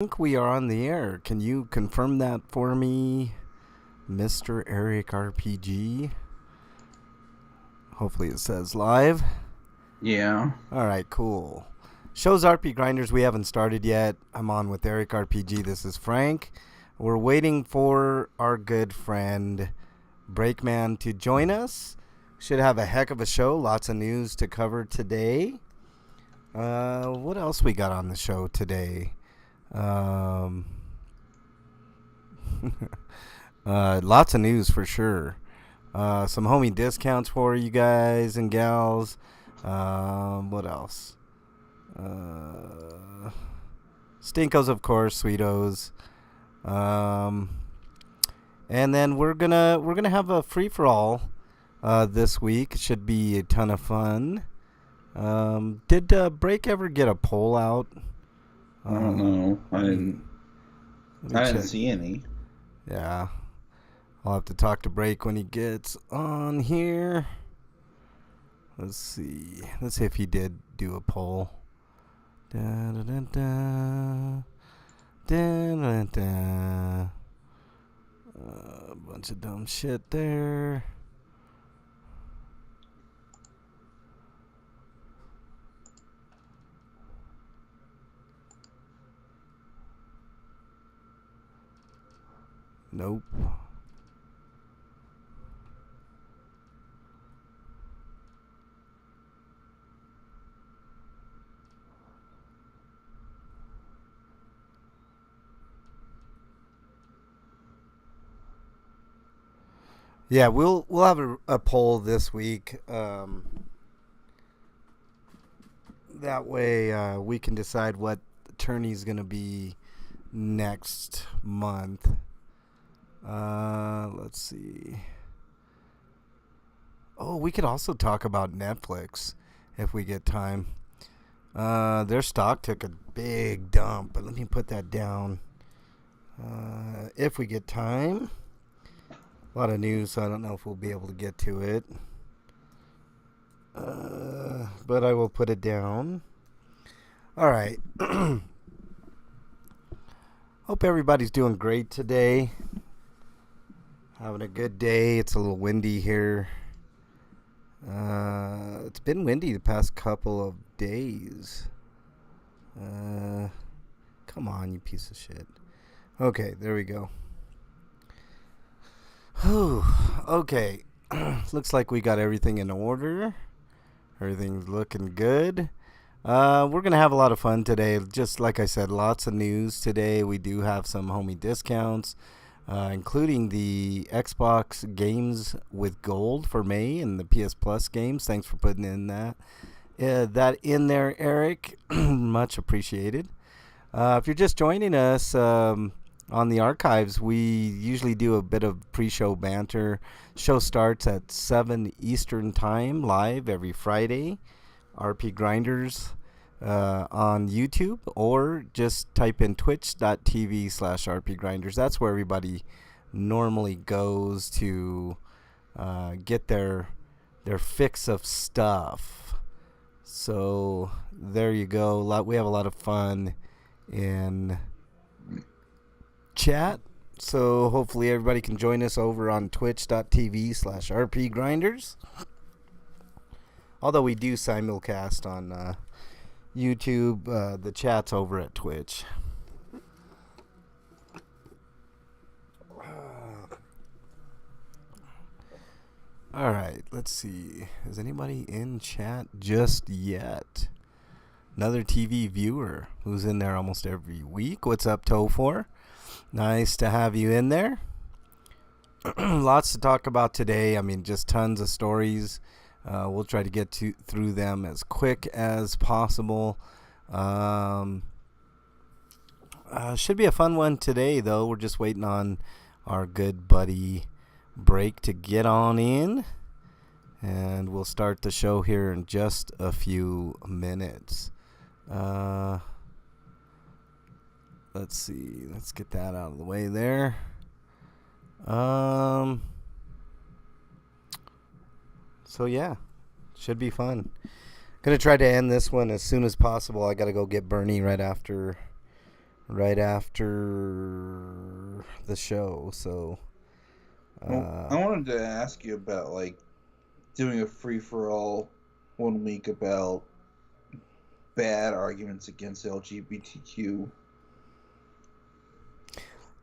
think we are on the air. Can you confirm that for me, Mr. Eric RPG? Hopefully it says live. Yeah. All right, cool. Show's RPGrinders. We haven't started yet. I'm on with Eric RPG. This is Frank. We're waiting for our good friend Breakman to join us. Should have a heck of a show. Lots of news to cover today. What else we got on the show today? Lots of news for sure. Some homie discounts for you guys and gals. What else? Stinkos, of course, Sweetos. And then we're gonna have a free for all this week. Should be a ton of fun. Did Break ever get a poll out? I don't know. I didn't see any. Yeah. I'll have to talk to Break when he gets on here. Let's see. Let's see if he did do a poll. Da, da, da, da. Da, da, da. A bunch of dumb shit there. Nope. Yeah, we'll have a poll this week. That way we can decide what tourney's gonna be next month. Let's see. Oh, we could also talk about Netflix if we get time. Their stock took a big dump, but let me put that down. If we get time. A lot of news, so I don't know if we'll be able to get to it. But I will put it down. All right. Hope everybody's doing great today. Having a good day. It's a little windy here. It's been windy the past couple of days. Come on, you piece of shit. Okay, there we go. Whew. Okay. Looks like we got everything in order. Everything's looking good. We're going to have a lot of fun today. Just like I said, lots of news today. We do have some homie discounts, including the Xbox games with gold for May and the PS Plus games. Thanks for putting in that in there, Eric. Much appreciated. If you're just joining us, on the archives, we usually do a bit of pre-show banter. Show starts at 7 Eastern Time, live every Friday. RPGrinders on YouTube, or just type in twitch.tv/RPGrinders. That's where everybody normally goes to get their fix of stuff. So there you go. We have a lot of fun in chat, so hopefully everybody can join us over on twitch.tv/RPGrinders. Although we do simulcast on YouTube, the chat's over at Twitch. All right, let's see. Is anybody in chat just yet? Another TV viewer who's in there almost every week. What's up, Tofor? Nice to have you in there. Lots to talk about today. I mean, just tons of stories. We'll try to get through them as quick as possible. Should be a fun one today, though. We're just waiting on our good buddy Break to get on in. And we'll start the show here in just a few minutes. Let's see. Let's get that out of the way there. So yeah, should be fun. Gonna try to end this one as soon as possible. I gotta go get Bernie right after right after the show. So, Well, I wanted to ask you about like doing a free for all one week about bad arguments against LGBTQ.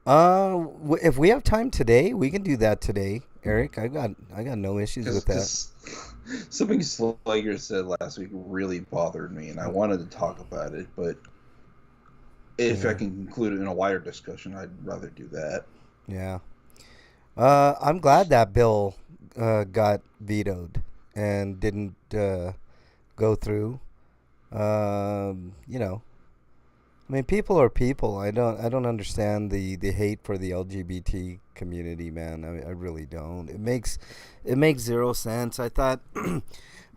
if we have time today, we can do that today, Eric. I got no issues with that. Because something Slager said last week really bothered me, and I wanted to talk about it, but if I can conclude it in a wider discussion, I'd rather do that. Yeah. I'm glad that bill got vetoed and didn't go through. You know, I mean, people are people. I don't understand the hate for the LGBT community, man. I really don't. It makes zero sense. I thought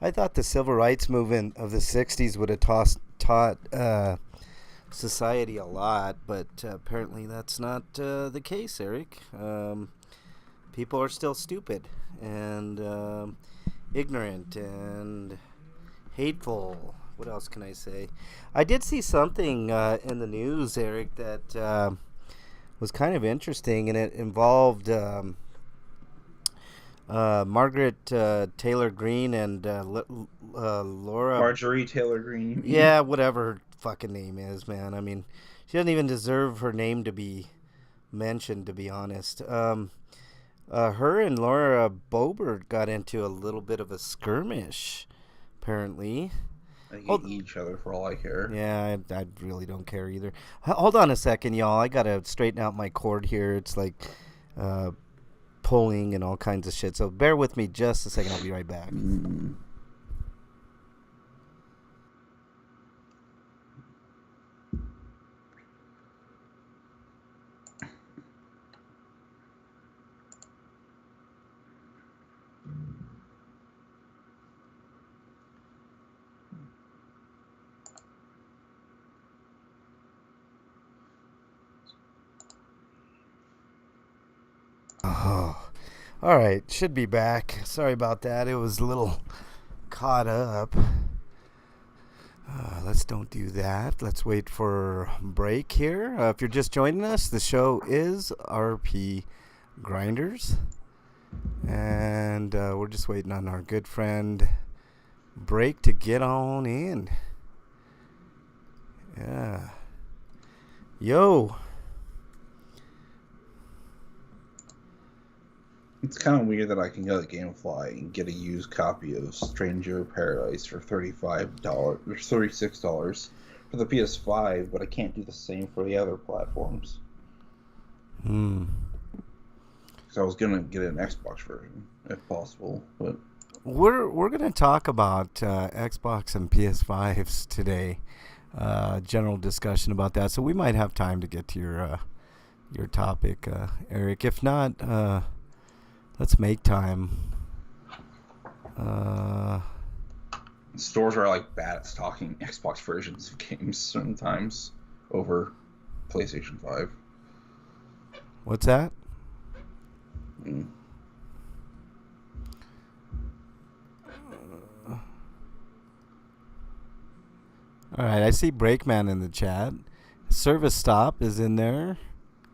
I thought the civil rights movement of the '60s would have taught society a lot, but apparently that's not the case, Eric. People are still stupid and ignorant and hateful. What else can I say? I did see something in the news, Eric, that was kind of interesting, and it involved Margaret Taylor Greene and Laura. Marjorie Taylor Greene, you mean? Yeah, whatever her fucking name is, man. I mean, she doesn't even deserve her name to be mentioned, to be honest. Her and Laura Boebert got into a little bit of a skirmish, apparently. They hate each other for all I care. Yeah, I really don't care either. Hold on a second, y'all. I gotta straighten out my cord here. It's like pulling and all kinds of shit. So bear with me just a second. I'll be right back. Oh, all right. Should be back. Sorry about that. It was a little caught up. Let's don't do that. Let's wait for break here. If you're just joining us, the show is RPGrinders. And we're just waiting on our good friend Break to get on in. Yeah. Yo. It's kind of weird that I can go to GameFly and get a used copy of Stranger of Paradise for $35 or $36 for the PS5, but I can't do the same for the other platforms. Because I was gonna get an Xbox version if possible, but we're gonna talk about Xbox and PS5s today. General discussion about that, so we might have time to get to your topic, Eric. If not, let's make time. Stores are like bad at stocking Xbox versions of games sometimes over PlayStation 5. What's that? All right, I see Breakman in the chat. Service Stop is in there.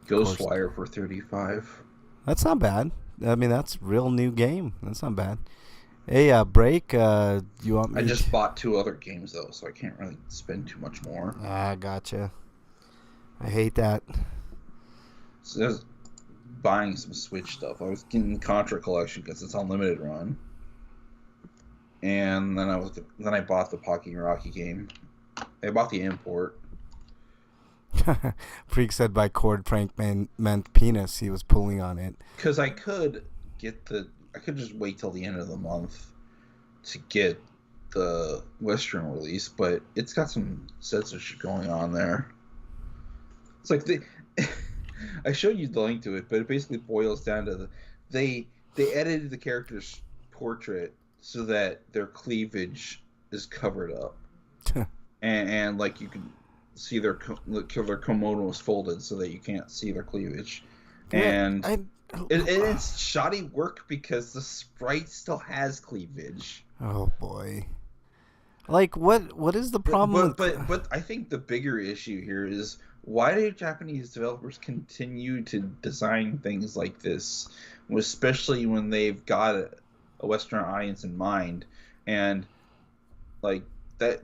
Ghostwire for $35. That's not bad. I mean, that's real new game. That's not bad. Hey, Break, you want me? I just bought 2 other games though, so I can't really spend too much more. Gotcha. I hate that. So I was buying some Switch stuff. I was getting the Contra collection because it's on limited run, and then I bought the Pocky Rocky game. I bought the import. Freak said by cord prank meant penis. He was pulling on it. Because I could just wait till the end of the month to get the Western release, but it's got some censorship going on there. It's like I showed you the link to it, but it basically boils down to they edited the character's portrait so that their cleavage is covered up, and like you can see their kimono is folded so that you can't see their cleavage, and it's shoddy work because the sprite still has cleavage. Oh boy! Like what is the problem? But I think the bigger issue here is why do Japanese developers continue to design things like this, especially when they've got a Western audience in mind, and like that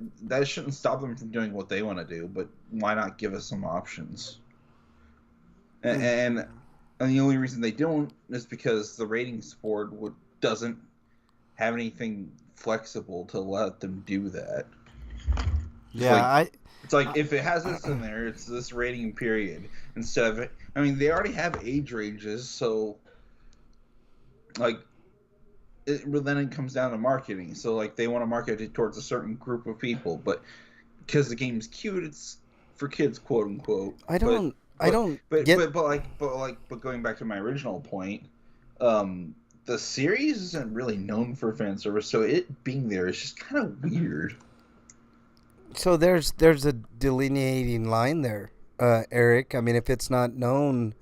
shouldn't stop them from doing what they want to do, but why not give us some options? And and the only reason they don't is because the ratings board doesn't have anything flexible to let them do that. It's Yeah, like it's like I if it has this in there, it's this rating period instead of it. I mean, they already have age ranges, so like but then it comes down to marketing. So like they want to market it towards a certain group of people, but because the game's cute, it's for kids, quote unquote. I But don't I but don't get. but going back to my original point, the series isn't really known for fan service, so it being there is just kind of weird. So there's a delineating line there, Eric. I mean, if it's not known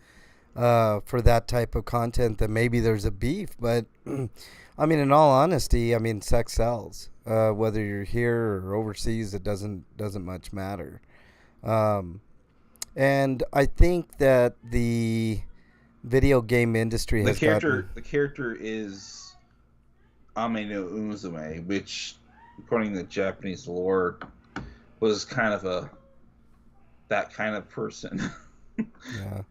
for that type of content, then maybe there's a beef. But I mean, in all honesty, I mean, sex sells. Whether you're here or overseas, it doesn't much matter. Um, and I think that the video game industry has gotten. The character is Ame no Uzume, which, according to Japanese lore, was kind of a that kind of person. Yeah.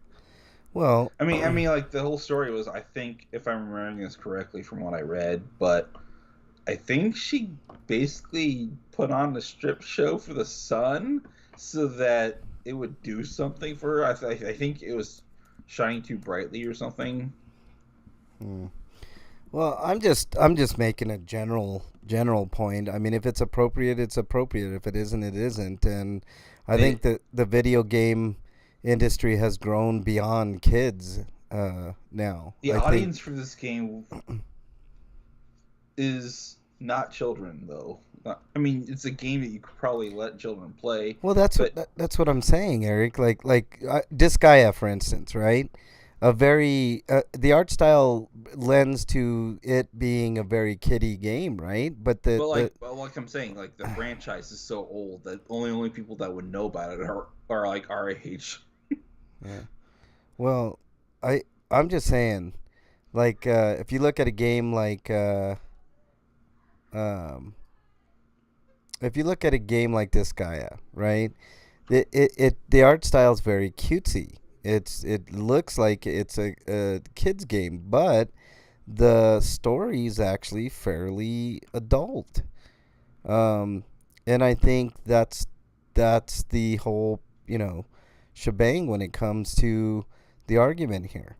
Well, Like the whole story was, I think, if I'm remembering this correctly from what I read, but I think she basically put on a strip show for the sun so that it would do something for her. I think it was shining too brightly or something. hmm. Well, I'm just making a general point. I mean, if it's appropriate, it's appropriate. If it isn't, it isn't. And I think It, that the video game industry has grown beyond kids now. the I think. audience for this game is not children, though. I mean, it's a game that you could probably let children play, Well, that's what but that's what I'm saying, Eric. Like Disgaea, for instance, right? A very the art style lends to it being a very kiddie game, right? But the like I'm saying, like the franchise is so old that only people that would know about it are like our age. yeah. Well, I'm just saying, like if you look at a game like um, if you look at a game like Disgaea, right? The art style is very cutesy. It looks like it's a kids game, but the story is actually fairly adult. Um, and I think that's the whole shebang when it comes to the argument here.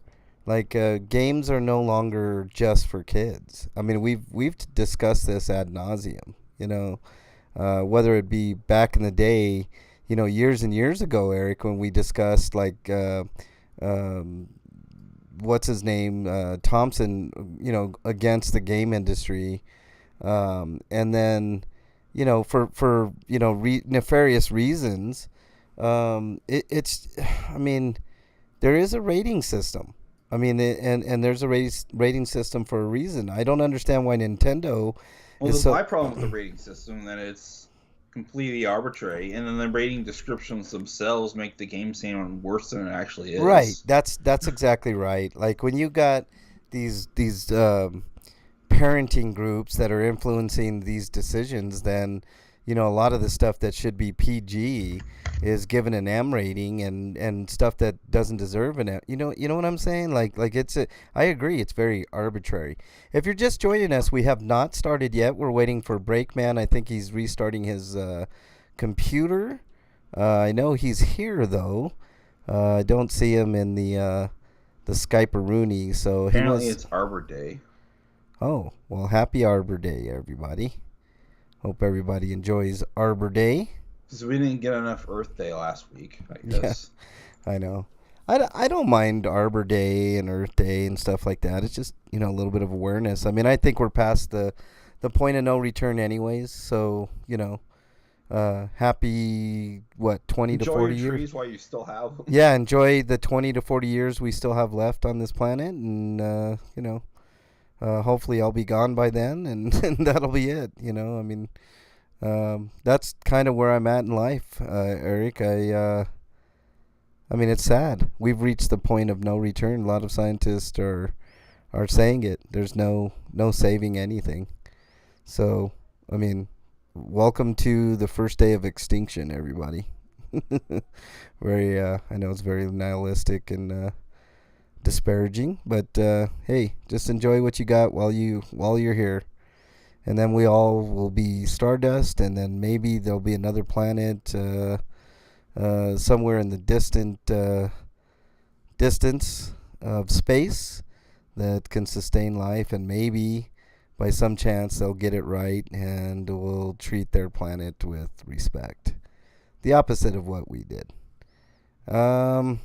Like games are no longer just for kids. I mean, we've discussed this ad nauseum. Whether it be back in the day, years and years ago, Eric, when we discussed like um, what's his name, Thompson, against the game industry, and then for nefarious reasons, it's I mean there is a rating system. I mean, and there's a rating system for a reason. I don't understand why Nintendo Well, is so my problem with the rating system that it's completely arbitrary, and then the rating descriptions themselves make the game sound worse than it actually right. is. That's exactly right. Like when you got these parenting groups that are influencing these decisions, then a lot of the stuff that should be PG is given an M rating, and stuff that doesn't deserve an M. You know what I'm saying? Like I agree. It's very arbitrary. If you're just joining us, we have not started yet. We're waiting for Breakman. I think he's restarting his computer. I know he's here though. I don't see him in the Skype-a-rooney, so he Apparently, must. it's Arbor Day. Oh, well, happy Arbor Day, everybody. Hope everybody enjoys Arbor Day. Because we didn't get enough Earth Day last week, I Yeah, guess. I know. I don't mind Arbor Day and Earth Day and stuff like that. It's just, a little bit of awareness. I mean, I think we're past the point of no return anyways. So, happy, what, 20 to Enjoy 40 your years? trees while you still have them. Yeah, enjoy the 20 to 40 years we still have left on this planet. And, hopefully I'll be gone by then, and, and that'll be it. I mean, that's kind of where I'm at in life, Eric. I mean, it's sad. We've reached the point of no return. A lot of scientists are saying it. There's no saving anything. So, I mean, welcome to the first day of extinction, everybody. Very, I know it's very nihilistic and disparaging, but hey, just enjoy what you got while you're here, and then we all will be stardust, and then maybe there'll be another planet somewhere in the distance of space that can sustain life, and maybe by some chance they'll get it right and will treat their planet with respect. The opposite of what we did. Um,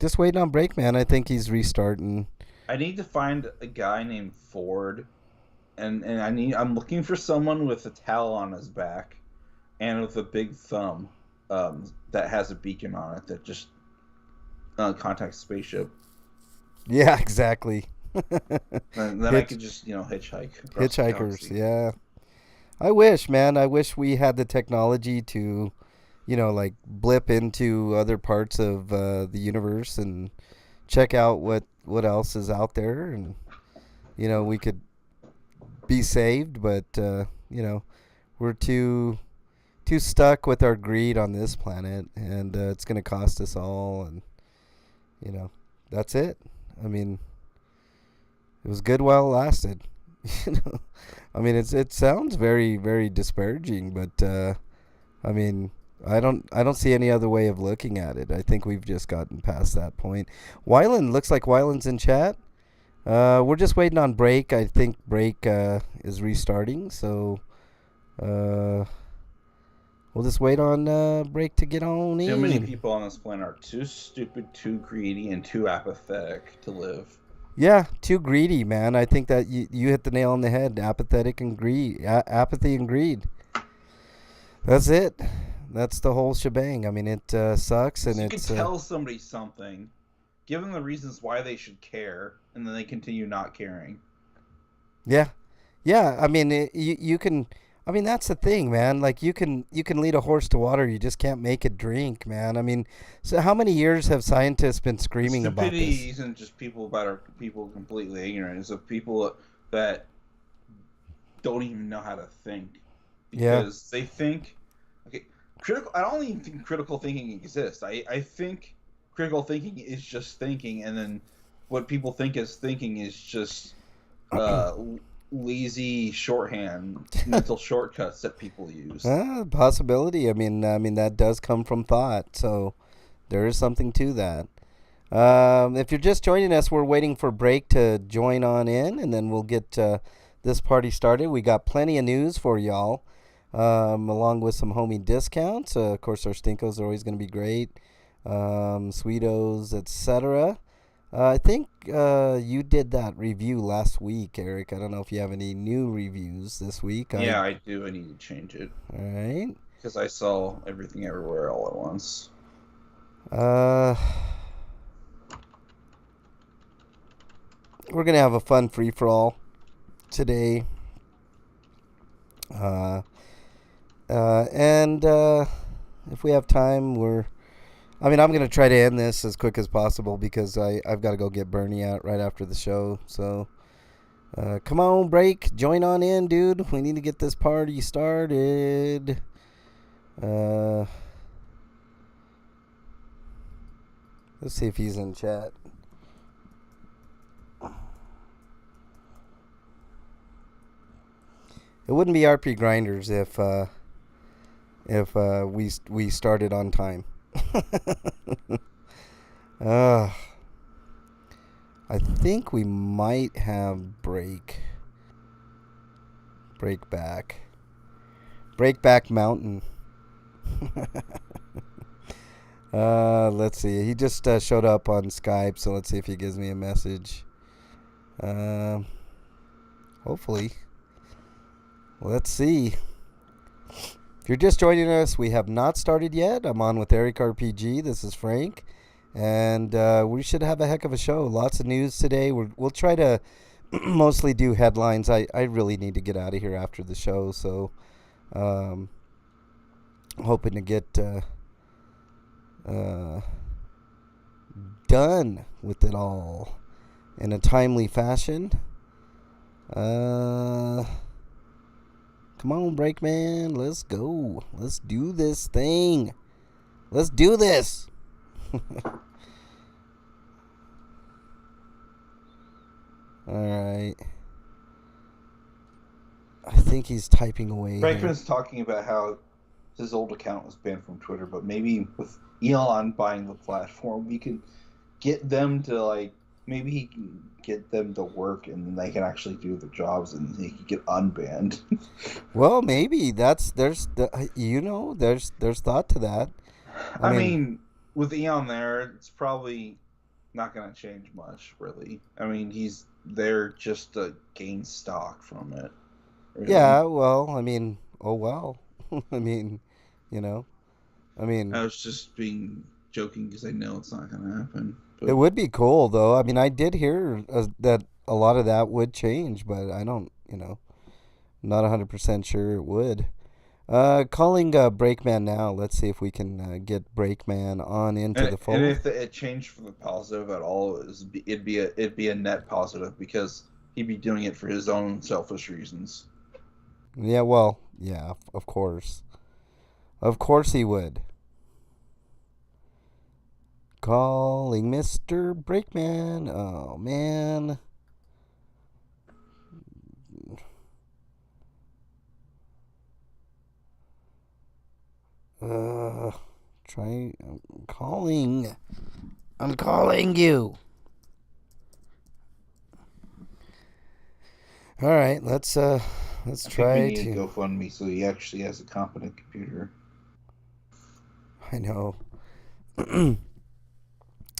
just waiting on Breakman. I think he's restarting. I need to find a guy named Ford, and I'm looking for someone with a towel on his back, and with a big thumb, that has a beacon on it that just contacts spaceship. Yeah, exactly. And then I could just hitchhike across the Hitchhikers, galaxy. yeah. I wish, man. I wish we had the technology to, like blip into other parts of the universe and check out what else is out there, and we could be saved. But we're too stuck with our greed on this planet, and it's gonna cost us all. And that's it. I mean, it was good while it lasted. you know, I mean, it sounds very very disparaging, but I mean, I don't see any other way of looking at it. I think we've just gotten past that point. Wyland, looks like Wyland's in chat. We're just waiting on Break. I think Break is restarting, so we'll just wait on Break to get on in. Too many people on this planet are too stupid, too greedy, and too apathetic to live. Yeah, too greedy, man. I think that you hit the nail on the head. Apathetic and greed, apathy and greed. That's it. That's the whole shebang. I mean, it sucks, and So you it's could tell somebody something, give them the reasons why they should care, and then they continue not caring. yeah. I mean, you can. I mean, that's the thing, man. Like you can lead a horse to water. You just can't make it drink, man. I mean, so how many years have scientists been screaming about this? Stupidity isn't just people completely ignorant. It's of people that don't even know how to think, because they think. Okay, critical. I don't even think critical thinking exists. I think critical thinking is just thinking, and then what people think is thinking is just lazy shorthand, mental shortcuts that people use. Possibility. I mean, that does come from thought, so there is something to that. If you're just joining us, we're waiting for Break to join on in, and then we'll get this party started. We got plenty of news for y'all, along with some homie discounts. Of course, our Stinkos are always going to be great. Sweetos, etc. I think you did that review last week, Eric. I don't know if you have any new reviews this week. Yeah, I do. I need to change it. All right. Because I saw everything everywhere all at once. We're going to have a fun free-for-all today. And if we have time, I'm going to try to end this as quick as possible because I've got to go get Bernie out right after the show. So, come on, Break. Join on in, dude. We need to get this party started. Let's see if he's in chat. It wouldn't be RPGrinders if we started on time. I think we might have Breakback Mountain. Let's see. He just showed up on Skype, so let's see if he gives me a message. Hopefully. Let's see. If you're just joining us, we have not started yet. I'm on with Eric RPG. This is Frank. And we should have a heck of a show. Lots of news today. We'll try to mostly do headlines. I really need to get out of here after the show. So hoping to get uh, done with it all in a timely fashion. Come on, Breakman. Let's go. Let's do this thing. Let's do this. Alright. I think he's typing away here. Franklin's talking about how his old account was banned from Twitter, but maybe with Elon buying the platform, we could get them to, like, maybe he can get them to work and then they can actually do their jobs and they can get unbanned. Well, maybe there's thought to that. I mean, with Eon there, it's probably not going to change much, really. I mean, he's there just to gain stock from it. Really. Yeah, well, I mean, oh well. I mean, you know, I mean, I was just being joking because I know it's not going to happen. But it would be cool, though. I mean, I did hear that a lot of that would change, but I don't, not 100% sure it would. Calling Breakman now. Let's see if we can get Breakman on into the fold. And if it changed for the positive at all, it'd be a net positive because he'd be doing it for his own selfish reasons. Yeah, well, yeah, of course. Of course he would. Calling Mr. Breakman. Oh, man. I'm calling. I'm calling you. All right, let's try we need to GoFundMe so he actually has a competent computer. I know.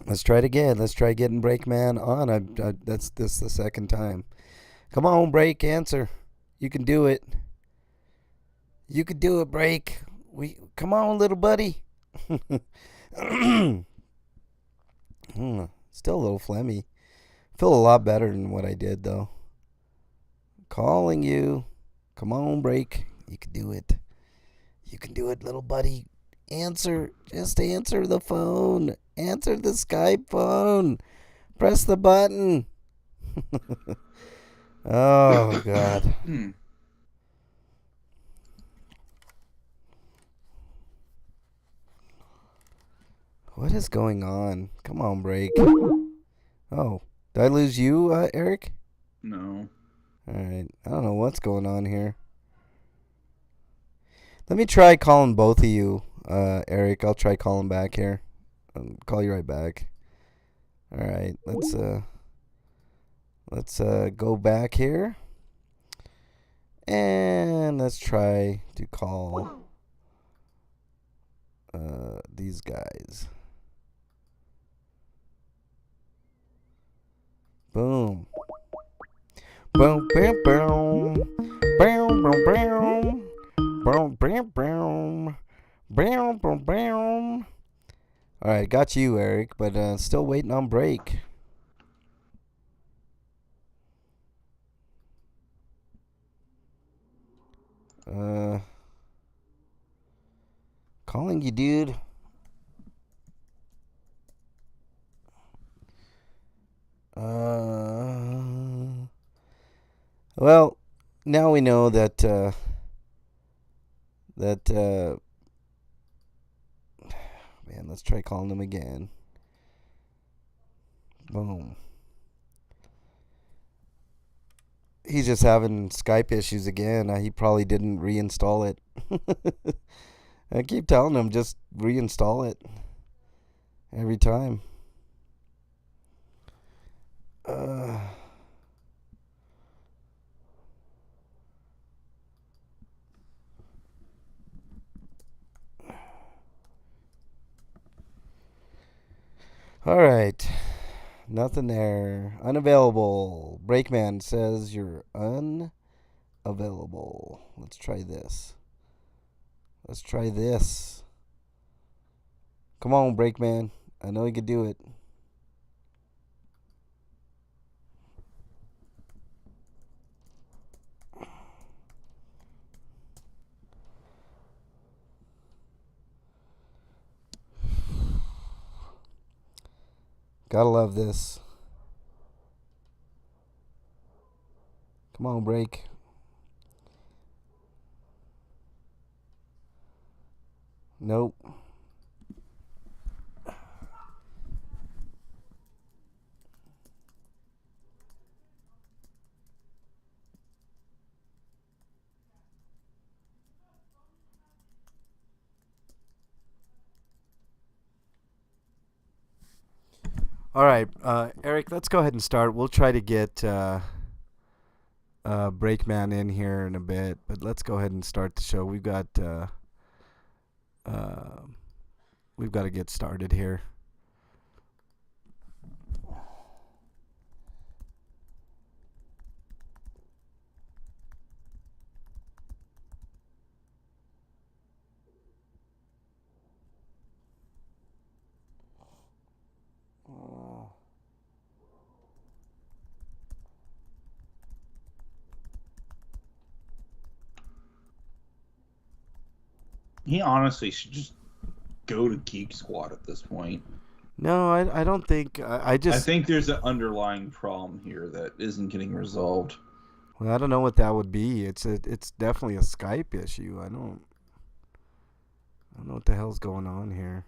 Let's try it again. Let's try getting Breakman on. That's the second time. Come on, Break, answer. You can do it. You can do it, Break. Come on, little buddy. Still a little phlegmy. Feel a lot better than what I did, though. Calling you. Come on, Break. You can do it. You can do it, little buddy. Answer. Just answer the phone. Answer the Skype phone. Press the button. Oh, God. What is going on? Come on, Break. Oh, did I lose you, Eric? No. Alright, I don't know what's going on here. Let me try calling both of you, Eric. I'll try calling back here. I'll call you right back. Alright, let's go back here. And let's try to call these guys. Boom. Boom, boom, boom. Boom, boom, boom. Boom, boom, boom. Boom, boom, boom. Alright, got you, Eric, but still waiting on Break. Calling you, dude. Well, now we know that man, let's try calling him again. Boom. He's just having Skype issues again. He probably didn't reinstall it. I keep telling him just reinstall it every time. All right. Nothing there. Unavailable. Breakman says you're unavailable. Let's try this. Let's try this. Come on, Breakman. I know you can do it. Gotta love this. Come on, break. Nope. All right, Eric, let's go ahead and start. We'll try to get Breakman in here in a bit, but let's go ahead and start the show. Uh, we've got to get started here. He honestly should just go to Geek Squad at this point. No, I don't think. I I think there's an underlying problem here that isn't getting resolved. Well, I don't know what that would be. It's definitely a Skype issue. I don't know what the hell's going on here.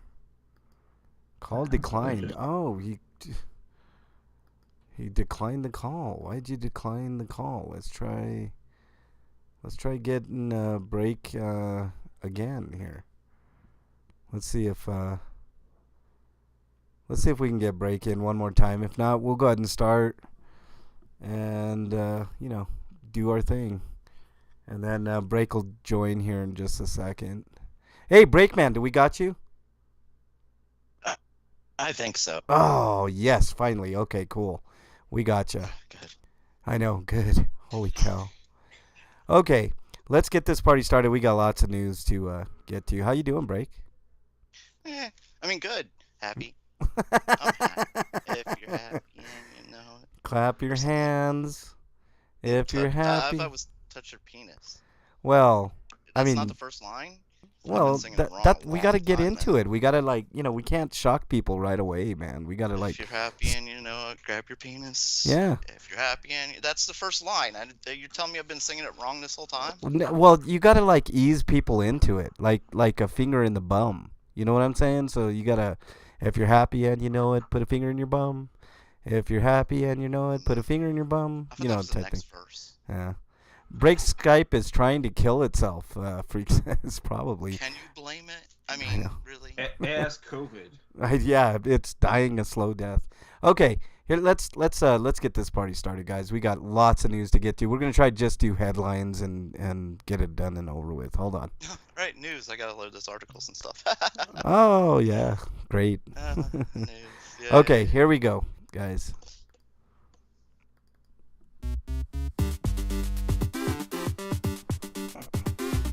Call declined. Oh, he declined the call. Why'd you decline the call? Let's try getting break again here. Let's see if we can get break in one more time. If not, we'll go ahead and start and do our thing. And then break will join here in just a second. Hey, Breakman, do we got you? I think so. Oh, yes, finally. Okay, cool. We got you. Good. I know, good. Holy cow. Okay, let's get this party started. We got lots of news to get to. How you doing, Break? I mean, good. Happy. I'm happy. If you're happy and you know it. Clap your hands if you're happy. I was touch your penis. Well, That's I mean, not the first line? well, I've been singing it wrong that a we got to long get time into now. it. We got to we can't shock people right away, man. We got to If you're happy and you know it, grab your penis. Yeah. If you're happy and that's the first line. You're telling me I've been singing it wrong this whole time? Well, you got to ease people into it, like a finger in the bum. You know what I'm saying? So you got to, if you're happy and you know it, put a finger in your bum. If you're happy and you know it, put a finger in your bum. I thought that was the type next thing. verse. Yeah. Break Skype is trying to kill itself. Freaks is probably. Can you blame it? I I mean, know. really? Ask COVID. Yeah, it's dying a slow death. Okay, here let's get this party started, guys. We got lots of news to get to. We're gonna try to just do headlines and get it done and over with. Hold on. Right, news. I gotta load those articles and stuff. Oh yeah, great. News. Yeah. Okay, here we go, guys.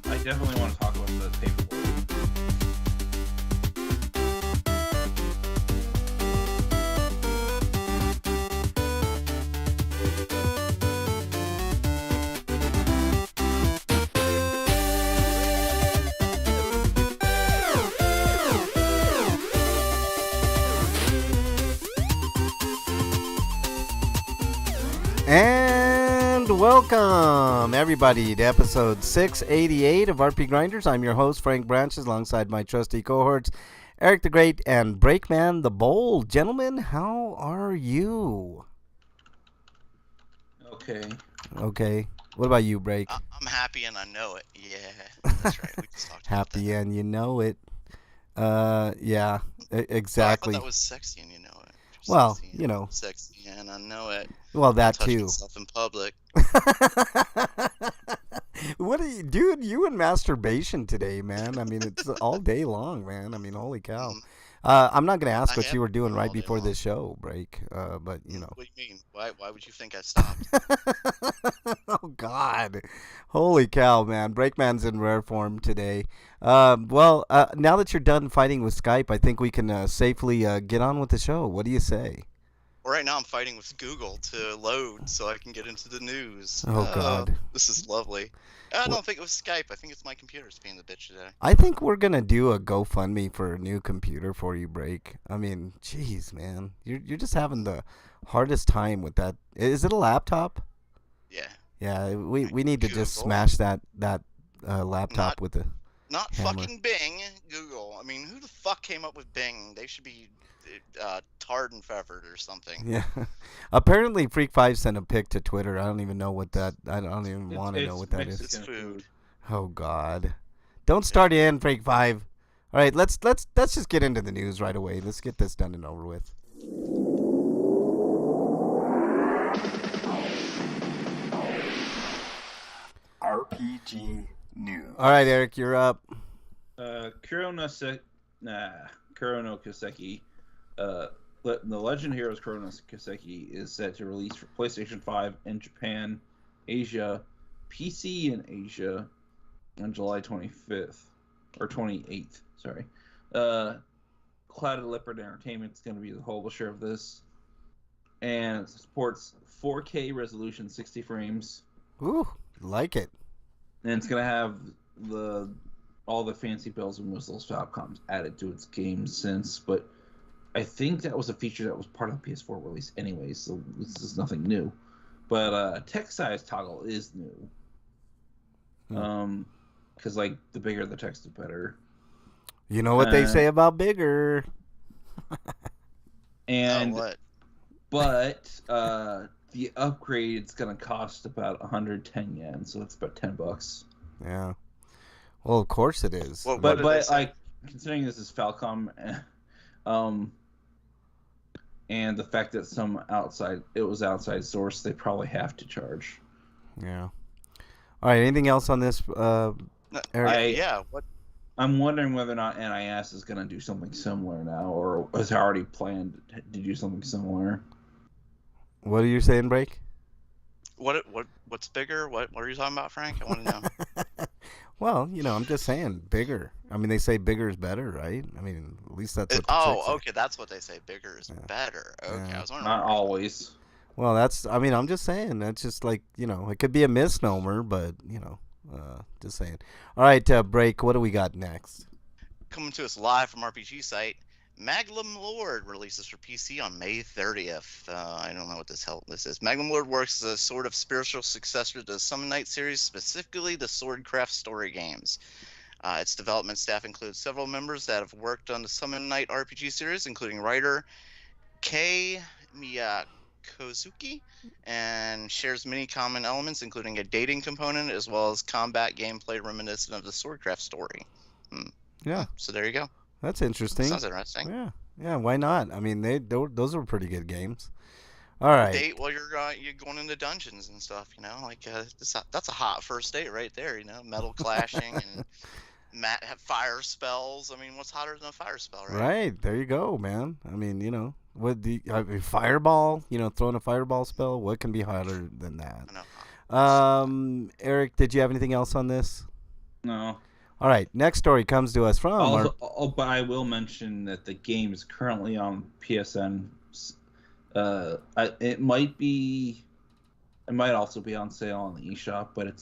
I definitely want to talk about the paperwork. And welcome, everybody, to episode 688 of RPGrinders. I'm your host, Frank Branches, alongside my trusty cohorts, Eric the Great and Breakman the Bold. Gentlemen, how are you? Okay. Okay. What about you, Break? I'm happy and I know it. Yeah, that's right. We just talked about Happy that. and you know it. Yeah, exactly. I thought that was sexy and you know it. Well, Sexy you know. Sexy and I know it. Well, that Touching too. stuff in public. What are you, dude? You and masturbation today, man. I mean, it's all day long, man. I mean, holy cow. Mhm. I'm not gonna ask I what you have were doing been right all day before long. this show break, but you know. What do you mean? Why would you think I stopped? Oh God, holy cow, man! Breakman's in rare form today. Well, now that you're done fighting with Skype, I think we can safely get on with the show. What do you say? Right now I'm fighting with Google to load so I can get into the news. Oh God. This is lovely. I Well, don't think it was Skype. I think it's my computer's being the bitch today. I think we're gonna do a GoFundMe for a new computer for you, Break. I mean, jeez, man, you're just having the hardest time with that. Is it a laptop? Yeah. Yeah, we need to just Google. smash that laptop Not with a not hammer. fucking Bing. Google. I mean, who the fuck came up with Bing? They should be tarred and feathered or something. Yeah. Apparently, Freak Five sent a pic to Twitter. I don't even know what that. I don't even want to know what that is. It's food. Oh God! Don't start in, Freak Five. All right, let's just get into the news right away. Let's get this done and over with. RPG news. All right, Eric, you're up. Kurono Koseki, the Legend Heroes Kurono Koseki is set to release for PlayStation 5 in Japan, Asia, PC in Asia on July 25th or 28th. Sorry. Clouded Leopard Entertainment is going to be the publisher of this, and it supports 4K resolution, 60 frames. Ooh, like it. And it's going to have all the fancy bells and whistles Falcom's added to its game since, but I think that was a feature that was part of the PS4 release anyway, so this is nothing new. But text size toggle is new. Because like the bigger the text, the better. You know what they say about bigger. And what? But the upgrade's gonna cost about 110 yen, so it's about $10. Yeah. Well, of course it is. Well, But like considering this is Falcom, and the fact that it was outside source, they probably have to charge. Yeah. All right. Anything else on this, Eric? What? I'm wondering whether or not NIS is going to do something similar now, or has already planned to do something similar. What are you saying, Break? What's bigger? What are you talking about, Frank? I want to know. Well, I'm just saying bigger. I mean, they say bigger is better, right? I mean, at least that's what. Okay, that's what they say. Bigger is better. Okay, Yeah. I was wondering. Not always. Well, I'm just saying. That's just like, it could be a misnomer, but, just saying. All right, Break, what do we got next? Coming to us live from RPG site, Magnum Lord releases for PC on May 30th. I don't know what this is. Magnum Lord works as a sort of spiritual successor to the Summon Night series, specifically the Swordcraft story games. Its development staff includes several members that have worked on the Summon Night RPG series, including writer Kei Miyakozuki, and shares many common elements, including a dating component as well as combat gameplay reminiscent of the Swordcraft story. Yeah. So there you go. That's interesting. Sounds interesting. Yeah. Why not? I mean, those were pretty good games. All right. Date while you're going into dungeons and stuff. Like that's a hot first date right there. Metal clashing and have fire spells. I mean, what's hotter than a fire spell, right? Right. There you go, man. I mean, fireball. Throwing a fireball spell. What can be hotter than that? I know. Eric, did you have anything else on this? No. All right. Next story comes to us from. But I will mention that the game is currently on PSN. It might also be on sale on the eShop, but I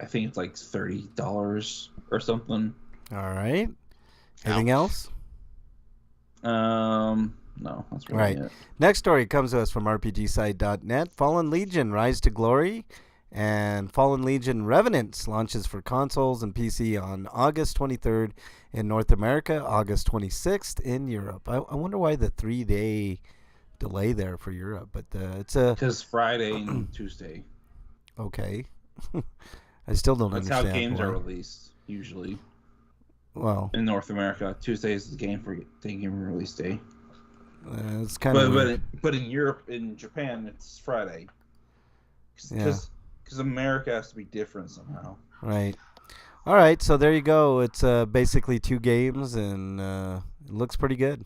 think it's like $30 or something. All right. Anything else? No, that's really it. Next story comes to us from RPGsite.net. Fallen Legion Rise to Glory and Fallen Legion Revenants launches for consoles and PC on August 23rd in North America, August 26th in Europe. I wonder why the 3-day delay there for Europe, but because Friday and Tuesday. Okay. I still don't understand. That's how games are released usually. Well, in North America, Tuesday is the game release day. It's kind of. But in Europe, in Japan, it's Friday. Because America has to be different somehow. Right. All right. So there you go. It's basically 2 games, and it looks pretty good.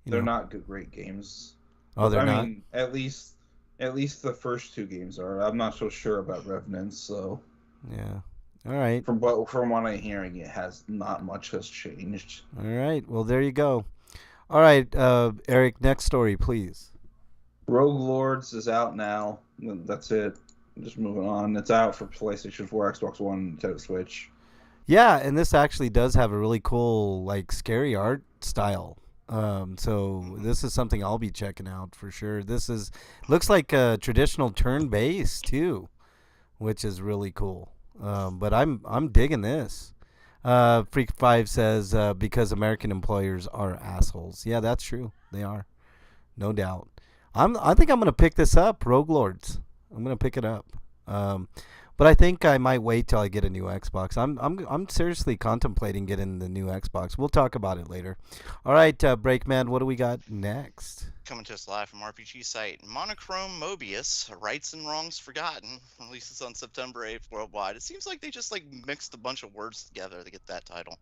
They're not great games. Oh, they're not? I mean, at least the first 2 games are. I'm not so sure about Revenants, so. Yeah. All right. From what I'm hearing, not much has changed. All right. Well, there you go. All right, Eric, next story, please. Rogue Lords is out now. That's it. Just moving on. It's out for PlayStation 4, Xbox One, Nintendo Switch. Yeah, and this actually does have a really cool, like, scary art style. So this is something I'll be checking out for sure. Looks like a traditional turn-based too, which is really cool. But I'm digging this. Freak 5 says because American employers are assholes. Yeah, that's true. They are, no doubt. I think I'm gonna pick this up, Rogue Lords. I'm gonna pick it up. But I think I might wait till I get a new Xbox. I'm seriously contemplating getting the new Xbox. We'll talk about it later. All right, Breakman, what do we got next? Coming to us live from RPG site, Monochrome Mobius, Rights and Wrongs Forgotten, releases on September 8th worldwide. It seems like they just mixed a bunch of words together to get that title.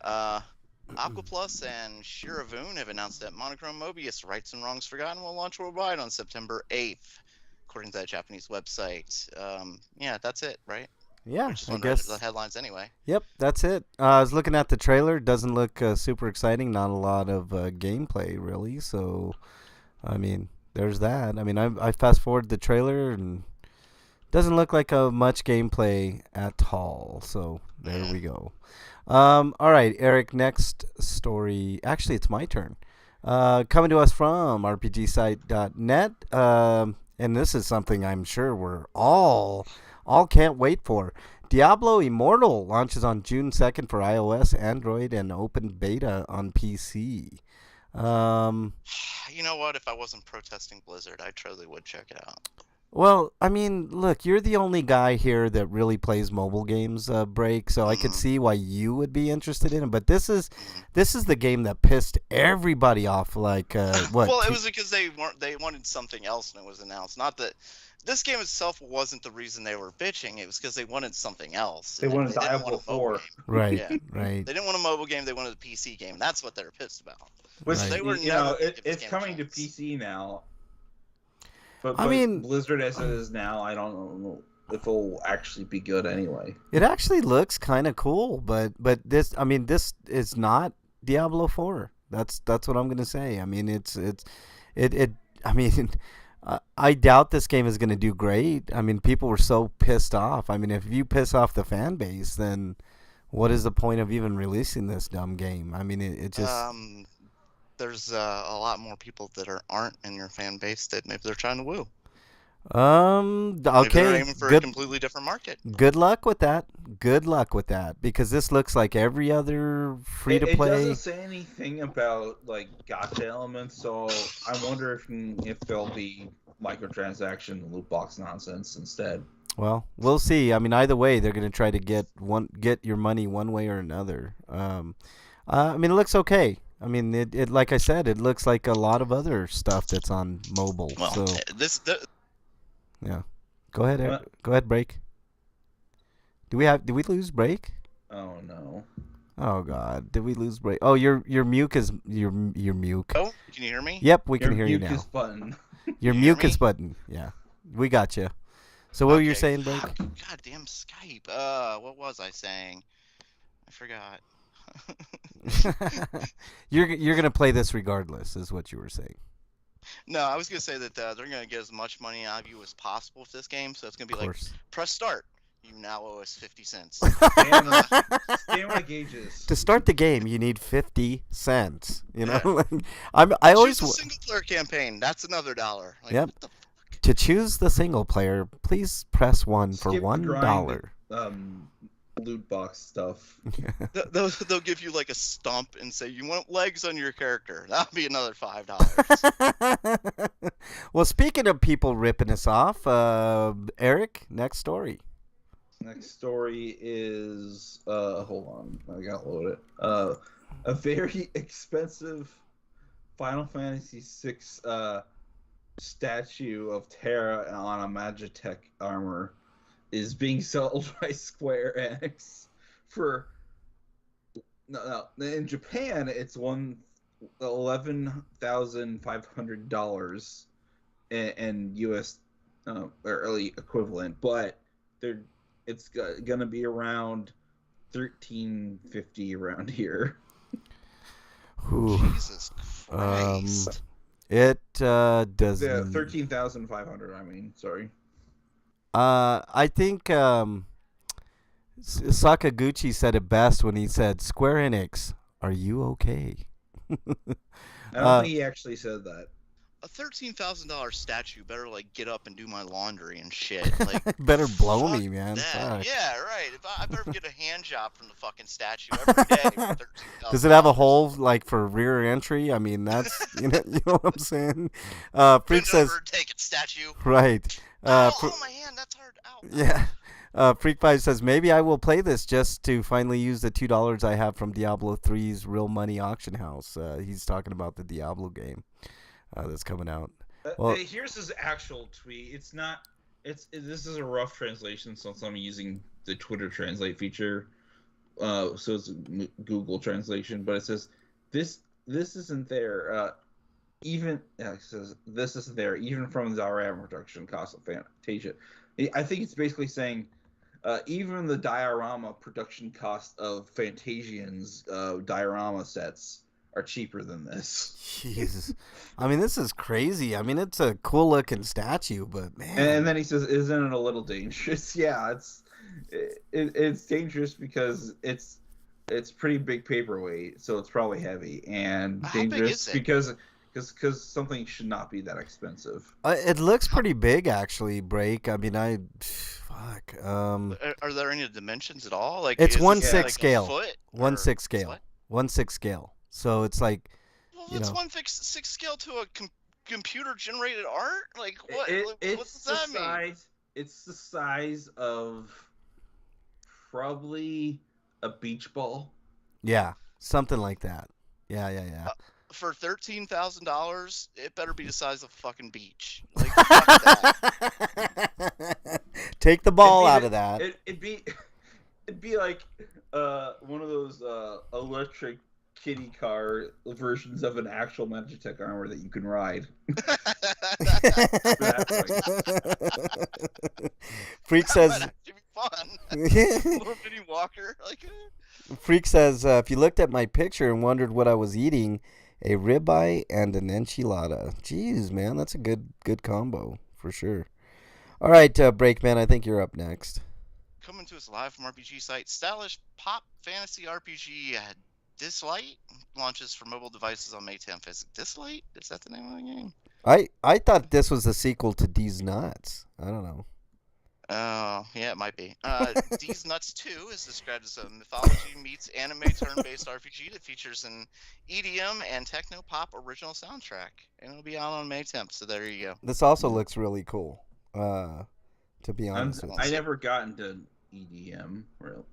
Aqua Plus and Shiravoon have announced that Monochrome Mobius, Rights and Wrongs Forgotten will launch worldwide on September 8th, according to that Japanese website. Yeah, that's it, right? Yeah, I guess the headlines anyway. Yep, that's it. I was looking at the trailer. It doesn't look super exciting. Not a lot of gameplay, really. So, I mean, there's that. I mean, I fast forward the trailer and doesn't look like much gameplay at all. So there we go. All right, Eric. Next story. Actually, it's my turn. Coming to us from RPGsite.net. And this is something I'm sure we're all can't wait for. Diablo Immortal launches on June 2nd for iOS, Android, and open beta on PC. You know what? If I wasn't protesting Blizzard, I truly would check it out. Well, I mean, look, you're the only guy here that really plays mobile games, Break, so I could see why you would be interested in it. But this is the game that pissed everybody off. Like, what? Well, it was because they wanted something else and it was announced. Not that this game itself wasn't the reason they were bitching. It was because they wanted something else. They wanted Diablo 4. Right, yeah. right. They didn't want a mobile game. They wanted a PC game. That's what they were pissed about. Which, Right. They were it's coming to PC now. But I mean, Blizzard as it is now, I don't know if it'll actually be good anyway. It actually looks kind of cool, but this is not Diablo 4. That's what I'm gonna say. I mean, I mean, I doubt this game is gonna do great. I mean, people were so pissed off. I mean, if you piss off the fan base, then what is the point of even releasing this dumb game? I mean, it just. There's a lot more people that aren't in your fan base that maybe they're trying to woo. Okay. Maybe they're aiming for a completely different market. Good luck with that. Because this looooks like every other free to play. It doesn't say anything about like gotcha elements, so I wonder if there'll be microtransaction and loot box nonsense instead. Well, we'll see. I mean, either way, they're going to try to get your money one way or another. I mean, it looks okay. I mean, it like I said, it looks like a lot of other stuff that's on mobile. Well, so yeah, go ahead, Break. Did we lose Break? Oh no. Oh God, did we lose Break? Oh, your muke is your muke. Oh, can you hear me? Yep, we can hear you now. Your mucus button. Your mucus button. Yeah, we got you. So what were you saying, Break? Goddamn Skype. What was I saying? I forgot. You're gonna play this regardless, is what you were saying. No, I was gonna say that they're gonna get as much money out of you as possible with this game. So it's gonna be like, press start. You now owe us 50 cents. Camera gauges. To start the game, you need 50 cents. You know, I always choose a single player campaign. That's another $1. Like, yep. What the fuck? To choose the single player, please press 1 for $1. Loot box stuff. They'll give you like a stump and say you want legs on your character. That'll be another $5. Well, speaking of people ripping us off, Eric, next story. Next story is hold on, I gotta load it. A very expensive Final Fantasy VI statue of Terra on a Magitech armor is being sold by Square Enix for no in Japan it's $11,500 and US or early equivalent, but it's gonna be around $13.50 around here. Jesus Christ. It does. Yeah, 13,500. I mean, sorry. I think Sakaguchi said it best when he said, "Square Enix, are you okay?" I don't think he actually said that. A $13,000 statue better like get up and do my laundry and shit. Like better blow fuck me, man. that. Fuck. Yeah, right. If I better get a hand job from the fucking statue every day for $13,000. Does it have a hole like for rear entry? I mean, that's you know what I'm saying. Freak Bend says, over, take it, statue. right. Oh, my hand, that's hard. Ow. Yeah. Freak Five says maybe I will play this just to finally use the $2 I have from Diablo 3's Real Money Auction House. He's talking about the Diablo game that's coming out. Well, here's his actual tweet. It's not. This is a rough translation, so I'm using the Twitter Translate feature. So it's Google translation, but it says this isn't there. It says this isn't there even from the diorama production cost of Fantasia. I think it's basically saying even the diorama production cost of Fantasian's diorama sets are cheaper than this. Jesus. I mean, this is crazy. I mean, it's a cool looking statue, but man. And then he says, "Isn't it a little dangerous?" Yeah, it's dangerous because it's pretty big paperweight, so it's probably heavy, and How big dangerous is it? because something should not be that expensive. It looks pretty big, actually. Break. I mean, fuck. Are there any dimensions at all? Like It's is 1/6 this, like, a scale. foot, 1/6 or scale. what? 1/6 scale. So it's like, Well, you what's know. 1/6 scale to a computer generated art? Like what? What It's does the that mean? size. It's the size of probably a beach ball. Yeah, something like that. Yeah. For $13,000, it better be the size of a fucking beach. Like fuck that. Take the ball It'd be out the- of that. It'd be like one of those electric kitty car versions of an actual Magitech armor that you can ride. Freak That says. might actually be fun. Little mini walker, like. Freak says, if you looked at my picture and wondered what I was eating, a ribeye and an enchilada. Jeez, man, that's a good combo for sure. All right, Breakman, I think you're up next. Coming to us live from RPG site, stylish pop fantasy RPG Dislight launches for mobile devices on May 10th. Is it Dislight? Is that the name of the game? I thought this was the sequel to D's Nuts. I don't know. Oh, yeah, it might be. These Nuts 2 is described as a mythology meets anime turn-based RPG that features an EDM and techno-pop original soundtrack. And it'll be out on May 10th, so there you go. This also looks really cool, to be honest with you. I never got into EDM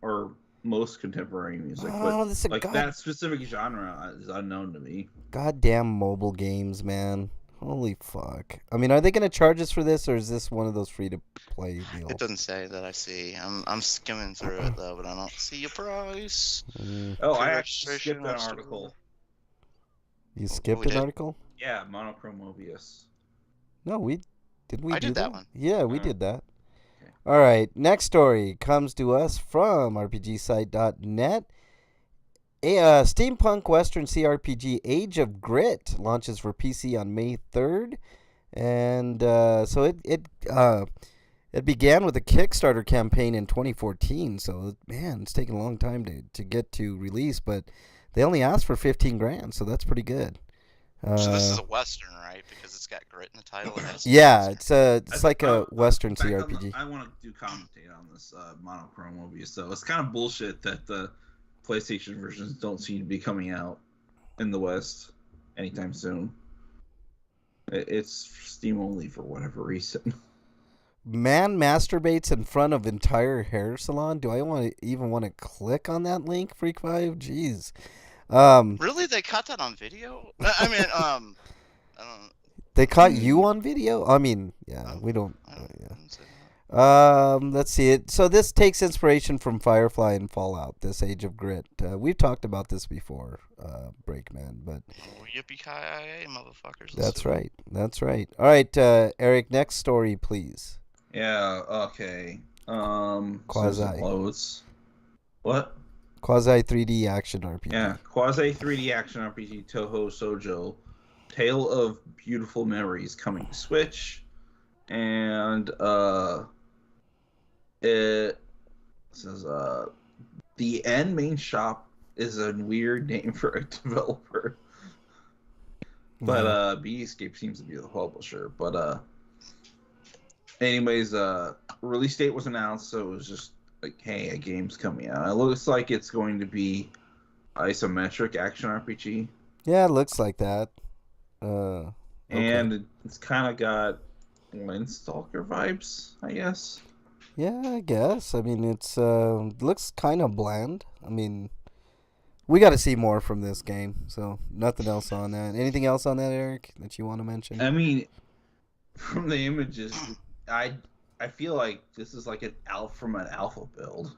or most contemporary music, Oh, but this is like that specific genre is unknown to me. Goddamn mobile games, man. Holy fuck. I mean, are they going to charge us for this, or is this one of those free-to-play deals? It doesn't say that I see. I'm skimming through it, though, but I don't see a price. Oh, I actually Pre-registration skipped an was- article. You skipped we an did? article? Yeah, Monochrome Mobius. No, we did I do did that one. Yeah, we Oh. did that. Okay. All right, next story comes to us from RPGsite.net. A steampunk western CRPG Age of Grit launches for PC on May 3rd, and so it began with a Kickstarter campaign in 2014. So man, it's taken a long time to get to release, but they only asked for $15,000, so that's pretty good. So this is a Western, right? Because it's got grit in the title. It has Yeah, it's like a Western In fact, CRPG. I want to do commentate on this Monochrome Mobius. So it's kind of bullshit that the PlayStation versions don't seem to be coming out in the West anytime soon. It's Steam only for whatever reason. Man masturbates in front of entire hair salon. Do I even want to click on that link, Freak 5? Jeez. Really? They caught that on video? I mean, I don't. They caught you on video? I mean, yeah, we don't. I don't Yeah. say that. Let's see it. So this takes inspiration from Firefly and Fallout. This Age of Grit. We've talked about this before, Breakman, but Oh, yippee-ki-yay, motherfuckers. that's right. That's right. All right, Eric. Next story, please. Yeah. Okay. Quasi. Loads. What? Quasi 3D action RPG. Yeah, quasi 3D action RPG Toho Sojo, Tale of Beautiful Memories coming to Switch, and it says the End Main Shop is a weird name for a developer, but B-Escape seems to be the publisher. But anyways, release date was announced, so it was just like, hey, a game's coming out. It looks like it's going to be isometric action RPG. Yeah, it looks like that. Okay. And it's kind of got Landstalker vibes, I guess. Yeah, I guess. I mean, it's looks kind of bland. I mean, we got to see more from this game. So nothing else on that. Anything else on that, Eric, that you want to mention? I mean, from the images, I feel like this is like an from an alpha build.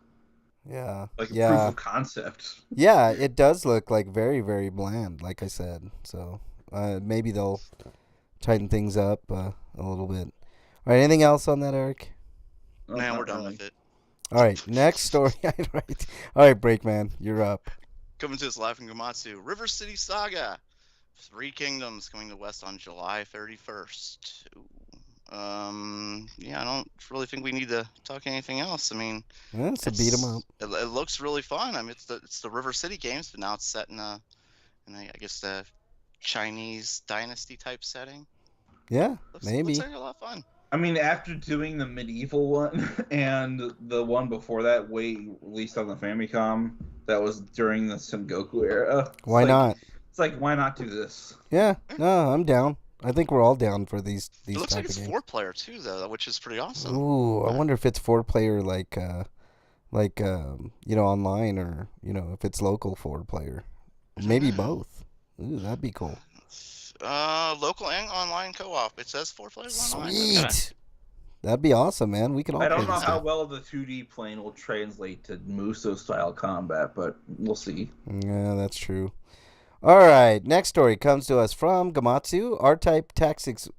Yeah. Like a yeah. proof of concept. Yeah, it does look like very, very bland, like I said. So maybe they'll tighten things up a little bit. All right, anything else on that, Eric? Man, we're done with it. All right, next story. Right. All right, Breakman, you're up. Coming to us live from Gamatsu, River City Saga, 3 Kingdoms coming to West on July 31st. Yeah, I don't really think we need to talk anything else. I mean, Yeah, it's a beat 'em up. It looks really fun. I mean, it's the River City games, but now it's set in I guess the Chinese dynasty type setting. Yeah, Looks maybe. like a lot of fun. I mean, after doing the medieval one and the one before that, released on the Famicom, that was during the Sengoku era. Why not? It's like, why not do this? Yeah, no, I'm down. I think we're all down for these It looks type like it's of games. 4-player too, though, which is pretty awesome. Ooh, I wonder if it's 4-player like online, or if it's local 4-player. Maybe both. Ooh, that'd be cool. Local and online co-op. It says 4 players online. Sweet. That'd be awesome, man. We could all I play don't know this how game. well the 2D plane will translate to Muso-style combat, but we'll see. Yeah, that's true. All right, next story comes to us from Gamatsu. R-Type Tactics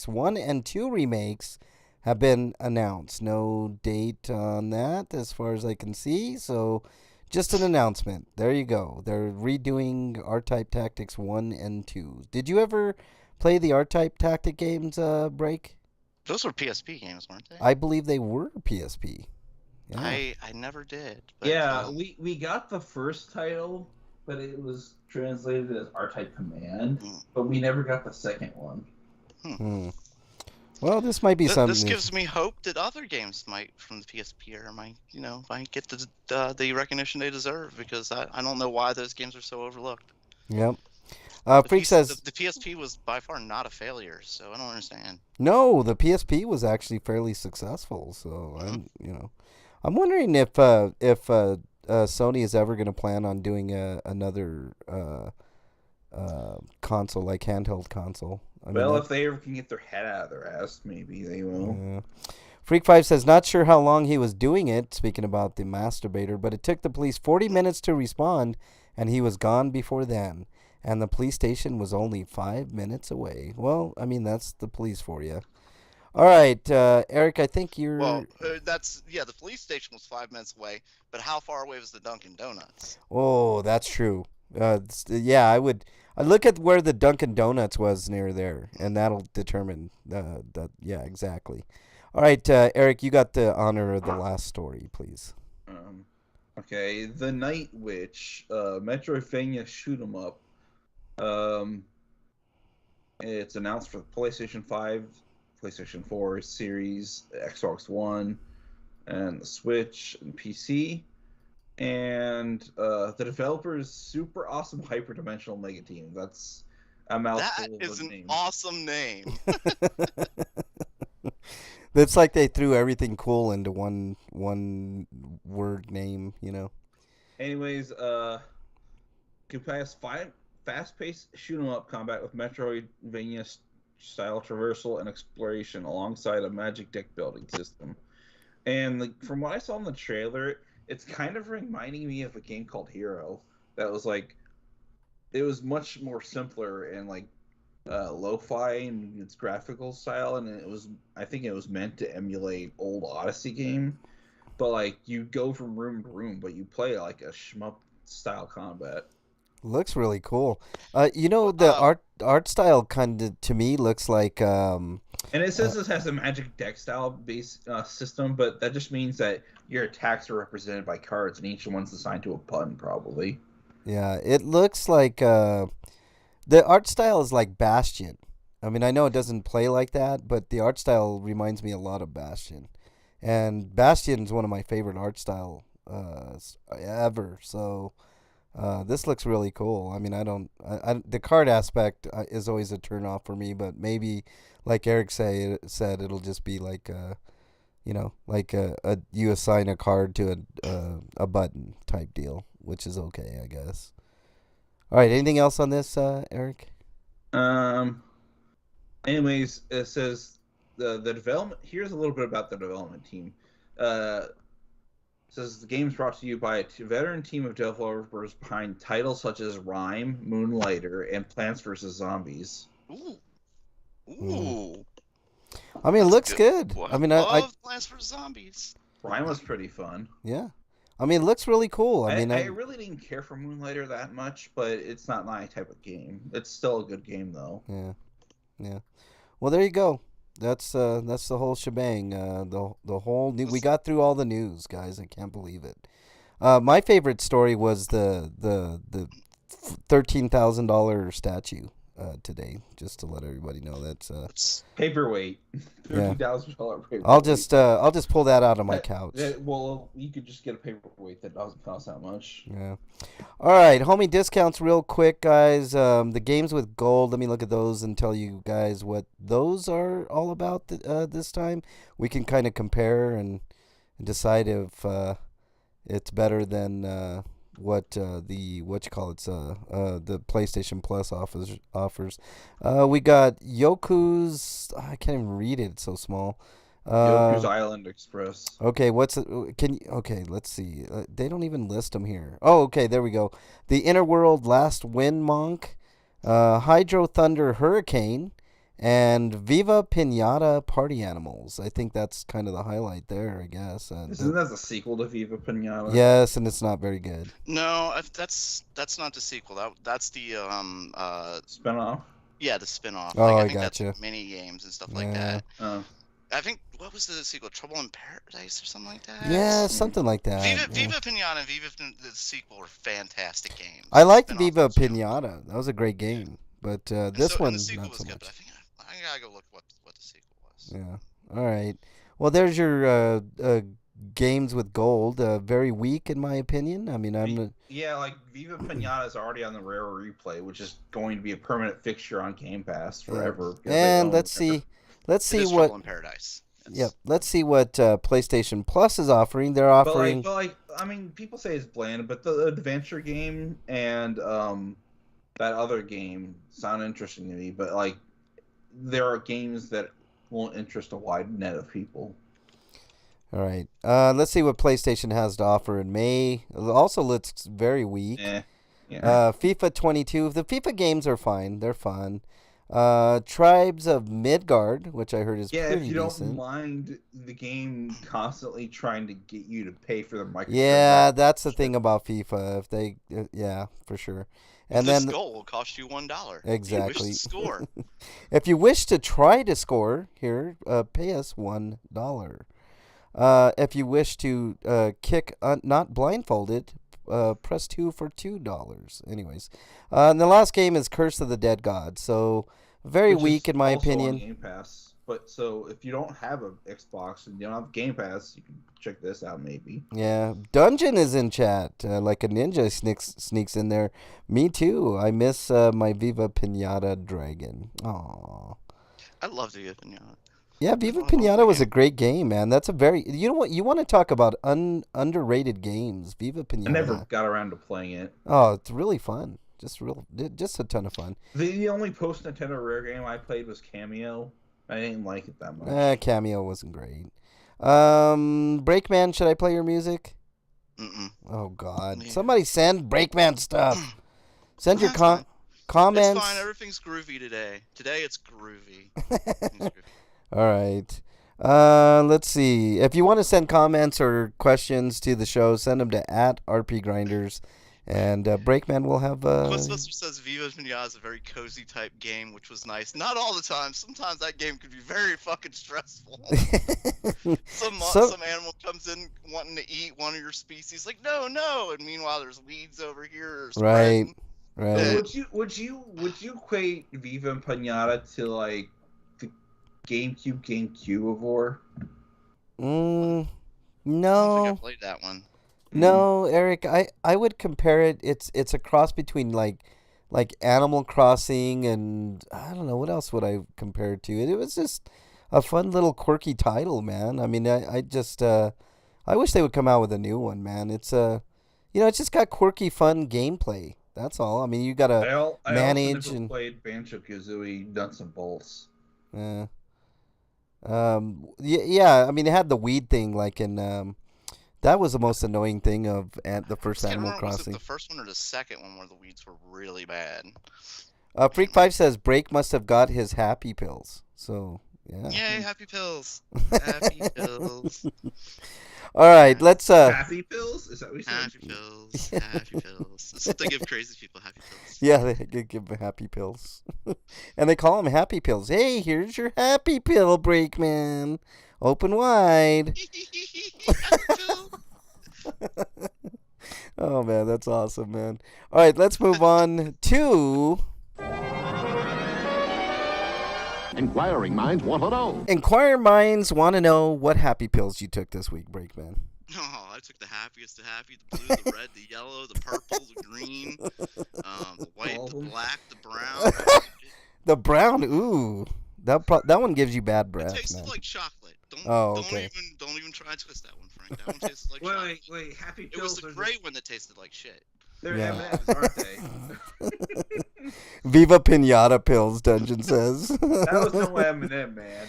1 and 2 remakes have been announced. No date on that as far as I can see, so just an announcement. There you go. They're redoing R-Type Tactics 1 and 2. Did you ever play the R-Type Tactic games, Break? Those were PSP games, weren't they? I believe they were PSP. Yeah. I never did. But, Yeah, we got the first title, but it was translated as R-Type Command, but we never got the second one. Well, this might be something. This gives me hope that other games from the PSP era might get the recognition they deserve, because I don't know why those games are so overlooked. Yep. The Freak says the PSP was by far not a failure, so I don't understand. no. The PSP was actually fairly successful. So I'm wondering if Sony is ever going to plan on doing another console, like handheld console. If they ever can get their head out of their ass, maybe they will. Freak5 says, not sure how long he was doing it, speaking about the masturbator, but it took the police 40 minutes to respond, and he was gone before then. And the police station was only 5 minutes away. Well, I mean, that's the police for you. All right, Eric, I think you're... Well, the police station was 5 minutes away, but how far away was the Dunkin' Donuts? Oh, that's true. I'd look at where the Dunkin' Donuts was near there, and that'll determine that. Yeah, exactly. All right, Eric, you got the honor of the last story, please. Okay, The Night Witch, Metroidvania shoot 'em up. It's announced for the PlayStation 5, PlayStation 4 series, Xbox One, and the Switch and PC. And the developer is Super Awesome Hyperdimensional Mega Team. That's a mouthful. That is of a an name. awesome name. It's like they threw everything cool into one word name, Anyways, could pass fast-paced shoot-'em-up combat with Metroidvania style traversal and exploration alongside a magic deck building system. And from what I saw in the trailer, it's kind of reminding me of a game called Hero that was it was much more simpler and lo-fi in its graphical style, and I think it was meant to emulate old Odyssey game. but like you go from room to room, but you play like a shmup style combat. Looks really cool. The art style kind of to me looks like And it says this has a magic deck style based system, but that just means that your attacks are represented by cards, and each one's assigned to a button, probably. yeah, it looks like the art style is like Bastion. I mean, I know it doesn't play like that, but the art style reminds me a lot of Bastion. And Bastion's one of my favorite art style ever. So this looks really cool. I mean, the card aspect is always a turn off for me, but maybe, like Eric said, it'll just be like like you assign a card to a button type deal, which is okay, I guess. All right, anything else on this, Eric? Anyways, it says the development. Here's a little bit about the development team. It says the game's brought to you by a veteran team of developers behind titles such as Rime, Moonlighter, and Plants vs. Zombies. Ooh. I mean, it looks good. Well, I mean, I love Plants vs. Zombies. Rime was pretty fun. yeah. I mean, it looks really cool. I mean, I really didn't care for Moonlighter that much, but it's not my type of game. It's still a good game, though. yeah. Well, there you go. That's the whole shebang. The whole we got through all the news, guys. I can't believe it. My favorite story was the $13,000 statue today. Just to let everybody know that's Paperweight. Yeah. $13,000 paperweight. I'll just pull that out of my couch. Well, you could just get a paperweight that doesn't cost that much. Yeah. All right, homie discounts real quick, guys. The games with gold. Let me look at those and tell you guys what those are all about this time. We can kind of compare and decide if it's better than what the PlayStation Plus offers. We got Yoku's. I can't even read it. It's so small. Yoku's Island Express. Okay, okay, let's see. They don't even list them here. Oh, okay, there we go. The Inner World Last Wind Monk, Hydro Thunder Hurricane, and Viva Pinata Party Animals. I think that's kind of the highlight there, I guess. Isn't that the sequel to Viva Pinata? Yes, and it's not very good. No, that's not the sequel. That's the Spinoff? Yeah, the spin-off. Oh, I think gotcha. that's mini games and stuff like Yeah. that. Oh. I think what was the sequel? Trouble in Paradise or something like that. Yeah, something like that. Viva, yeah. Viva Pinata and the sequel were fantastic games. I liked Spin-off Viva was good. Pinata. That was a great game. But And this one, and the sequel not was so good, much. but I think I gotta go look what the sequel was. Yeah. All right. Well, there's your games with gold. Very weak, in my opinion. I mean, Yeah, like Viva Pinata is already on the Rare Replay, which is going to be a permanent fixture on Game Pass forever. because they And own let's Rare. see. Let's It see is what. Trouble in Paradise. Yep. Let's see what PlayStation Plus is offering. They're But offering. I mean, people say it's bland, but the adventure game and that other game sound interesting to me. But like, there are games that won't interest a wide net of people. All right. Let's see what PlayStation has to offer in May. It also looks very weak. Yeah. FIFA 22. The FIFA games are fine. They're fun. Tribes of Midgard, which I heard is Yeah, pretty if you don't decent. mind the game constantly trying to get you to pay for the microtransactions. Yeah, that's the thing about FIFA. If they, yeah, for sure. And this then goal will cost you $1. Exactly. If you wish to score. if you wish to try to score here, pay us $1. If you wish to kick not blindfolded, press 2 for $2. Anyways, and the last game is Curse of the Dead God. So very Which weak is in my also on opinion. Game Pass. But so if you don't have an Xbox and you don't have Game Pass, you can check this out maybe. Yeah, Dungeon is in chat. Like a ninja sneaks in there. Me too. I miss my Viva Pinata Dragon. Aww. I love the Pinata. Yeah, Viva I love Pinata the was a game. great game, man. That's a very you know what you want to talk about underrated games. Viva Pinata. I never got around to playing it. Oh, it's really fun. Just a ton of fun. The only post Nintendo Rare game I played was Cameo. I didn't like it that much. Cameo wasn't great. Breakman, should I play your music? Mm-mm. Oh God! Yeah. Somebody send Breakman stuff. Send your That's fine. comments. It's fine. Everything's groovy today. Today it's groovy. Everything's groovy. All right. Let's see. If you want to send comments or questions to the show, send them to @RPGrinders, and Breakman will have. Quizbuster says Viva Pinata is a very cozy type game, which was nice. Not all the time. Sometimes that game could be very fucking stressful. Some animal comes in wanting to eat one of your species, like no, and meanwhile there's weeds over here. Right. Yeah. Would you equate Viva and Pinata to like the GameCube of War? I don't No. think I played that one. No, Eric, I would compare it. It's a cross between like Animal Crossing and I don't know what else would I compare it to. It was just a fun little quirky title, man. I mean, I just I wish they would come out with a new one, man. It's it's just got quirky, fun gameplay. That's all. I mean, you gotta I manage also never and played Banjo-Kazooie Nuts and Bolts. yeah. Yeah. I mean, it had the weed thing, like in that was the most annoying thing of the first I can't Animal remember, was it Crossing. the first one or the second one where the weeds were really bad? Freak5 says Break must have got his happy pills. So, yeah. Yay, happy pills. Happy pills. All right, let's Happy pills? Is that what you said? Happy pills. Happy pills. That's what they give crazy people, happy pills. yeah, they give them happy pills. and they call them happy pills. Hey, here's your happy pill, Breakman. Open wide. Happy pill. Oh man, that's awesome, man. All right, let's move on to Inquiring minds want to know. Inquiring Minds want to know what happy pills you took this week, Breakman. Oh, I took the happiest of happy, the blue, the red, the yellow, the purple, the green, the white, All of the them? black, the brown. The brown, ooh, that one gives you bad It breath, tasted man. like chocolate. Oh, okay. Don't even try to twist that one, Frank. That one tasted like chocolate. Wait, Happy It was Pills the are gray one that tasted like shit. they're Yeah. M&Ms, aren't they? Viva Pinata pills, Dungeon says. That was no M&M, man.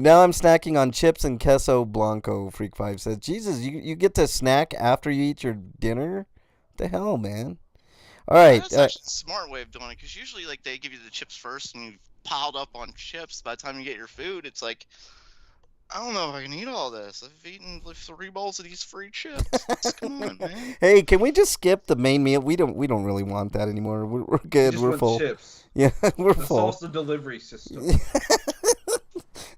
Now I'm snacking on chips and queso blanco, Freak5 says. Jesus, you get to snack after you eat your dinner? What the hell, man? All right. That's actually a smart way of doing it, because usually like they give you the chips first and you've piled up on chips. By the time you get your food, it's like, I don't know if I can eat all this. I've eaten like 3 bowls of these free chips. Come on, man. Hey, can we just skip the main meal? We don't really want that anymore. We're good. Just We're want full. chips. Yeah, we're The full. salsa delivery system.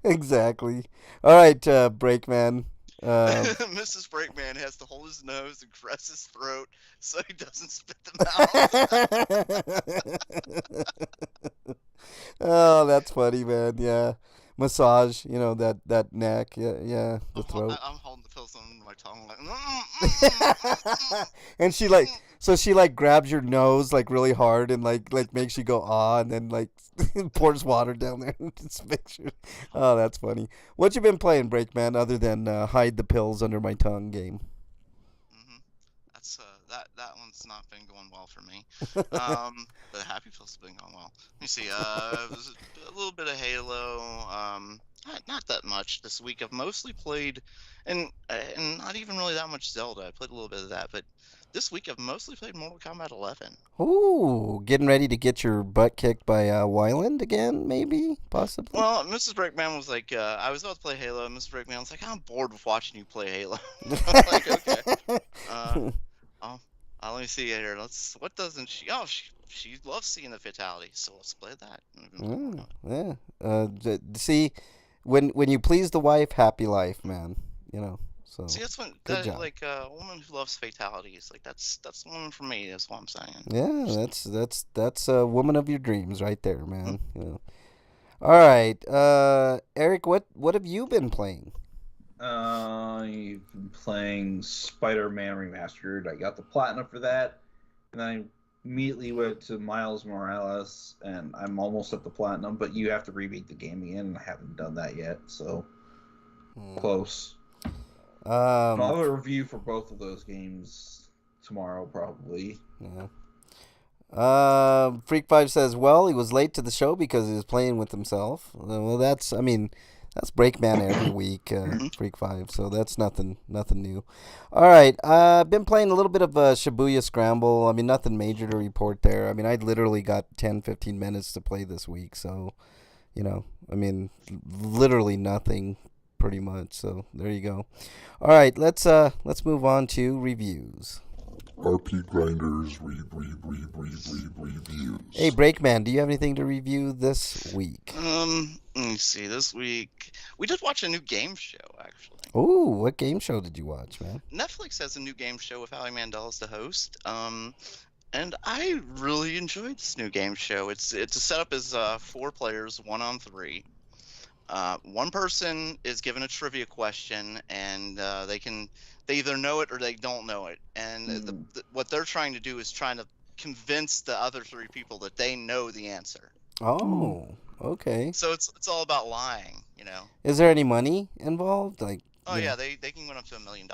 Exactly. All right, Breakman. Mrs. Breakman has to hold his nose and caress his throat so he doesn't spit them out. Oh, that's funny, man. Yeah, massage. That neck. Yeah, the throat. I'm holding the pills on my tongue like. And she grabs your nose like really hard and like makes you go and then like pours water down there and just makes sure. Oh, that's funny. What you been playing, Breakman, other than hide the pills under my tongue game? That's that one's not been going well for me. But Happy Pills has been going well. Let me see. It was a little bit of Halo. Not that much this week. I've mostly played, and not even really that much Zelda. I played a little bit of that, but this week I've mostly played Mortal Kombat 11. Ooh, getting ready to get your butt kicked by Wyland again, maybe, possibly. Well, Mrs. Breakman was like, I was about to play Halo, and Mrs. Breakman was like, I'm bored with watching you play Halo. I'm like, okay. Let me see here. What doesn't she? Oh, she loves seeing the fatality, so let's play that. Yeah. See, when you please the wife, happy life, man. So. See, that's when good job. like a woman who loves fatalities, like that's the woman for me. That's what I'm saying. Yeah, that's a woman of your dreams right there, man. All right, Eric, what have you been playing? I've been playing Spider-Man Remastered. I got the platinum for that, and then I immediately went to Miles Morales, and I'm almost at the platinum, but you have to rebeat the game again, and I haven't done that yet, so close. I'll have a review for both of those games tomorrow, probably. Yeah. Freak5 says, well, he was late to the show because he was playing with himself. Well, that's Breakman every week, Freak5, so that's nothing new. All right, I've been playing a little bit of Shibuya Scramble. I mean, nothing major to report there. I mean, I literally got 10, 15 minutes to play this week, so, I mean, literally nothing pretty much. So there you go. All right, let's move on to reviews. RPGrinders reviews. Hey, Breakman, do you have anything to review this week? Let me see. This week we did watch a new game show, actually. Ooh, what game show did you watch, man? Netflix has a new game show with Howie Mandel as the host. And I really enjoyed this new game show. It's a setup as 4 players, 1 on 3. One person is given a trivia question, and they either know it or they don't know it. And what they're trying to do is trying to convince the other 3 people that they know the answer. Oh, okay. So it's all about lying, you know. Is there any money involved? Like, yeah, they can win up to $1 million.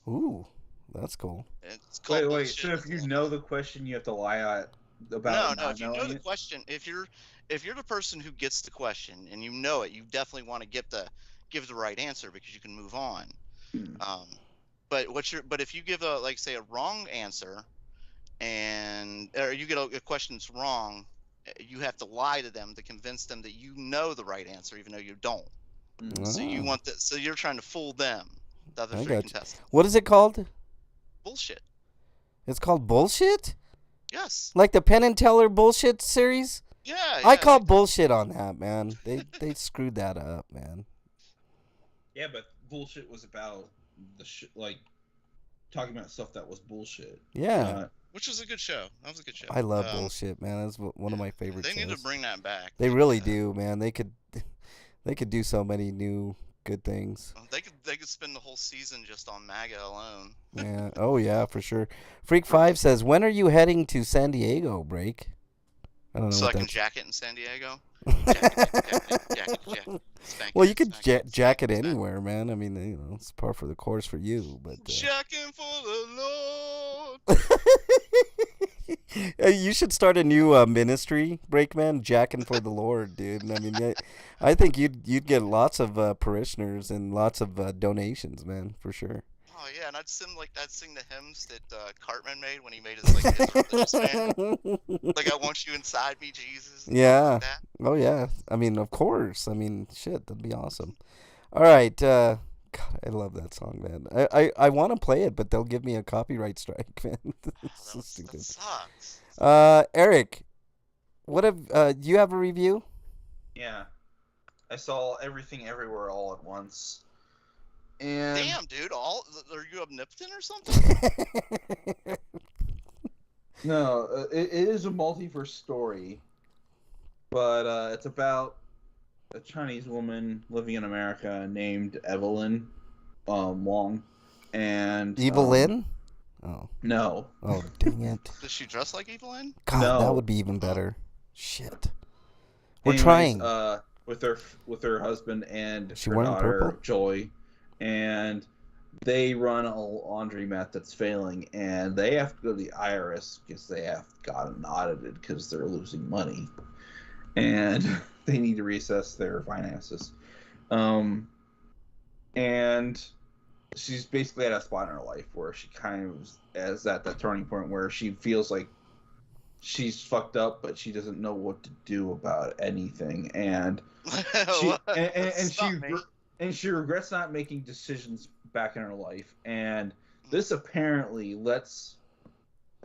Ooh, that's cool. It's called Wait. bullshit. So if you know the question, you have to lie about. No. If you know the question, if you're the person who gets the question and you know it, you definitely want to give the right answer because you can move on. But if you give a wrong answer, or you get a question that's wrong, you have to lie to them to convince them that you know the right answer even though you don't. So you're trying to fool them, the other 3 contestants. What is it called? Bullshit. It's called Bullshit? Yes. Like the Penn and Teller Bullshit series? Yeah. I call bullshit on that, man. They screwed that up, man. Yeah, but bullshit was about talking about stuff that was bullshit. Yeah. Which was a good show. That was a good show. I love bullshit, man. That's one of my favorite shows. They need to bring that back. They really do, man. They could do so many new good things. They could spend the whole season just on MAGA alone. Yeah. Oh yeah, for sure. Freak 5 says, "When are you heading to San Diego, Break?" I don't know. So I can jack it in San Diego. Jacket. Well, you could jack it anywhere, man. I mean, it's par for the course for you. But jacking for the Lord. You should start a new ministry, Breakman, jacking for the Lord, dude. I mean, I think you'd get lots of parishioners and lots of donations, man, for sure. Oh yeah, and I'd sing the hymns that Cartman made when he made his religious band. Like, I want you inside me, Jesus. Yeah. Like that. Oh yeah. I mean, of course. I mean, shit, that'd be awesome. All right. God, I love that song, man. I want to play it, but they'll give me a copyright strike, man. It's so stupid. That sucks. Eric, what do you have a review? Yeah. I saw Everything Everywhere All at Once. And Damn, dude, are you omnipotent or something? No, it is a multiverse story, but it's about a Chinese woman living in America named Evelyn Wong, and Evelyn? Oh. No. Oh, dang it. Does she dress like Evelyn? God, No. that would be even better. Shit. We're Anyways, trying. With her husband and She her wearing daughter purple? Joy, and they run a laundromat that's failing, and they have to go to the IRS because they have gotten audited because they're losing money, and they need to reassess their finances. And she's basically at a spot in her life where she kind of is at that turning point where she feels like she's fucked up, but she doesn't know what to do about anything, and she regrets not making decisions back in her life, and this apparently lets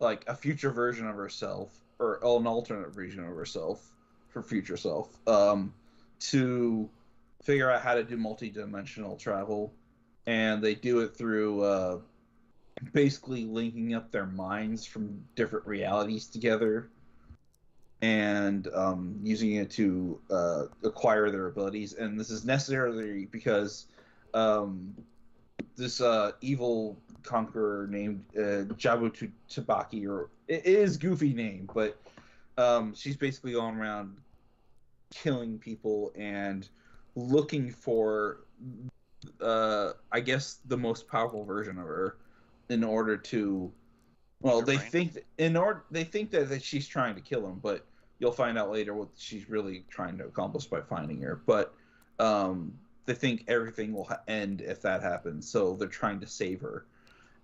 like a future version of herself, or an alternate version of herself, her future self, to figure out how to do multi-dimensional travel, and they do it through basically linking up their minds from different realities together, and using it to acquire their abilities. And this is necessarily because this evil conqueror named Jabu Tabaki, or it is goofy name, but she's basically going around killing people and looking for I guess the most powerful version of her in order to, well, they think that she's trying to kill him, but you'll find out later what she's really trying to accomplish by finding her. But they think everything will end if that happens, so they're trying to save her.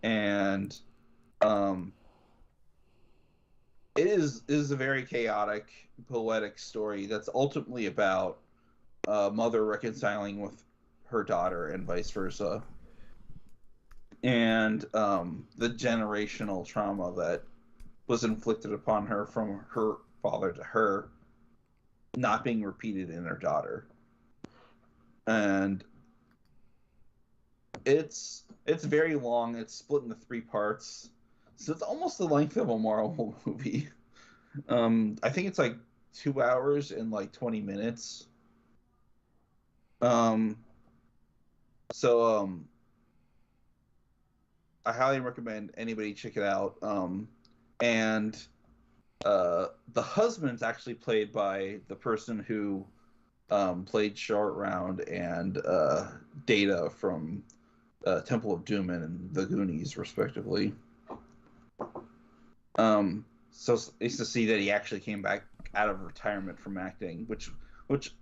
And it is a very chaotic, poetic story that's ultimately about a mother reconciling with her daughter and vice versa, and the generational trauma that was inflicted upon her from her father to her not being repeated in her daughter. And it's very long. It's split into 3 parts, so it's almost the length of a Marvel movie. I think it's like 2 hours and like 20 minutes. So I highly recommend anybody check it out. And the husband's actually played by the person who played Short Round and Data from Temple of Doom and The Goonies, respectively. So it's nice to see that he actually came back out of retirement from acting, which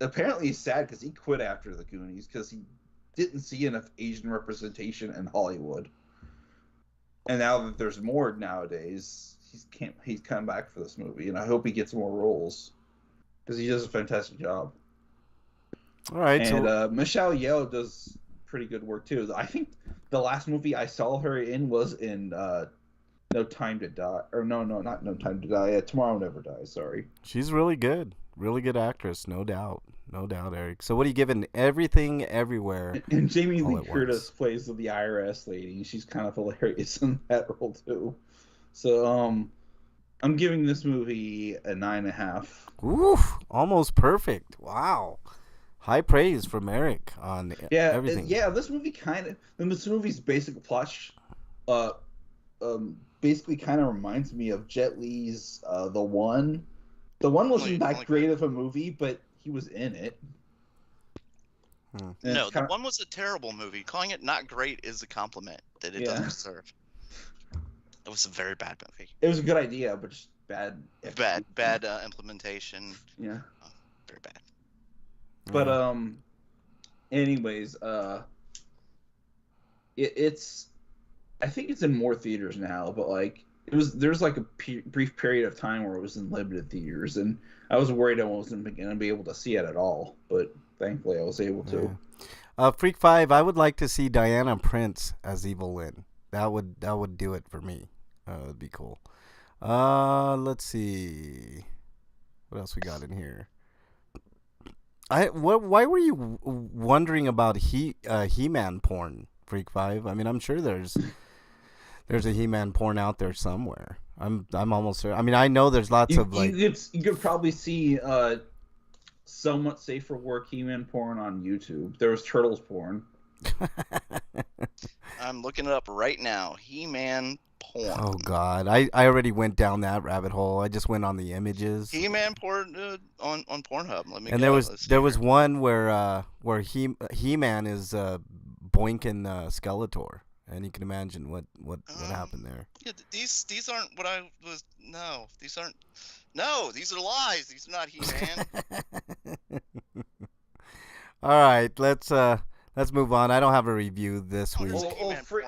apparently is sad because he quit after The Goonies because he didn't see enough Asian representation in Hollywood. And now that there's more nowadays, he's come back for this movie, and I hope he gets more roles because he does a fantastic job. All right, and Michelle Yeoh does pretty good work too. I think the last movie I saw her in was in No Time to Die, or no, not No Time to Die. Tomorrow Never Dies. Sorry. she's really good actress, no doubt, Eric. So what are you giving Everything Everywhere? And Jamie all Lee at Curtis once? plays the IRS lady. She's kind of hilarious in that role too. So I'm giving this movie a 9.5. Oof, almost perfect. Wow, high praise from Eric on everything. This movie's basic plot, basically kind of reminds me of Jet Li's The One. The One wasn't that great of a movie, but he was in it. No, The One was a terrible movie. Calling it not great is a compliment that it doesn't deserve. It was a very bad movie. It was a good idea, but just bad. Bad implementation. Yeah. Oh, very bad. But anyways, it's. I think it's in more theaters now, but like there's like a brief period of time where it was in limited theaters, and I was worried I wasn't going to be able to see it at all, but thankfully I was able to. Freak 5, I would like to see Diana Prince as Evil Lynn. That would do it for me. That'd be cool. Let's see. What else we got in here? Why were you wondering about He-Man porn, Freak 5? I mean, I'm sure there's a He-Man porn out there somewhere. I'm almost certain. I mean, I know there's lots of like. You could probably see somewhat safe for work He-Man porn on YouTube. There was Turtles porn. I'm looking it up right now. He-Man porn. Oh God, I already went down that rabbit hole. I just went on the images. He-Man porn on Pornhub. Let me. And there was one where He-Man is boinking Skeletor, and you can imagine what happened there. Yeah, these aren't what I was. No, these aren't. No, these are lies. These are not He-Man. All right, let's move on. I don't have a review this week. Freak,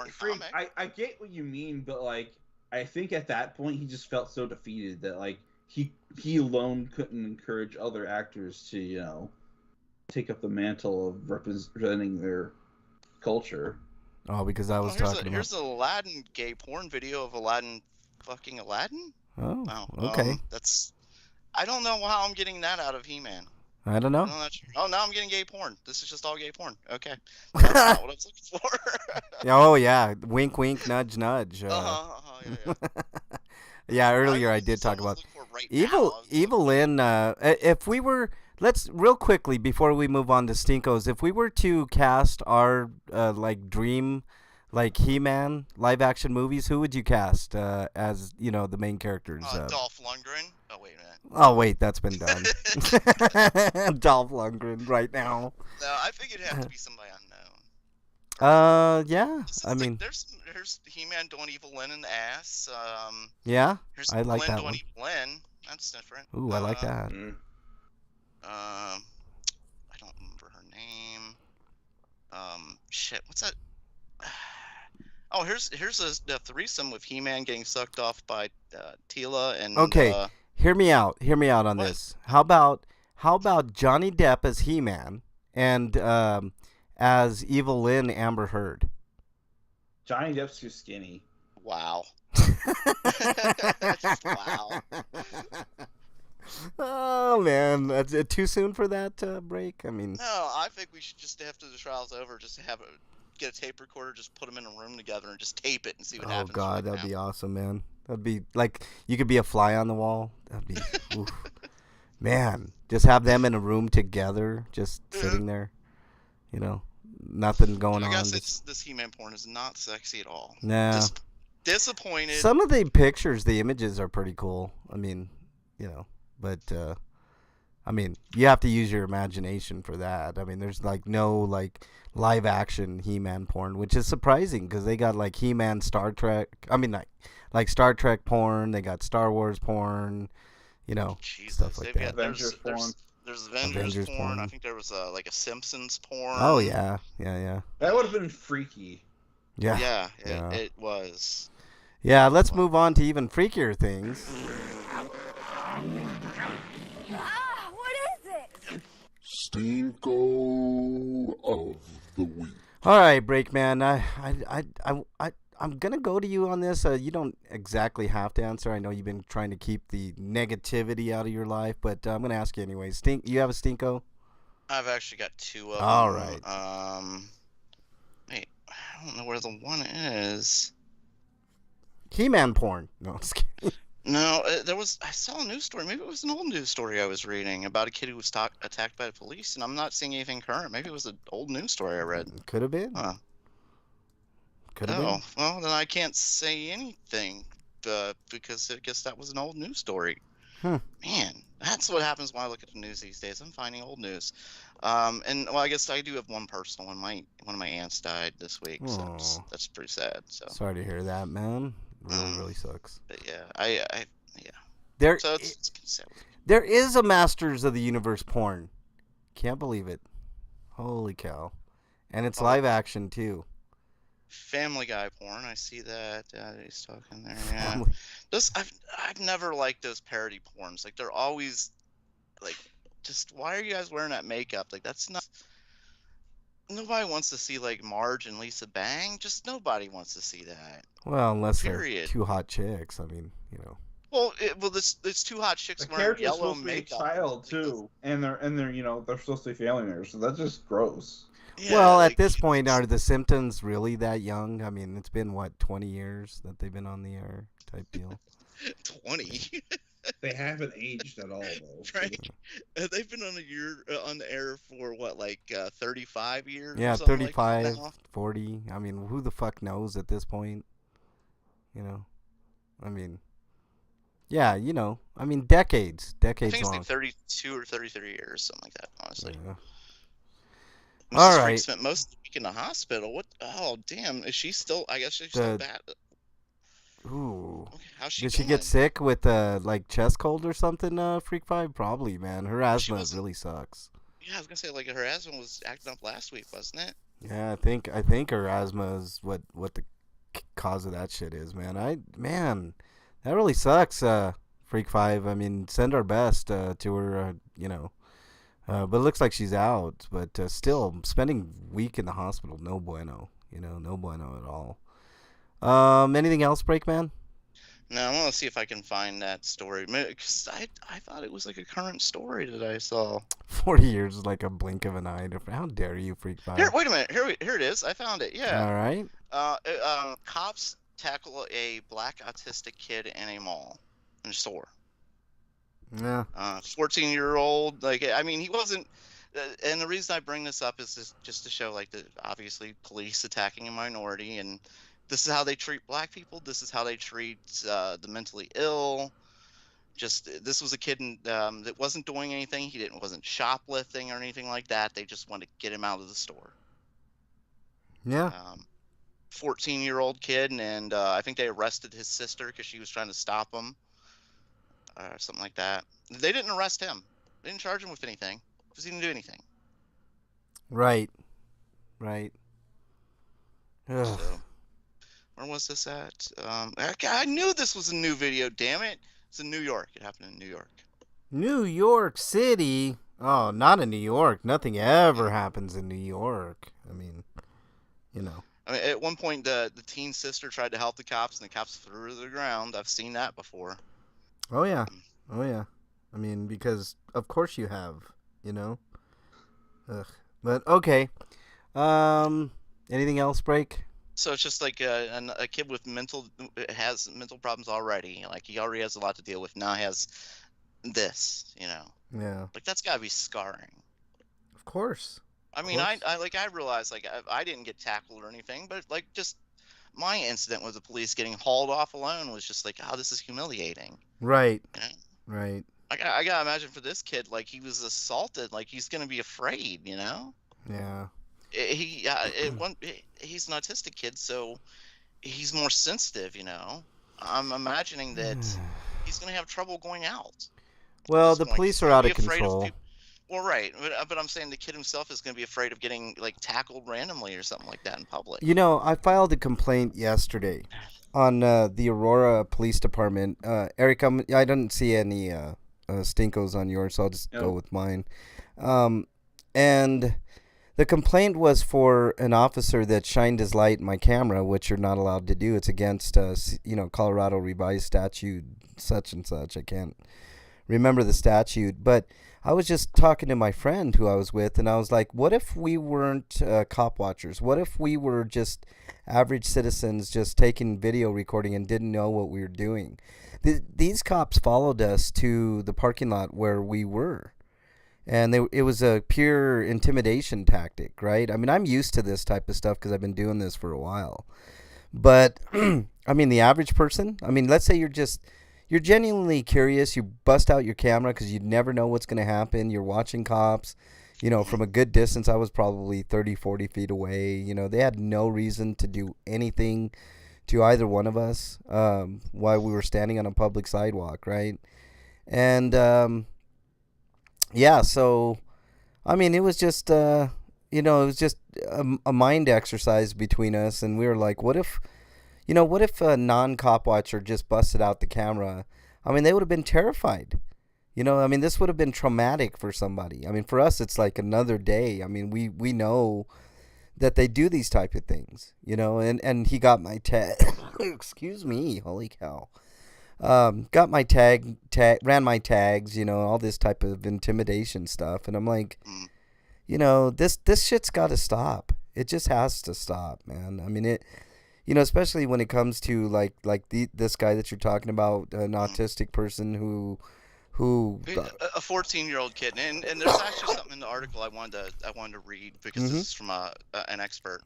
I get what you mean, but like I think at that point he just felt so defeated that like he alone couldn't encourage other actors to take up the mantle of representing their culture. Oh, because I was talking about. Here's an Aladdin gay porn video of Aladdin fucking Aladdin. Oh, wow. Okay. That's. I don't know how I'm getting that out of He-Man. I don't know. I'm not sure. Oh, now I'm getting gay porn. This is just all gay porn. Okay. That's not what I was looking for. Oh, yeah. Wink, wink, nudge, nudge. Yeah. Yeah, earlier I did talk about Evil Lynn. If we were, let's real quickly before we move on to Stinkos, if we were to cast our like dream, like He-Man live action movies, who would you cast as the main characters? Dolph Lundgren. Oh wait a minute. Oh wait, that's been done. Dolph Lundgren right now. No, I think it'd have to be somebody unknown. Yeah. I mean, there's He-Man doing Evil Lynn in the ass. Yeah. Here's I like Lynn that doing one. Evil Lynn. That's different. Ooh, I like that. I don't remember her name. Shit, what's that? Oh, here's a threesome with He-Man getting sucked off by Tila and. Okay, hear me out on what? this. How about Johnny Depp as He-Man and as Evil Lynn Amber Heard. Johnny Depp's too skinny. Wow. Wow. Oh man, that's too soon for that break. I mean, No, I think we should just, after the trial's over, just get a tape recorder, just put them in a room together, and just tape it and see what oh happens. god, right that'd now. be awesome, man. That'd be like you could be a fly on the wall. That'd be, oof. Man. Just have them in a room together, just sitting there. You know, nothing going I on. guess just- this He-Man porn is not sexy at all. Nah. Disappointed. Some of the pictures, the images are pretty cool. I mean, you know, but I mean, you have to use your imagination for that. I mean, there's like no like live action He-Man porn, which is surprising because they got like He-Man, Star Trek. I mean, like Star Trek porn. They got Star Wars porn. You know, Jesus, stuff like they've that. got Avengers porn. There's Avengers porn. I think there was like a Simpsons porn. Oh yeah, yeah. That would have been freaky. Yeah. Yeah, it was. Yeah, let's move on to even freakier things. Ah, what is it? Stinko of the week. All right, Breakman. I'm gonna go to you on this. You don't exactly have to answer. I know you've been trying to keep the negativity out of your life, but I'm gonna ask you anyway. You have a Stinko? I've actually got two of them. All right. Wait, I don't know where the one is. He-Man porn. No, I'm just kidding. No, I saw a news story. Maybe it was an old news story I was reading about a kid who was attacked by the police, and I'm not seeing anything current. Maybe it was an old news story I read. Could have been. Huh. Could have Oh, been. well, then I can't say anything because I guess that was an old news story. Man, that's what happens when I look at the news these days. I'm finding old news. And well, I guess I do have one personal one. One of my aunts died this week, so Aw. that's pretty sad. So, Sorry to hear that, man. Really sucks. but yeah, yeah. There, So it's sad. there is a Masters of the Universe porn. Can't believe it. Holy cow! And it's live action too. Family Guy porn. I see that. He's talking there. Yeah. Family- I've never liked those parody porns. Like they're always like, just why are you guys wearing that makeup? Like that's not. Nobody wants to see like Marge and Lisa Bang. Just nobody wants to see that. Well, unless Period. they're two hot chicks. I mean, you know. Well, it's two hot chicks The wearing character's yellow supposed to be a makeup. child too, and they're they're supposed to be family members, so that's just gross. Yeah, Well, like, at this point, are the Simpsons really that young? I mean, it's been what 20 years that they've been on the air, type deal. 20. They haven't aged at all though. Right. They've been on the air for what, like 35 years? Yeah, or something like 35, that now? 40. I mean, who the fuck knows at this point? You know, I mean, yeah, you know, I mean, decades I think it's long. like 32 or 33 years, something like that. Honestly. Yeah. Mrs. All Freak right. spent most of the week in the hospital. What? Oh, damn. Is she still? I guess she's still bad. Ooh. Okay, how's she Did she doing? get sick with like chest cold or something? Freak Five, probably, man. Her asthma wasn't- really sucks. Yeah, I was gonna say like her asthma was acting up last week, wasn't it? Yeah, I think her asthma is what the cause of that shit is, man. That really sucks. Freak Five. I mean, send our best to her. You know, but it looks like she's out. But still, spending week in the hospital, no bueno. You know, no bueno at all. Anything else, Breakman? No, I want to see if I can find that story because I thought it was like a current story that I saw. 40 years is like a blink of an eye. How dare you, Freak Five? Here, wait a minute. Here it is. I found it. Yeah. All right. Cops tackle a black autistic kid in a mall, in a store. Yeah. 14-year-old. Like, I mean, he wasn't. And the reason I bring this up is just to show, like, obviously police attacking a minority, and this is how they treat black people. This is how they treat the mentally ill. This was a kid that wasn't doing anything. He wasn't shoplifting or anything like that. They just wanted to get him out of the store. Yeah. 14-year-old kid, and I think they arrested his sister because she was trying to stop him, or something like that. They didn't arrest him. They didn't charge him with anything because he didn't do anything. Right. Ugh. So, where was this at? I knew this was a new video. Damn it! It's in New York. It happened in New York. New York City. Oh, not in New York. Nothing ever happens in New York. I mean, you know. I mean, at one point, the teen sister tried to help the cops, and the cops threw her to the ground. I've seen that before. Oh yeah, oh yeah. I mean, because of course you have, you know. Ugh. But okay. Anything else, Break? So it's just like a kid with has mental problems already. Like he already has a lot to deal with. Now he has this, you know. Yeah. Like that's gotta be scarring. Of course. I mean, I realized like I didn't get tackled or anything, but like just my incident with the police getting hauled off alone was just like, oh, this is humiliating. Right. You know? Right. I gotta imagine for this kid, like he was assaulted, like he's gonna be afraid, you know? Yeah. He's an autistic kid, so he's more sensitive, you know. I'm imagining that he's gonna have trouble going out. Well, the police are out of control. Well, right, but I'm saying the kid himself is going to be afraid of getting like tackled randomly or something like that in public. You know, I filed a complaint yesterday on the Aurora Police Department. Eric, I didn't see any stinkos on yours, so I'll just go with mine. And the complaint was for an officer that shined his light in my camera, which you're not allowed to do. It's against, Colorado Revised Statute such and such. I can't remember the statute, but I was just talking to my friend who I was with, and I was like, what if we weren't cop watchers? What if we were just average citizens just taking video recording and didn't know what we were doing? These cops followed us to the parking lot where we were, and it was a pure intimidation tactic, right? I mean, I'm used to this type of stuff because I've been doing this for a while. But, I mean, the average person, I mean, let's say you're genuinely curious. You bust out your camera because you never know what's going to happen. You're watching cops, you know, from a good distance. I was probably 30, 40 feet away. You know, they had no reason to do anything to either one of us while we were standing on a public sidewalk, right? And, yeah, so, I mean, it was just, it was just a mind exercise between us. And we were like, what if a non-cop watcher just busted out the camera? I mean, they would have been terrified. You know, I mean, this would have been traumatic for somebody. I mean, for us, it's like another day. I mean, we know that they do these type of things, you know, and he got my tag. Excuse me. Holy cow. Got my ran my tags, you know, all this type of intimidation stuff. And I'm like, you know, this shit's got to stop. It just has to stop, man. I mean, you know, especially when it comes to this guy that you're talking about, an autistic person who a 14-year-old kid, and there's actually something in the article I wanted to read because this is from an expert,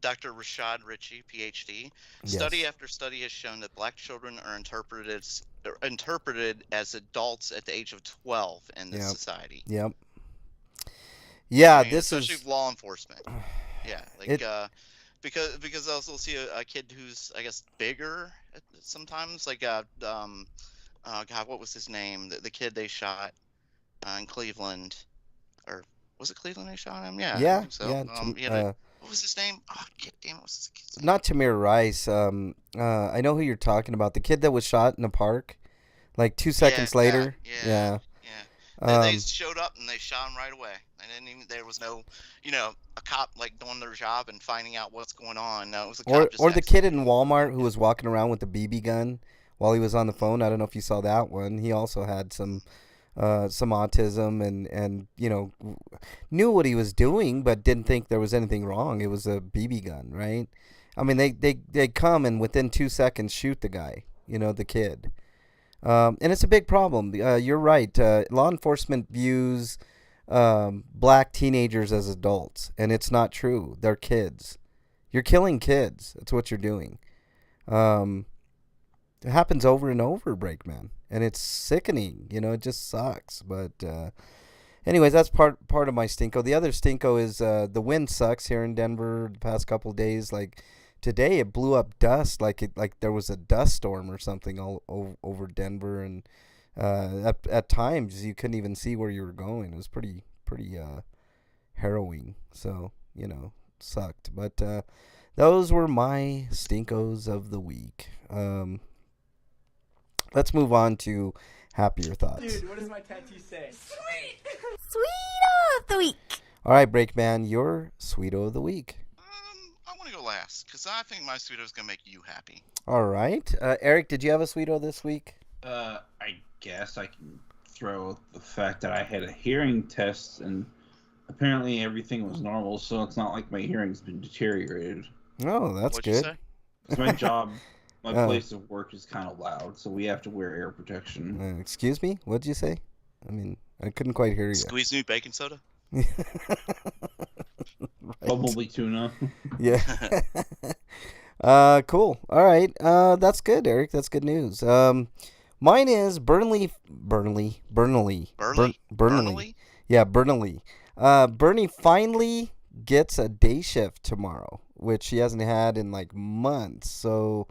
Dr. Rashad Ritchie, PhD. Study after study has shown that black children are interpreted as adults at the age of 12 in this society. Yep. Yeah, I mean, especially law enforcement. Yeah, like because I also see a kid who's, I guess, bigger sometimes. Like, God, what was his name? The kid they shot in Cleveland, or was it Cleveland they shot him? Yeah. Yeah. I think so. Yeah. What was his name? Oh, damn, what was his kid's name? Not Tamir Rice. I know who you're talking about. The kid that was shot in the park, like 2 seconds later. Yeah. They showed up and they shot him right away. There was no, a cop like doing their job and finding out what's going on. No, it was a cop or the kid in Walmart who was walking around with the BB gun while he was on the phone. I don't know if you saw that one. He also had some autism and knew what he was doing but didn't think there was anything wrong. It was a BB gun, right? I mean, they come and within 2 seconds shoot the guy, the kid. And it's a big problem. You're right. Law enforcement views black teenagers as adults, and it's not true. They're kids. You're killing kids. That's what you're doing. It happens over and over, Breakman, and it's sickening. It just sucks. But anyways, that's part of my stinko. The other stinko is the wind sucks here in Denver the past couple of days. Like today, it blew up dust like there was a dust storm or something all over Denver, and at times you couldn't even see where you were going. It was pretty harrowing. So sucked. But those were my stinkos of the week. Let's move on to happier thoughts. Dude, what does my tattoo say? Sweet of the week. All right, Breakman, your Sweeto of the week. I want to go last because I think my Sweeto is gonna make you happy. All right, Eric, did you have a Sweeto this week? I guess I can throw the fact that I had a hearing test and apparently everything was normal, so it's not like my hearing's been deteriorated. Oh, that's What'd you good. say? It's my job, my Oh. place of work is kind of loud, so we have to wear air protection. Excuse me? What did you say? I mean, I couldn't quite hear you. Squeeze me baking soda. Right. Probably tuna. Yeah. Cool. All right. That's good, Eric. That's good news. Mine is Burnley. Burnley? Yeah, Burnley. Bernie finally gets a day shift tomorrow, which she hasn't had in like months. So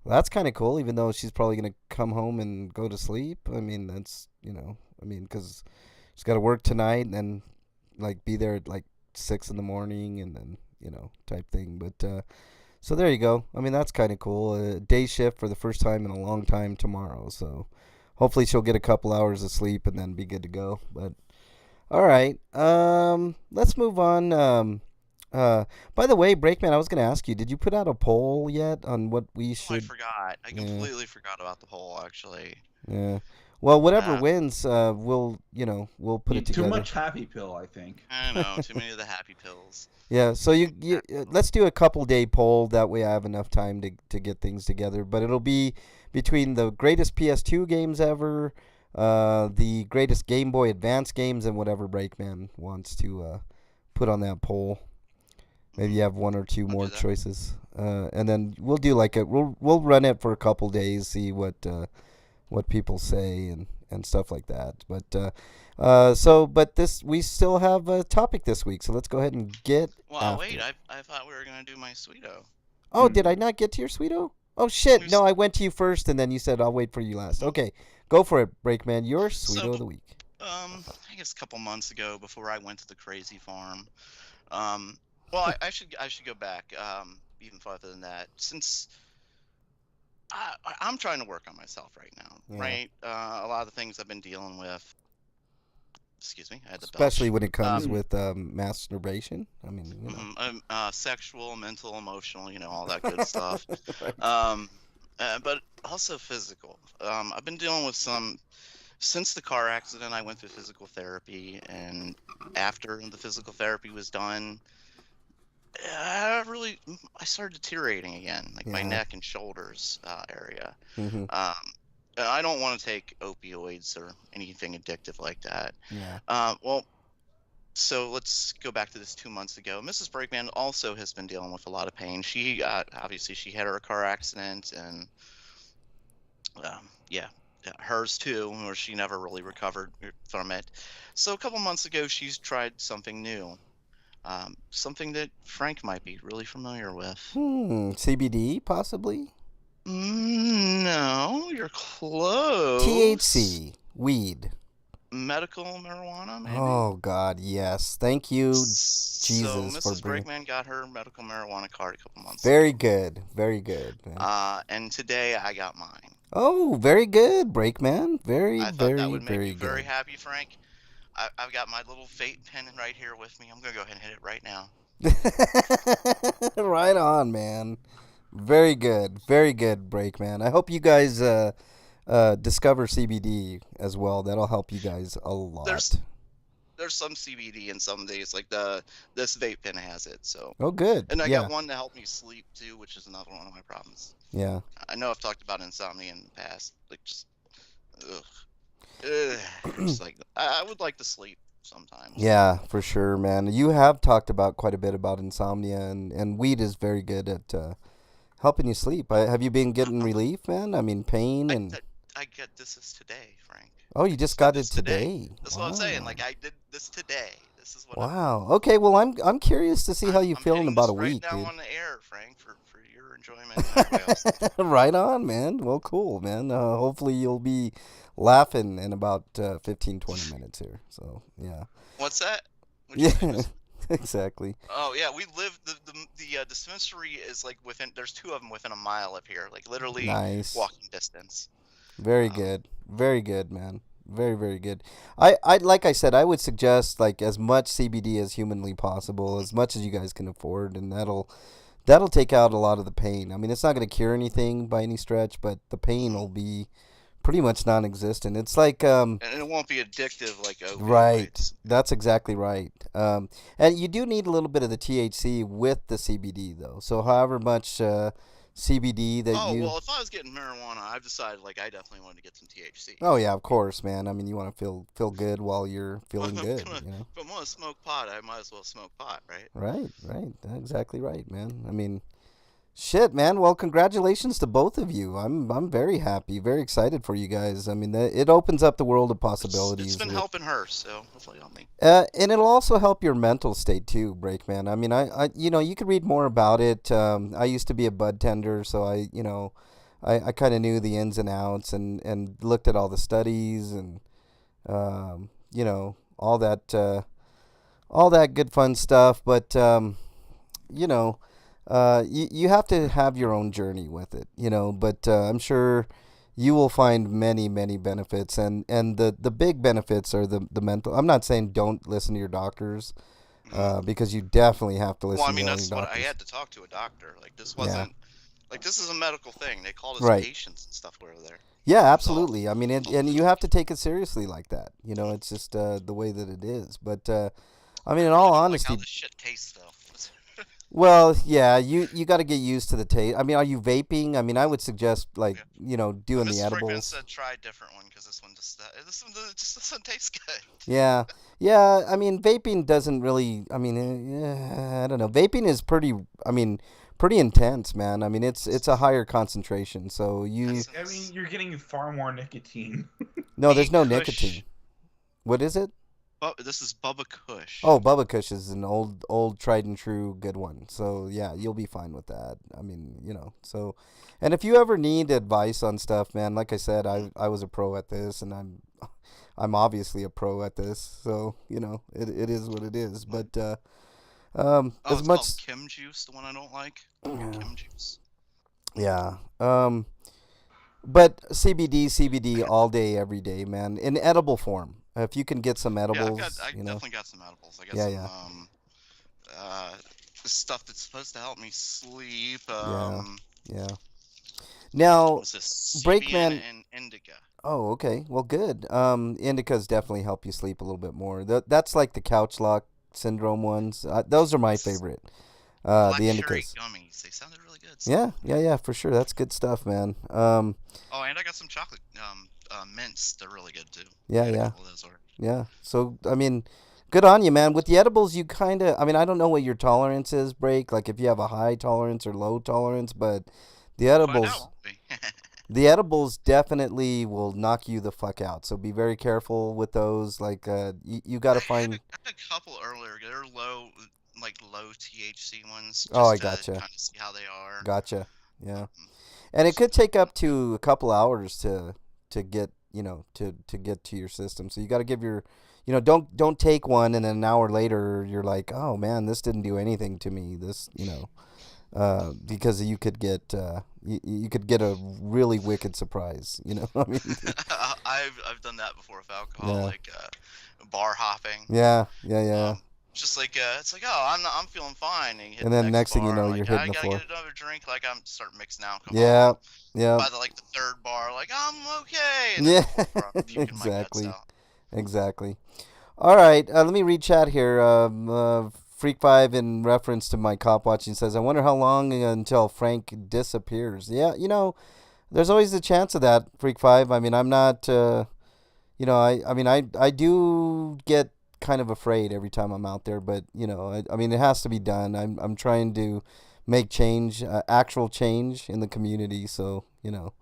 that's kind of cool, even though she's probably going to come home and go to sleep. I mean, that's, because she's got to work tonight and then like be there at like 6 in the morning and then, type thing. But, so there you go. I mean, that's kind of cool. A day shift for the first time in a long time tomorrow. So hopefully she'll get a couple hours of sleep and then be good to go. But all right. Let's move on. By the way, Breakman, I was going to ask you, did you put out a poll yet on what we Oh, I should... forgot. I completely forgot about the poll, actually. Yeah. Well, whatever wins, we'll put it together. Too much happy pill, I think. I know, too many of the happy pills. Yeah, so you let's do a couple-day poll. That way I have enough time to get things together. But it'll be between the greatest PS2 games ever, the greatest Game Boy Advance games, and whatever Breakman wants to put on that poll. Maybe you have one or two more choices, and then we'll do like we'll run it for a couple days, see what people say and stuff like that. But we still have a topic this week, so let's go ahead and get. Well, wait, I thought we were gonna do my Sweeto. Oh, did I not get to your Sweeto? Oh shit! No, I went to you first, and then you said I'll wait for you last. Okay, go for it, Breakman. Your Sweeto of the week. I guess a couple months ago, before I went to the crazy farm. Well, I should go back even farther than that, since I'm trying to work on myself right now. Yeah. Right, a lot of the things I've been dealing with. Excuse me, I had to Especially belch. when it comes with masturbation. I mean, sexual, mental, emotional, all that good stuff. But also physical. I've been dealing with since the car accident. I went through physical therapy, and after the physical therapy was done, I started deteriorating again, like my neck and shoulders area. Mm-hmm. I don't want to take opioids or anything addictive like that. Yeah. So let's go back to this 2 months ago. Mrs. Breakman also has been dealing with a lot of pain. She obviously she had her car accident, and hers too, where she never really recovered from it. So a couple months ago, she's tried something new, something that Frank might be really familiar with. CBD possibly. No, you're close. THC, weed. Medical marijuana, maybe? Oh, God, yes. Thank you, So Jesus, for Mrs. bringing... Breakman got her medical marijuana card a couple months Very ago. good. Very good. Man. And today I got mine. Oh, very good, Breakman. Very, I thought very, that would make very you good. very happy, Frank. I've got my little vape pen right here with me. I'm going to go ahead and hit it right now. Right on, man. Very good. Very good, Breakman. I hope you guys discover CBD as well. That'll help you guys a lot. There's some CBD in some days, like this vape pen has it. So. Oh, good. And I got one to help me sleep too, which is another one of my problems. Yeah. I know I've talked about insomnia in the past, like just, just like I would like to sleep sometimes. Yeah, for sure, man. You have talked about quite a bit about insomnia, and weed is very good at helping you sleep. Have you been getting relief, man? I mean, pain and... I get this is today, Frank. Oh, you just got it today. That's what I'm saying. Like I did this today. This is what. Wow. Okay. Well, I'm curious to see how you feel in about a week, right now dude. On the air, Frank, for your enjoyment. Right on, man. Well, cool, man. Hopefully you'll be laughing in about 15, 20 minutes here. So yeah. What's that? Yeah. Exactly. Oh yeah, we live the dispensary is like within. There's two of them within a mile of here, like literally Nice. walking distance. Very good. Very good, man. Very, very good. Like I said, I would suggest like as much CBD as humanly possible, as much as you guys can afford, and that'll take out a lot of the pain. I mean, it's not going to cure anything by any stretch, but the pain will be pretty much non-existent. It's like And it won't be addictive like right. opioids. That's exactly right. And you do need a little bit of the THC with the CBD though. So however much CBD that Oh you well, if I was getting marijuana, I've decided like I definitely wanted to get some THC. Oh yeah, of course, man. I mean, you want to feel good while you're Well, feeling if good, I'm you know. if I'm gonna smoke pot, I might as well smoke pot, right? Right, right. Exactly right, man. I mean, shit, man. Well, congratulations to both of you. I'm very happy, very excited for you guys. I mean, it opens up the world of possibilities. It's been with- helping her, so hopefully help me. And it'll also help your mental state too, Breakman. I mean, you know, you could read more about it. I used to be a bud tender, so I kind of knew the ins and outs and looked at all the studies and, you know, all that good fun stuff. But, you know, you have to have your own journey with it, you know, but I'm sure you will find many, many benefits. And the big benefits are the mental. I'm not saying don't listen to your doctors, because you definitely have to listen Well, I to mean your that's own what I doctors. had to talk to a doctor. Like this wasn't like this is a medical thing. They called us Right. patients and stuff over there. Yeah, all. absolutely. I mean, and you have to take it seriously like that. You know, it's just the way that it is. But I mean, in all I don't like honesty, how this shit tastes though. well, yeah, you got to get used to the taste. I mean, are you vaping? I mean, I would suggest like you know doing the Mrs. Frickman edibles. said try a different one because this one just doesn't taste good. Yeah, yeah. I mean, vaping doesn't really. I mean, I don't know. Vaping is pretty. I mean, pretty intense, man. I mean, it's a higher concentration. So you I mean, you're getting far more nicotine. no, there's no Kush. nicotine. What is it? This is Bubba Kush. Oh, Bubba Kush is an old tried and true good one. So yeah, you'll be fine with that. I mean, you know. So, and if you ever need advice on stuff, man, like I said, I was a pro at this, and I'm obviously a pro at this. So you know, it is what it is. But Oh, as it's much called Kim Juice, the one I don't like. Yeah. Kim Juice. yeah. But CBD all day, every day, man, in edible form. If you can get some edibles, I you know. definitely got some edibles. I got Yeah, some yeah. stuff that's supposed to help me sleep. Yeah. Now, What's this? Breakman- CBN and indica. oh, okay. Well, good. Indicas definitely help you sleep a little bit more. That's like the couch lock syndrome ones. Those are my favorite. Black The cherry indicas. gummies. They sounded really good. Yeah, for sure. That's good stuff, man. Oh, and I got some chocolate mints. They're really good too. Yeah, I got a yeah. couple of those already. Yeah. So, I mean, good on you, man. With the edibles, you kind of, I mean, I don't know what your tolerance is, Break, like if you have a high tolerance or low tolerance, but the Find edibles, out, won't we? the edibles definitely will knock you the fuck out. So be very careful with those. Like, you got to find. I had a couple earlier. They're low THC ones. Oh, I just gotcha. to kind of see how they are. Gotcha. Yeah. And it could take up to a couple hours to get, you know, to get to your system. So you got to give your, you know, don't take one and then an hour later you're like, oh man, this didn't do anything to me. This, you know, because you could get you could get a really wicked surprise. You know, I mean, I've done that before with alcohol, Yeah. like bar hopping. yeah. Just like it's like, oh, I'm feeling fine, and, you hit And the then next thing you bar, know, like, you're hitting I the gotta floor. get another drink, like I'm start mixing alcohol. Yeah, yeah, By the third bar, like I'm okay. And then yeah. the fourth bar, I'm puking my guts Exactly. out. Exactly. All right, let me read chat here. Freak5 in reference to my cop watching says, I wonder how long until Frank disappears. Yeah, you know, there's always a chance of that, Freak5. I mean, I'm not, you know, I mean, I do get kind of afraid every time I'm out there, but, you know, I mean, it has to be done. I'm trying to make change, actual change in the community, so, you know.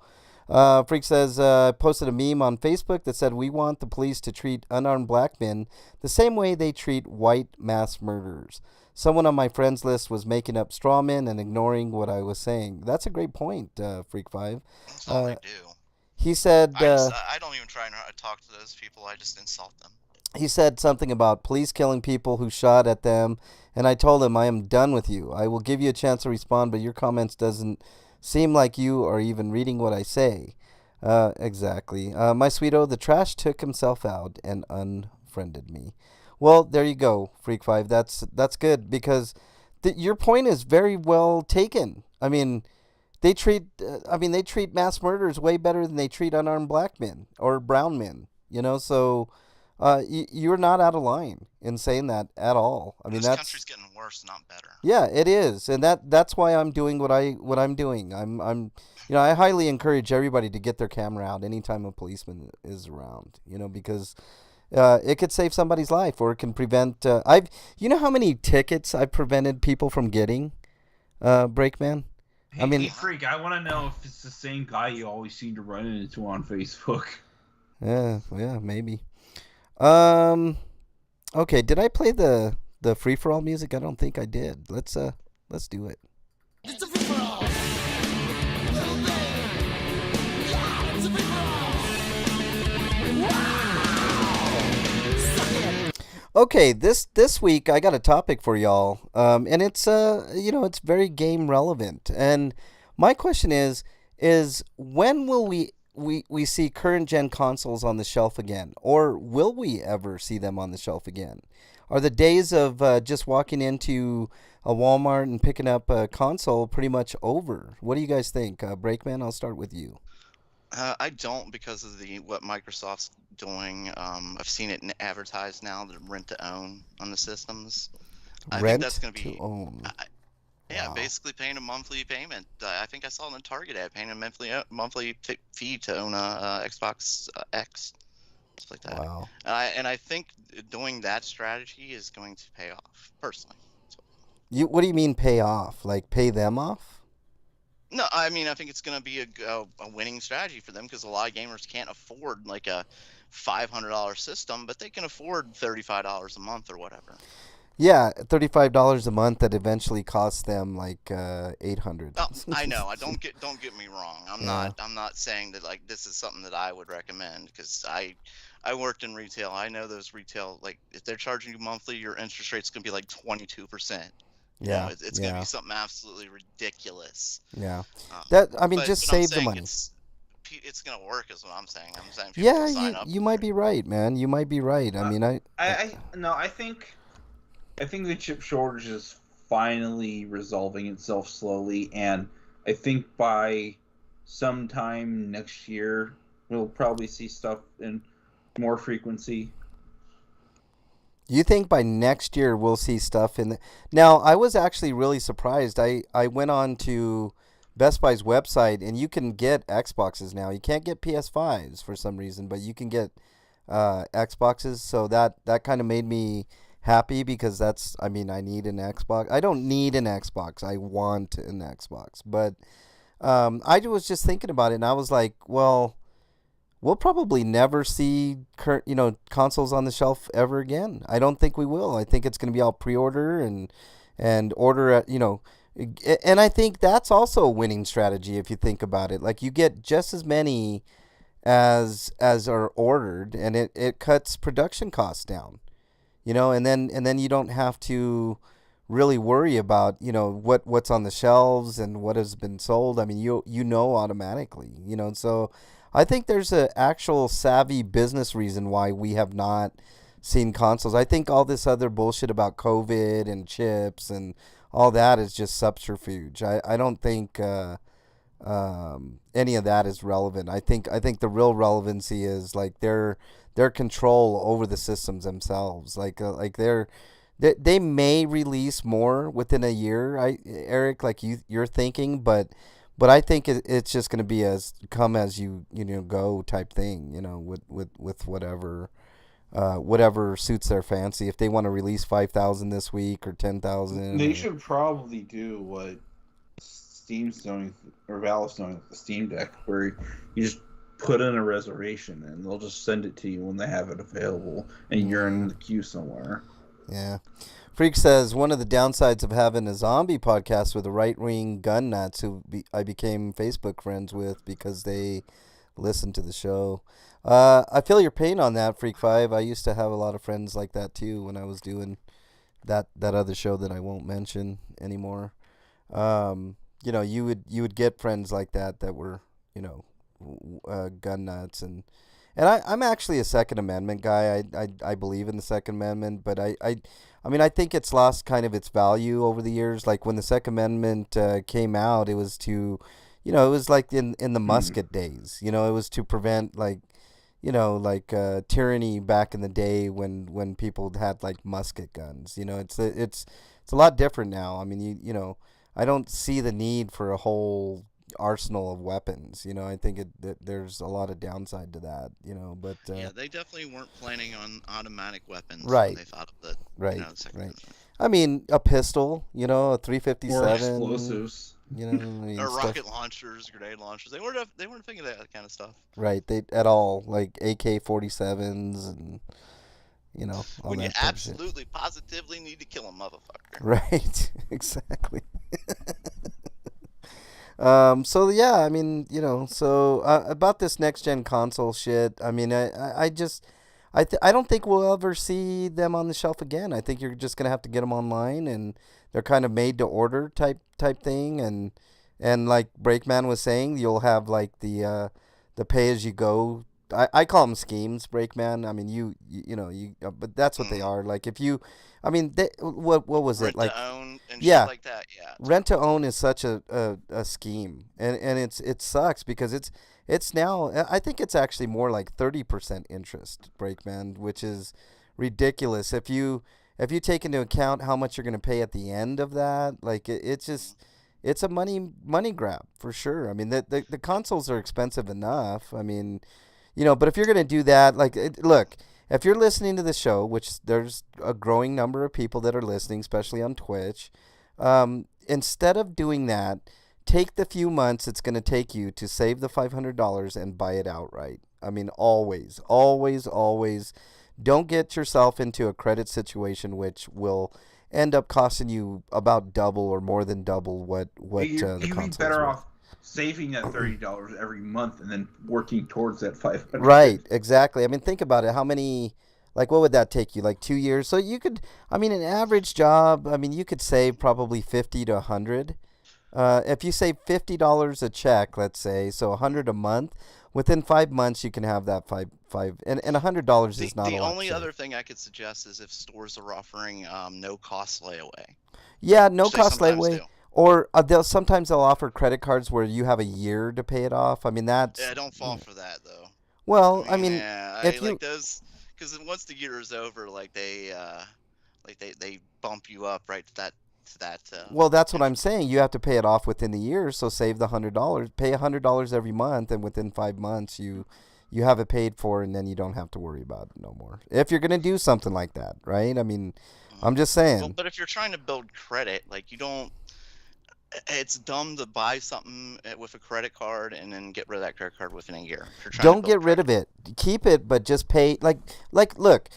Freak says, posted a meme on Facebook that said, we want the police to treat unarmed black men the same way they treat white mass murderers. Someone on my friends list was making up straw men and ignoring what I was saying. That's a great point, Freak5. That's all they do. He said, I don't even try and talk to those people. I just insult them. he said something about police killing people who shot at them, and I told him, I am done with you. I will give you a chance to respond, but your comments doesn't seem like you are even reading what I say. Exactly. My sweeto, the trash took himself out and unfriended me. Well, there you go, Freak Five. That's good because your point is very well taken. I mean, they treat mass murderers way better than they treat unarmed black men or brown men. So you're not out of line in saying that at all. I mean, This that's country's getting worse, not better. yeah, it is, and that's why I'm doing what I'm doing. I highly encourage everybody to get their camera out anytime a policeman is around. Because it could save somebody's life, or it can prevent. You know how many tickets I've prevented people from getting, Breakman. Hey, I mean, hey, Freak, I want to know if it's the same guy you always seem to run into on Facebook. yeah, maybe. Um, okay, did I play the free for all music? I don't think I did. Let's do it. It's a free for all. Little baby. Yeah, it's a free for all. Wow. Suck it. Okay, this week I got a topic for y'all, and it's it's very game relevant. And my question is when will we see current gen consoles on the shelf again, or will we ever see them on the shelf again? Are the days of just walking into a Walmart and picking up a console pretty much over? What do you guys think, Breakman? I'll start with you. I don't because of what Microsoft's doing. I've seen it advertised now, the rent to own on the systems. I think Rent that's going to to be, own. yeah, Wow. basically paying a monthly payment. I think I saw it in Target ad, paying a monthly fee to own a Xbox X, stuff like that. Wow. And I think doing that strategy is going to pay off personally. So, What do you mean pay off? Like pay them off? no, I mean I think it's going to be a winning strategy for them because a lot of gamers can't afford like a $500 system, but they can afford $35 a month or whatever. Yeah, $35 a month that eventually costs them like $800. Oh, I know. Don't get me wrong. Yeah. I'm not saying that like this is something that I would recommend because I worked in retail. I know those retail, like if they're charging you monthly, your interest rate's gonna be like 22%. Yeah, It's gonna be something absolutely ridiculous. yeah. But Just I'm save the saying money. it's gonna work is what I'm saying. I'm saying people Yeah, can sign up. you might be right, man. You might be right. I mean, I think the chip shortage is finally resolving itself slowly, and I think by sometime next year we'll probably see stuff in more frequency. you think by next year we'll see stuff in the... Now, I was actually really surprised. I went on to Best Buy's website, and you can get Xboxes now. You can't get PS5s for some reason, but you can get Xboxes. So that kind of made me happy because I need an Xbox. I don't need an Xbox. I want an Xbox. But I was just thinking about it, and I was like, well, we'll probably never see consoles on the shelf ever again. I don't think we will. I think it's going to be all pre-order and order at, and I think that's also a winning strategy if you think about it. Like you get just as many as are ordered, and it cuts production costs down. And then you don't have to really worry about what's on the shelves and what has been sold. I mean, automatically. So I think there's an actual savvy business reason why we have not seen consoles. I think all this other bullshit about COVID and chips and all that is just subterfuge. I don't think any of that is relevant. I think the real relevancy is like their control over the systems themselves. They may release more within a year. Eric, like you're thinking, but I think it's just going to be as come as you go type thing. With whatever suits their fancy. If they want to release 5,000 this week or 10,000, They should probably do what Steam's doing or Valve's doing with the Steam Deck, where you just put in a reservation and they'll just send it to you when they have it available, and you're in the queue somewhere. Yeah. Freak says, one of the downsides of having a zombie podcast with the right-wing gun nuts who I became Facebook friends with because they listened to the show. I feel your pain on that, Freak 5. I used to have a lot of friends like that too when I was doing that other show that I won't mention anymore. You would get friends like that were, gun nuts, and I'm actually a Second Amendment guy. I believe in the Second Amendment, but I mean, I think it's lost kind of its value over the years. Like when the Second Amendment came out, it was to, it was like in the musket days. It was to prevent like, tyranny back in the day when people had like musket guns. It's a lot different now. I mean, I don't see the need for a whole arsenal of weapons. I think that there's a lot of downside to that. But yeah, they definitely weren't planning on automatic weapons right, when they thought of the right, the Second right. Amendment. I mean, a pistol, a Or 357, explosives. I mean, Or stuff. rocket launchers, grenade launchers. They weren't thinking of that kind of stuff. Right, they at all like AK-47s and all When you that type of shit. absolutely, positively need to kill a motherfucker. Right, exactly. So yeah, I mean, so about this next gen console shit, I mean, I just, I don't think we'll ever see them on the shelf again. I think you're just gonna have to get them online, and they're kind of made to order type thing, and like Breakman was saying, you'll have like the pay as you go. I call them schemes, Breakman. I mean, but that's what they are. Like if you, I mean, what was it Rent like? to own and Yeah. shit like that. Yeah. Rent to own is such a scheme, and it sucks because it's now, I think it's actually more like 30% interest, Breakman, which is ridiculous if you take into account how much you're going to pay at the end of that. Like it's a money grab for sure. I mean the consoles are expensive enough. I mean, but if you're going to do that, like look, if you're listening to the show, which there's a growing number of people that are listening, especially on Twitch, instead of doing that, take the few months it's going to take you to save the $500 and buy it outright. I mean, always, always, always don't get yourself into a credit situation which will end up costing you about double or more than double what the You'd be console is better worth. off saving that $30 every month and then working towards that $500. Right, exactly. I mean, think about it. How many, like, what would that take you? Like 2 years? So you could, I mean, an average job, I mean, you could save probably 50 to 100. If you save $50 a check, let's say, so 100 a month, within 5 months you can have that five, and $100 is not a lot. The only to save. other thing I could suggest is if stores are offering no cost layaway. Yeah, no Which they cost sometimes layaway. do. Or sometimes they'll offer credit cards where you have a year to pay it off. I mean, that's Yeah, don't fall for that though. well. I mean, yeah, if you like those, because once the year is over, like they bump you up right to that. well, that's what I'm saying. You have to pay it off within the year. So save the $100. Pay $100 every month, and within 5 months you have it paid for, and then you don't have to worry about it no more. If you're gonna do something like that, right? I mean, I'm just saying. Well, but if you're trying to build credit, like you don't. It's dumb to buy something with a credit card and then get rid of that credit card within a year. If you're trying Don't to get build rid of it. Keep it, but just pay. Like look,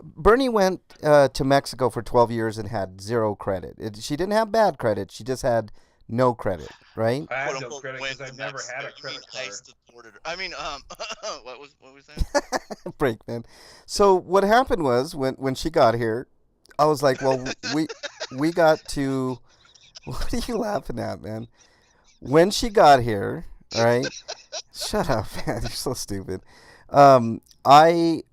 Bernie went to Mexico for 12 years and had zero credit. She didn't have bad credit. She just had no credit, right? I have quote no unquote credit went because to I've never Mexico. had a You credit mean card. ICE deported her. I mean, what was that? Breakman. So what happened was when she got here, I was like, well, we got to. What are you laughing at, man? When she got here, all right? Shut up, man. You're so stupid. I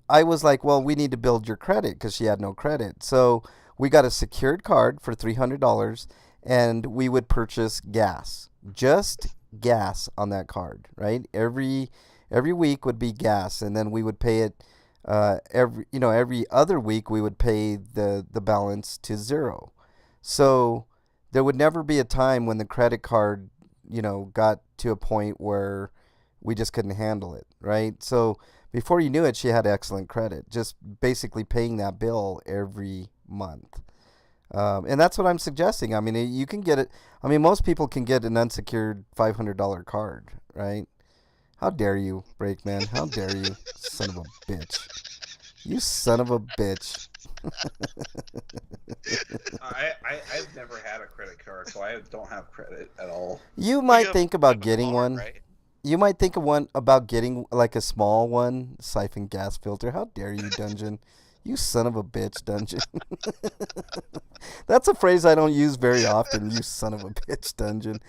was like, well, we need to build your credit because she had no credit. So we got a secured card for $300, and we would purchase gas, just gas on that card, right? Every week would be gas, and then we would pay it every other week we would pay the balance to zero. So there would never be a time when the credit card, got to a point where we just couldn't handle it, right? So before you knew it, she had excellent credit, just basically paying that bill every month. And that's what I'm suggesting. I mean, you can get it. I mean, most people can get an unsecured $500 card, right? How dare you, Breakman? How dare you, son of a bitch? You son of a bitch. I've never had a credit card, so I don't have credit at all. You might have- think you about have a getting card, one. right? You might think of one about getting like a small one, siphon gas filter. How dare you, Dungeon? You son of a bitch, Dungeon. That's a phrase I don't use very often. You son of a bitch, Dungeon.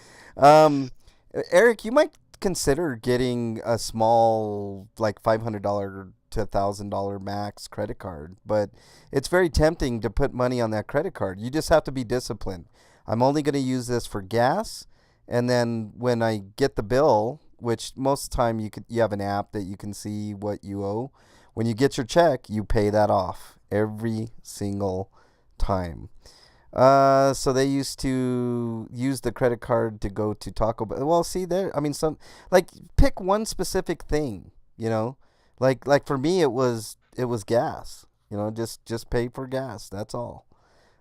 Eric, you might consider getting a small, like $500 to $1,000 max credit card, but it's very tempting to put money on that credit card. You just have to be disciplined. I'm only going to use this for gas, and then when I get the bill, which most of the time you have an app that you can see what you owe. When you get your check, you pay that off every single time. So they used to use the credit card to go to Taco Bell. Well, see there, I mean, pick one specific thing, like for me, it was gas, just pay for gas. That's all.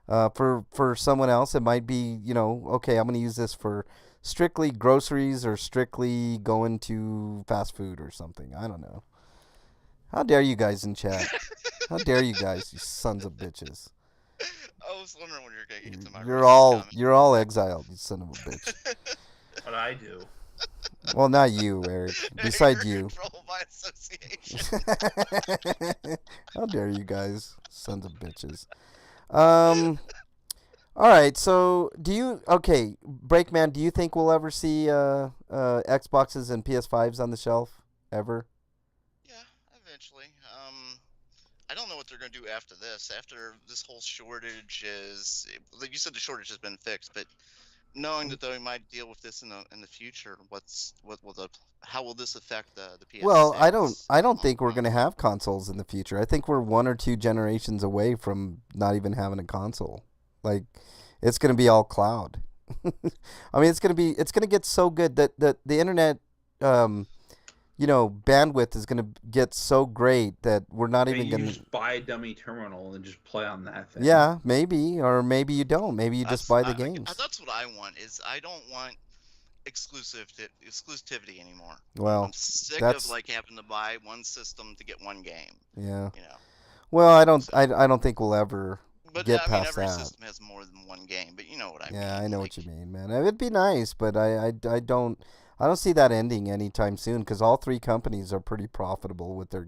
For someone else, it might be, okay, I'm going to use this for strictly groceries or strictly going to fast food or something. I don't know. How dare you guys in chat? How dare you guys, you sons of bitches. I was wondering when you were going to get to my You're all exiled, you son of a bitch. What I do. Well, not you, Eric. Besides You're you. controlled by association. How dare you guys, sons of bitches. All right, so Breakman, do you think we'll ever see Xboxes and PS5s on the shelf ever? Yeah, eventually. I don't know what they're going to do after this. After this whole shortage like you said, the shortage has been fixed, but knowing that they might deal with this in the future, how will this affect the PS6? Well, I don't think we're going to have consoles in the future. I think we're 1 or 2 generations away from not even having a console. Like, it's going to be all cloud. I mean, it's going to get so good that the internet bandwidth is going to get so great that we're not even going to just buy a dummy terminal and just play on that thing. Yeah, maybe, or maybe you don't. Maybe you just buy the games. That's what I want. I don't want exclusivity anymore. Well, I'm sick of having to buy one system to get one game. Yeah. Well, I don't think we'll ever get past every that. system has more than one game, but you know what I mean. Yeah, I know what you mean, man. It'd be nice, but I don't see that ending anytime soon because all 3 companies are pretty profitable with their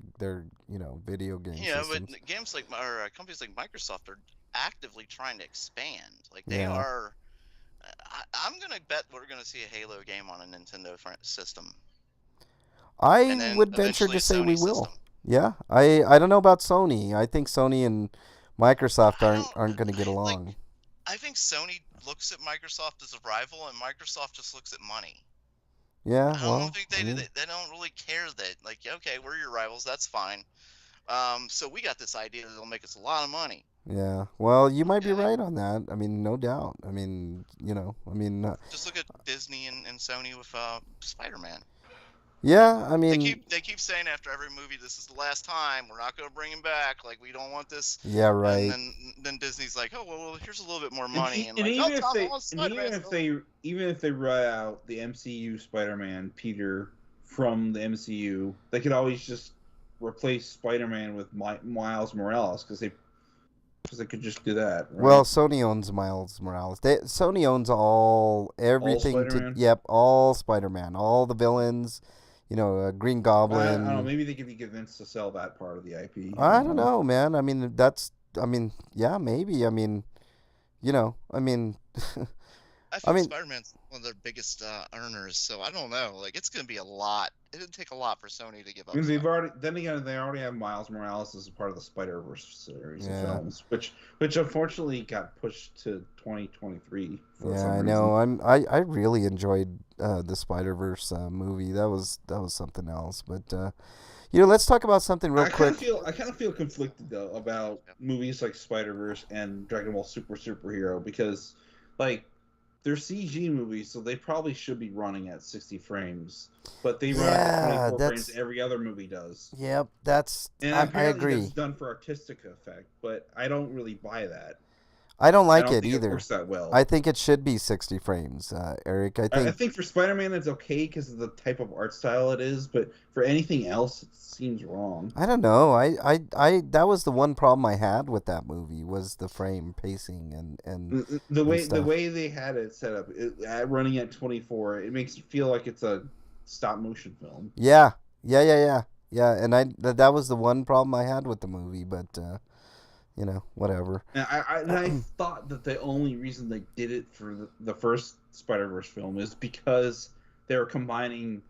video game systems. But companies like Microsoft are actively trying to expand. Like they are. I'm gonna bet we're gonna see a Halo game on a Nintendo system. I would venture to say we will. System. Yeah, I don't know about Sony. I think Sony and Microsoft aren't going to get along. I think Sony looks at Microsoft as a rival, and Microsoft just looks at money. Yeah, I don't think they don't really care that, okay, we're your rivals, that's fine. So we got this idea that'll make us a lot of money. Yeah, well, you might be right on that. I mean, no doubt. I mean, just look at Disney and Sony with Spider-Man. Yeah, I mean, they keep saying after every movie, this is the last time. We're not going to bring him back. Like, we don't want this. Yeah, right. And then Disney's like, oh well, here's a little bit more money. Even if they write out the MCU Spider-Man Peter from the MCU, they could always just replace Spider-Man with Miles Morales because they could just do that. Right? Well, Sony owns Miles Morales. Sony owns everything. All Spider-Man, all the villains. Green Goblin. I don't know. Maybe they could be convinced to sell that part of the IP. I don't know, man. I mean, yeah, maybe. I mean. I think Spider-Man's one of their biggest earners, so I don't know. Like, it's going to be a lot. It'd take a lot for Sony to give up. I mean, they already have Miles Morales as part of the Spider-Verse series of films, which unfortunately got pushed to 2023. For some I reason. know. I really enjoyed the Spider-Verse movie. That was something else. But let's talk about something real quick. I kind of feel conflicted though about movies like Spider-Verse and Dragon Ball Superhero because, like, they're CG movies, so they probably should be running at 60 frames. But they run at 24 frames. Every other movie does. Yep, I agree. That's done for artistic effect, but I don't really buy that. I don't like it either. It works that well. I think it should be 60 frames, Eric. I think for Spider-Man it's okay because of the type of art style it is, but for anything else it seems wrong. I don't know. I that was the one problem I had with that movie was the frame pacing and the way they had it set up, running at 24, it makes it feel like it's a stop motion film. Yeah. And that was the one problem I had with the movie, but. Whatever. And I thought that the only reason they did it for the first Spider-Verse film is because they were combining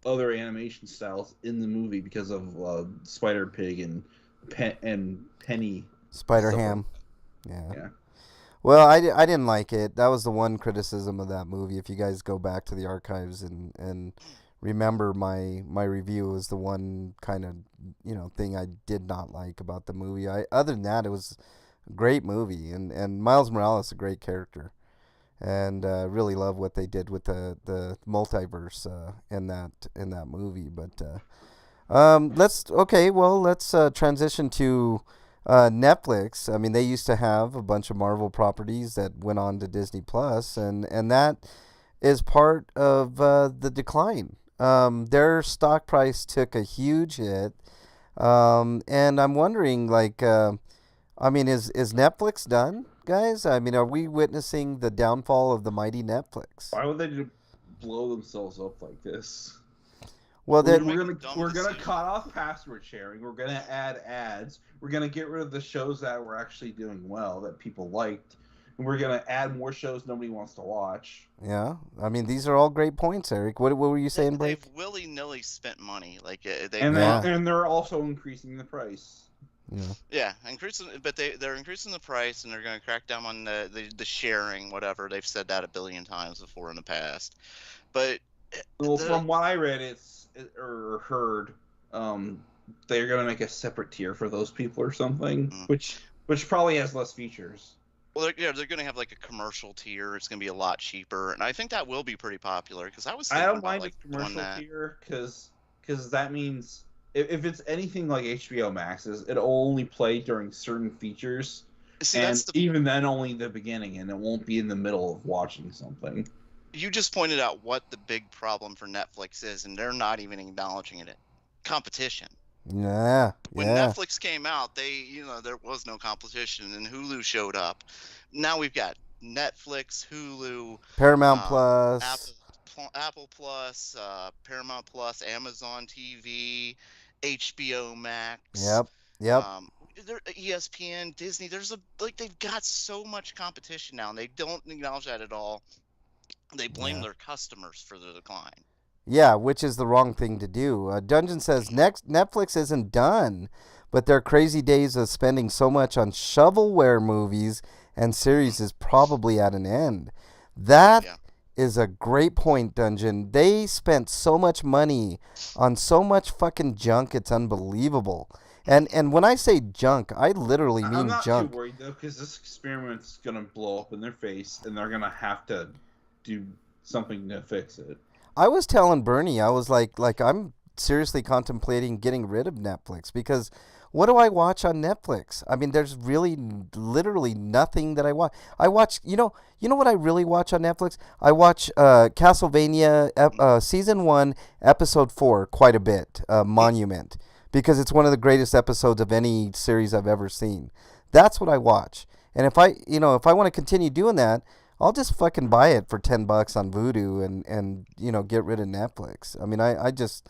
other animation styles in the movie because of Spider Pig and Penny. Spider stuff Ham. like- Yeah. yeah. Well, I didn't like it. That was the one criticism of that movie. If you guys go back to the archives and remember my review, was the one kind of thing I did not like about the movie. Other than that, it was a great movie, and Miles Morales is a great character, and really love what they did with the multiverse in that movie. But let's transition to Netflix. I mean, they used to have a bunch of Marvel properties that went on to Disney Plus, and that is part of the decline. Their stock price took a huge hit, and I'm wondering, I mean, is Netflix done, guys? I mean, are we witnessing the downfall of the mighty Netflix? Why would they just blow themselves up like this? Well, we're gonna cut off password sharing. We're gonna add ads. We're gonna get rid of the shows that were actually doing well that people liked, and we're gonna add more shows nobody wants to watch. Yeah, I mean, these are all great points, Eric. What were you saying, Blake? They've willy-nilly spent money. And they're also increasing the price. Yeah, they're increasing the price, and they're going to crack down on the sharing, whatever. They've said that 1 billion times before in the past. But from what I read, or heard, they're going to make a separate tier for those people or something, which probably has less features. Well, they're going to have like a commercial tier. It's going to be a lot cheaper, and I think that will be pretty popular because I don't mind the commercial tier because that means if it's anything like HBO Max's, it'll only play during certain features, even then only the beginning, and it won't be in the middle of watching something. You just pointed out what the big problem for Netflix is, and they're not even acknowledging it. Competition. Yeah. When Netflix came out, there was no competition, and Hulu showed up. Now we've got Netflix, Hulu, Paramount Plus, Apple Plus, Paramount Plus, Amazon TV, HBO Max. Yep. ESPN, Disney. They've got so much competition now, and they don't acknowledge that at all. They blame their customers for the decline. Yeah, which is the wrong thing to do. Dungeon says Netflix isn't done, but their crazy days of spending so much on shovelware movies and series is probably at an end. That is a great point, Dungeon. They spent so much money on so much fucking junk, it's unbelievable. And when I say junk, I literally mean junk. I'm not junk. too worried, though, because this experiment's going to blow up in their face, and they're going to have to do something to fix it. I was telling Bernie, I was like I'm seriously contemplating getting rid of Netflix because what do I watch on Netflix? I mean, there's really literally nothing that I watch. I watch, you know what I really watch on Netflix? I watch Castlevania season 1, episode 4 quite a bit, Monument, because it's one of the greatest episodes of any series I've ever seen. That's what I watch. And if I want to continue doing that, I'll just fucking buy it for $10 on Vudu and get rid of Netflix. I mean, I just,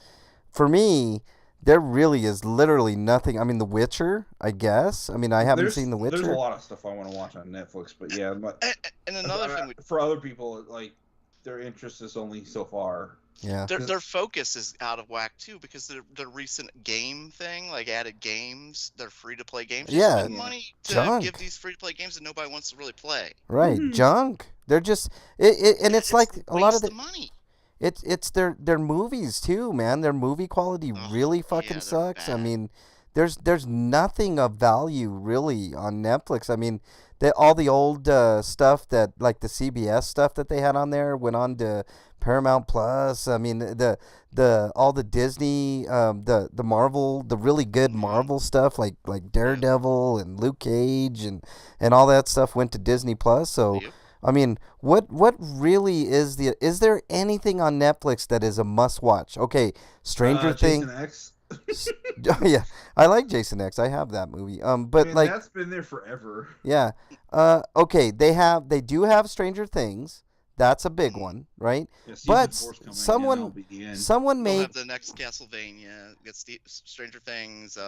for me, there really is literally nothing. I mean, The Witcher, I guess. I mean, I haven't seen The Witcher. There's a lot of stuff I want to watch on Netflix, but yeah. And another thing for other people, like, their interest is only so far. Yeah. Their focus is out of whack too because their recent game thing, like added games, they're free to play games. You spend money to give these free to play games that nobody wants to really play. Right, junk. They're just and it's like a lot of the money. It's their movies too, man. Their movie quality really fucking sucks. Bad. I mean, there's nothing of value really on Netflix. I mean, all the old stuff that like the CBS stuff that they had on there went on to Paramount Plus. I mean, all the Disney, the Marvel, the really good Marvel stuff like Daredevil and Luke Cage and all that stuff went to Disney Plus. So. I mean, what really is there anything on Netflix that is a must watch? Okay, Stranger Things. Jason X. Yeah, I like Jason X. I have that movie. But man, like that's been there forever. Yeah. Okay, they do have Stranger Things. That's a big one, right? Yeah, but someone made have the next Castlevania, get Stranger Things.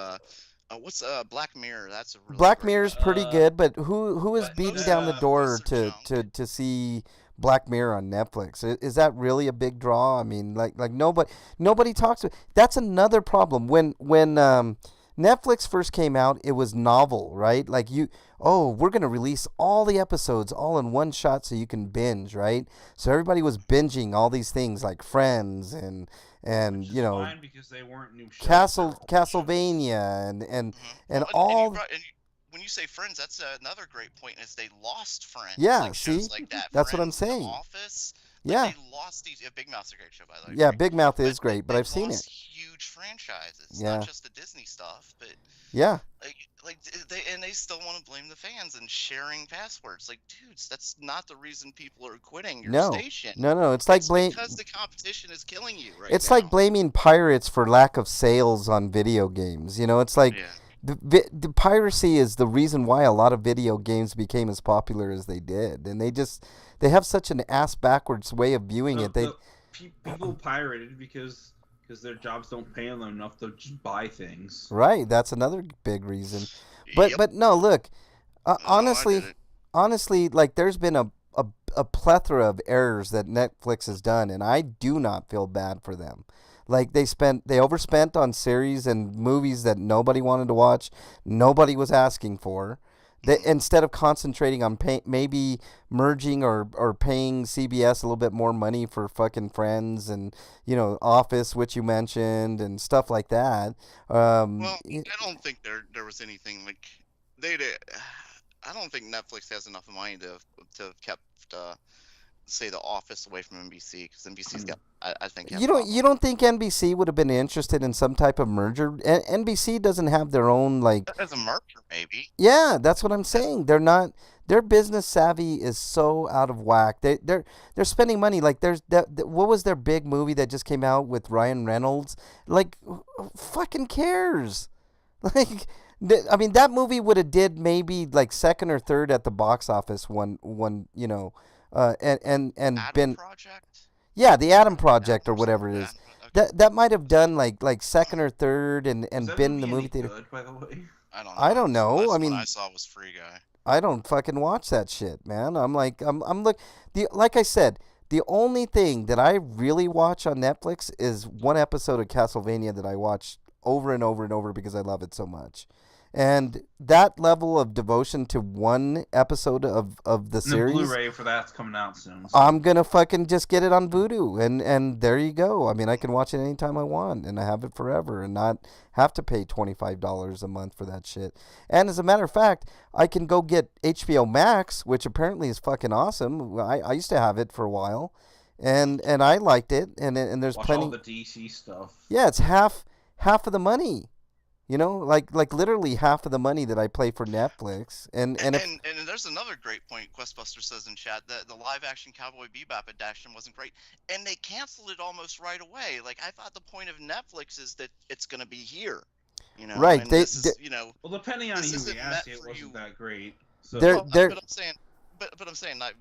What's Black Mirror? That's a really Black Mirror's pretty good, but who is beating down the door to see Black Mirror on Netflix. Is that really a big draw? I mean, like nobody talks to. That's another problem. When Netflix first came out, it was novel, right? Like we're gonna release all the episodes all in one shot so you can binge, right? So everybody was binging all these things like Friends and Which is fine because they weren't new shows. Castlevania and Well, all. and when you say Friends, that's another great point. Is they lost Friends? Yeah, like see? shows like that. That's what I'm Friends, saying. The Office. Like, Yeah. they lost these. Big Mouth's a great show, by the way. Yeah, Great. Big Mouth is great, but they've I've seen lost it. Huge franchises, Yeah. not just the Disney stuff, but Yeah. they still want to blame the fans and sharing passwords. Like, dudes, that's not the reason people are quitting your station. No. It's like because the competition is killing you right It's now. like blaming pirates for lack of sales on video games. It's like the piracy is the reason why a lot of video games became as popular as they did, and they have such an ass backwards way of viewing it. People pirated because their jobs don't pay them enough to just buy things. Right, that's another big reason. But no, look, honestly, like there's been a plethora of errors that Netflix has done, and I do not feel bad for them. Like they overspent on series and movies that nobody wanted to watch, nobody was asking for. Instead of concentrating on maybe merging or paying CBS a little bit more money for fucking Friends and Office, which you mentioned, and stuff like that. Well, I don't think there was anything like I don't think Netflix has enough money to have kept say The Office away from NBC, because NBC's got I think you don't think NBC would have been interested in some type of merger? NBC doesn't have their own as a merger maybe. Yeah, that's what I'm saying. They're not. Their business savvy is so out of whack. They're spending money. Like what was their big movie that just came out with Ryan Reynolds? Like, who fucking cares? Like, I mean, that movie would have did maybe like second or third at the box office. And Adam been Project? Yeah, the Adam Project or whatever it is. Okay. That might have done like second or third and been in the movie theater. Good, by the way? I don't know. I The mean, one I saw was Free Guy. I don't fucking watch that shit, man. I'm like I said, the only thing that I really watch on Netflix is one episode of Castlevania that I watch over and over and over because I love it so much. And that level of devotion to one episode of the series. The Blu-ray for that's coming out soon. So. I'm gonna fucking just get it on Vudu, and there you go. I mean, I can watch it anytime I want, and I have it forever, and not have to pay $25 a month for that shit. And as a matter of fact, I can go get HBO Max, which apparently is fucking awesome. I used to have it for a while, and I liked it, and there's Watch plenty. All the DC stuff. Yeah, it's half of the money. Like literally half of the money that I pay for Netflix, and there's another great point. Questbuster says in chat that the live-action Cowboy Bebop adaptation wasn't great, and they canceled it almost right away. Like, I thought the point of Netflix is that it's going to be here, Right? Well, depending on who you ask, it wasn't that great. So. But I'm saying not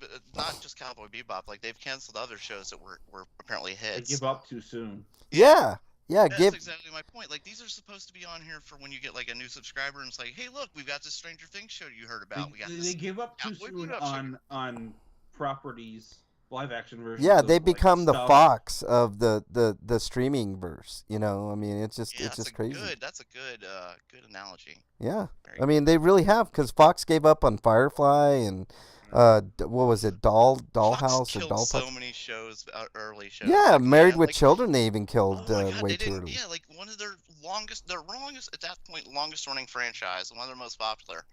just Cowboy Bebop. Like, they've canceled other shows that were apparently hits. They give up too soon. Yeah. Yeah, that's exactly my point. Like, these are supposed to be on here for when you get like a new subscriber, and it's like, hey, look, we've got this Stranger Things show you heard about. They give up too soon on properties, live action versions. Yeah, they become the Fox of the streaming verse. I mean, it's just crazy. That's a good analogy. Yeah, I mean, they really have, because Fox gave up on Firefly and. What was it? Dollhouse or Doll? So many shows, early shows. Yeah, Married with Children. They even killed way too early. Yeah, like one of their longest at that point, longest running franchise, one of their most popular.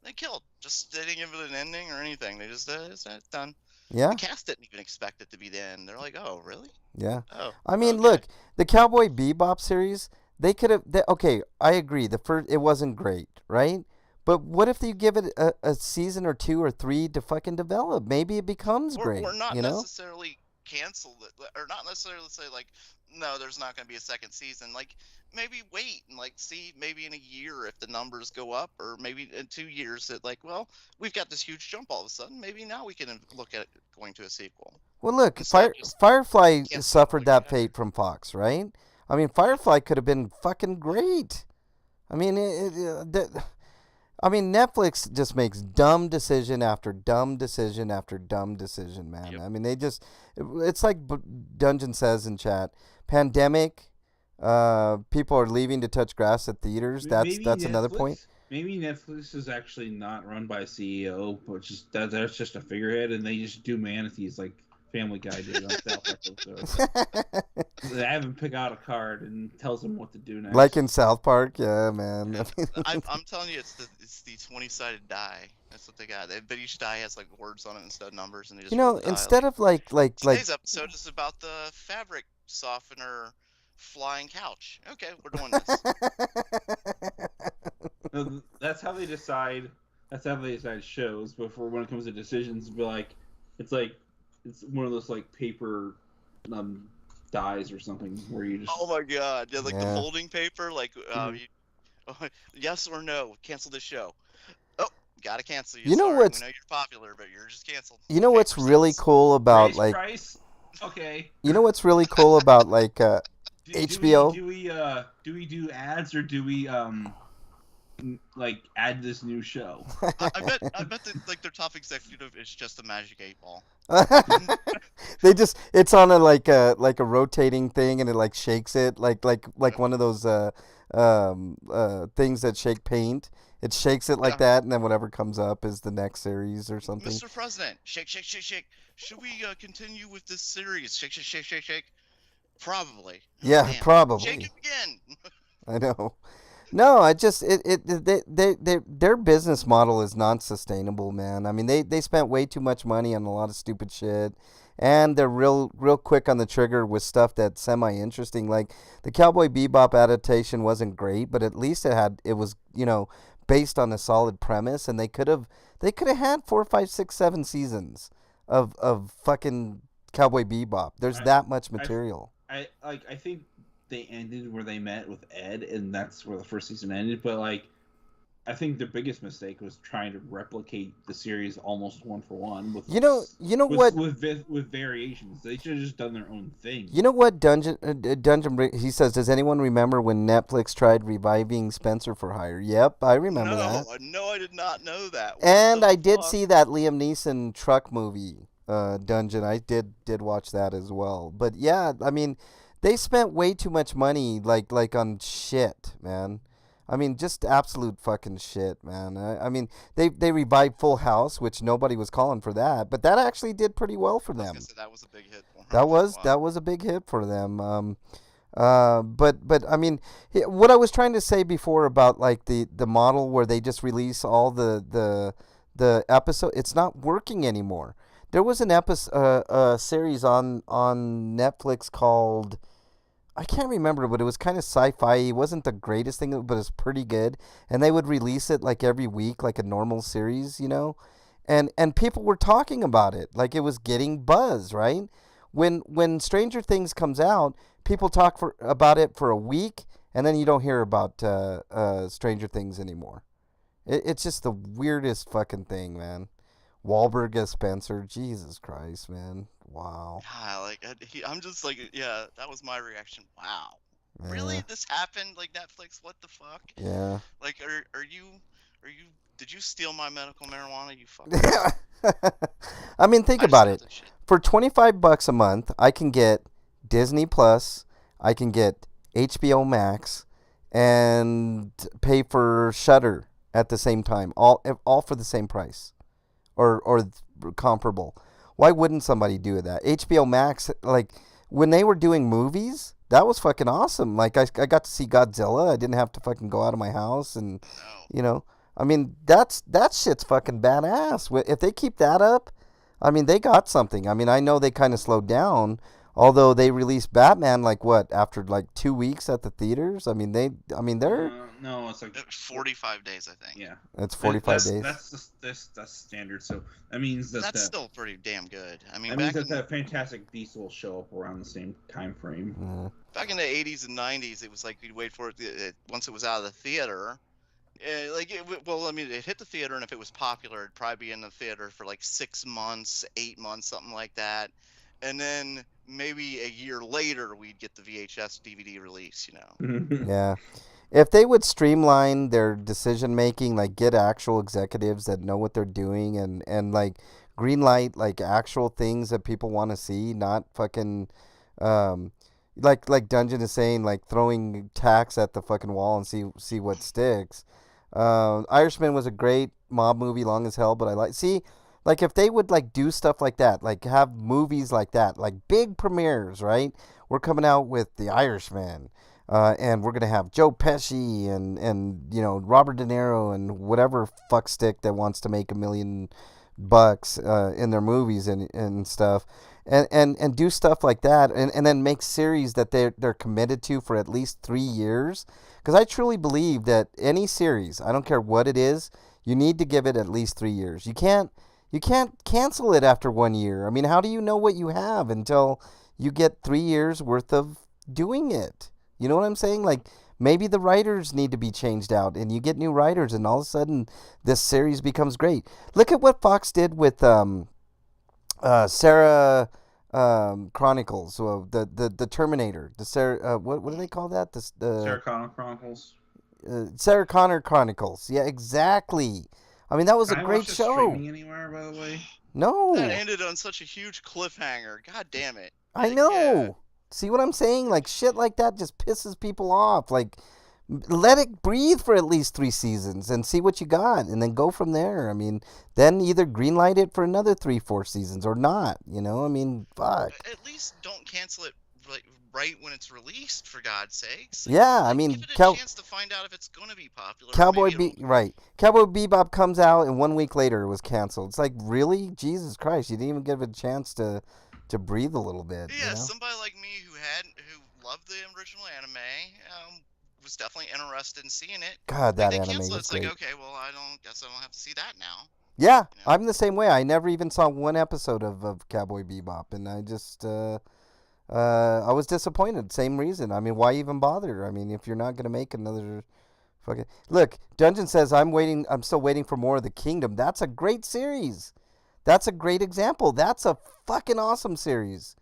They killed. They didn't give it an ending or anything. They just it's done. Yeah. The cast didn't even expect it to be the end. They're like, oh, really? Yeah. Oh. I mean, look, the Cowboy Bebop series. They could have. Okay, I agree. The first, it wasn't great, right? But what if you give it a season or 2 or 3 to fucking develop? Maybe it becomes great. Or not necessarily cancel it, or not necessarily say like, no, there's not going to be a second season. Like, maybe wait and like see maybe in a year if the numbers go up, or maybe in 2 years that like, well, we've got this huge jump all of a sudden. Maybe now we can look at going to a sequel. Well, look, Firefly suffered that fate from Fox, right? I mean, Firefly could have been fucking great. I mean, I mean, Netflix just makes dumb decision after dumb decision after dumb decision, man. Yep. I mean, it's like Dungeon says in chat, pandemic, people are leaving to touch grass at theaters. That's another point. Maybe Netflix is actually not run by a CEO, but that's just a figurehead, and they just do manatees like Family Guy did on South Park episodes. They have him pick out a card and tells them what to do next. Like in South Park, yeah, man. I'm telling you, it's the 20-sided die. That's what they got. But each die has like words on it instead of numbers, and they just roll the die. Instead of like today's episode is about the fabric softener flying couch. Okay, we're doing this. That's how they decide. That's how they decide shows. But for when it comes to decisions, it's one of those like paper dies or something where you just. Oh my god! Yeah, like the folding paper. Like, yes or no, cancel this show. Oh, gotta cancel you. You know Sorry, what's? We know you're popular, but you're just canceled. You know what's really cool about like? Price? Okay. You know what's really cool about like HBO? Do we do ads or do we like add this new show? I bet that like their top executive is just a Magic 8-Ball. It's on a rotating thing and it like shakes it like one of those things that shake paint. It shakes it like that, and then whatever comes up is the next series or something. Mr. President, shake, shake, shake, shake. Should we continue with this series? Shake, shake, shake, shake, shake. Probably. Yeah, Damn. probably. Shake it again. I know. No, I just their business model is non-sustainable, man. I mean, they spent way too much money on a lot of stupid shit, and they're real quick on the trigger with stuff that's semi-interesting. Like the Cowboy Bebop adaptation wasn't great, but at least it was based on a solid premise, and they could have had 4, 5, 6, 7 seasons of fucking Cowboy Bebop. There's that much material. I think they ended where they met with Ed, and that's where the first season ended. But like, I think their biggest mistake was trying to replicate the series almost one for one. With variations. They should have just done their own thing. You know what, Dungeon? He says, does anyone remember when Netflix tried reviving Spencer for Hire? Yep, I remember that. No, I did not know that. And I did see that Liam Neeson truck movie, Dungeon. I did watch that as well. But yeah, I mean, they spent way too much money, like on shit, man. I mean, just absolute fucking shit, man. I mean, they revived Full House, which nobody was calling for that, but that actually did pretty well for them. That was a big hit for them. That was a big hit for them. But I mean, what I was trying to say before about like the model where they just release all the episode, it's not working anymore. There was an episode, series on Netflix called, I can't remember, but it was kind of sci-fi. It wasn't the greatest thing, but it's pretty good. And they would release it like every week, like a normal series, and people were talking about it, like it was getting buzz, right? When Stranger Things comes out, people talk about it for a week, and then you don't hear about Stranger Things anymore. It's just the weirdest fucking thing, man. Wahlberg as Spencer, Jesus Christ, man. Wow. I'm just like, yeah, that was my reaction. Wow. Yeah. Really? This happened? Like Netflix? What the fuck? Yeah. Like, did you steal my medical marijuana? You fucking. I mean, think about it. For $25 a month, I can get Disney Plus, I can get HBO Max, and pay for Shudder at the same time, all for the same price, or comparable. Why wouldn't somebody do that? HBO Max, like when they were doing movies, that was fucking awesome. Like I got to see Godzilla. I didn't have to fucking go out of my house, and I mean that shit's fucking badass. If they keep that up, I mean they got something. I mean I know they kind of slowed down. Although they released Batman after 2 weeks at the theaters. I mean they're no, it's like 45 days, I think. Yeah, it's 45 days. That's standard. So that means that's still pretty damn good. I mean, that means that Fantastic Beasts will show up around the same time frame. Back in the 80s and 90s, it was like you'd wait for it once it was out of the theater. It hit the theater, and if it was popular, it'd probably be in the theater for 6 months, 8 months, something like that. And then maybe a year later, we'd get the VHS DVD release, Yeah. if they would streamline their decision making, like get actual executives that know what they're doing, and like green light like actual things that people want to see, not fucking um like Dungeon is saying, like throwing tacks at the fucking wall and see what sticks. Irishman was a great mob movie, long as hell, but I like if they would like do stuff like that, like have movies like that, like big premieres, right? We're coming out with The Irishman, and we're gonna have Joe Pesci and Robert De Niro and whatever fuckstick that wants to make $1 million in their movies and stuff, and do stuff like that, and then make series that they're committed to for at least 3 years. Because I truly believe that any series, I don't care what it is, you need to give it at least 3 years. You can't cancel it after 1 year. I mean, how do you know what you have until you get 3 years worth of doing it? You know what I'm saying? Like, maybe the writers need to be changed out, and you get new writers, and all of a sudden, this series becomes great. Look at what Fox did with Sarah Chronicles, the Terminator, the Sarah. What do they call that? Sarah Connor Chronicles. Sarah Connor Chronicles. Yeah, exactly. I mean, that was Can a I great watch this show. streaming anywhere, by the way? No, That ended on such a huge cliffhanger. God damn it. I Like, know. yeah. See what I'm saying? Like, shit like that just pisses people off. Like, let it breathe for at least 3 seasons and see what you got, and then go from there. I mean, then either greenlight it for another 3-4 seasons or not. I mean, fuck. At least don't cancel it like right when it's released, for God's sakes. Yeah, I mean, give it a chance to find out if it's going to be popular. Cowboy Maybe Right. Cowboy Bebop comes out, and 1 week later it was canceled. It's like, really? Jesus Christ, you didn't even give it a chance to breathe a little bit. Yeah, somebody like me who loved the original anime was definitely interested in seeing it. God, that they anime cancel it, was it's great. like, okay, well, I guess I don't have to see that now. Yeah, I'm the same way. I never even saw one episode of Cowboy Bebop, and I just I was disappointed. Same reason. I mean, why even bother? I mean, if you're not gonna make another fucking look, Dungeon says I'm still waiting for more of the Kingdom. That's a great series. That's a great example. That's a fucking awesome series.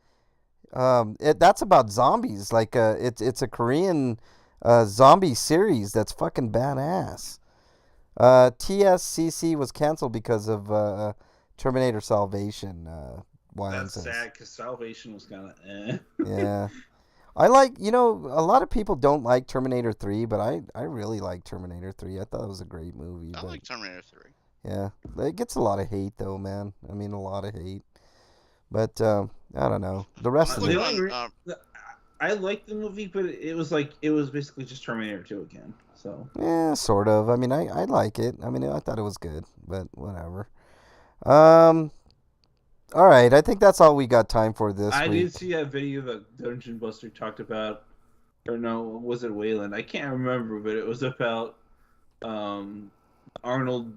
That's about zombies. Like it's a Korean zombie series that's fucking badass. TSCC was canceled because of Terminator Salvation. That's sad, because Salvation was kind of Yeah. I like, a lot of people don't like Terminator 3, but I really like Terminator 3. I thought it was a great movie. I like Terminator 3. Yeah. It gets a lot of hate, though, man. I mean, a lot of hate. But, I don't know. The rest of it... I liked the movie, but it was basically just Terminator 2 again. So yeah, sort of. I mean, I like it. I mean, I thought it was good, but whatever. All right, I think that's all we got time for this week. I did see that video that Dungeon Buster talked about, or no, was it Wayland? I can't remember, but it was about Arnold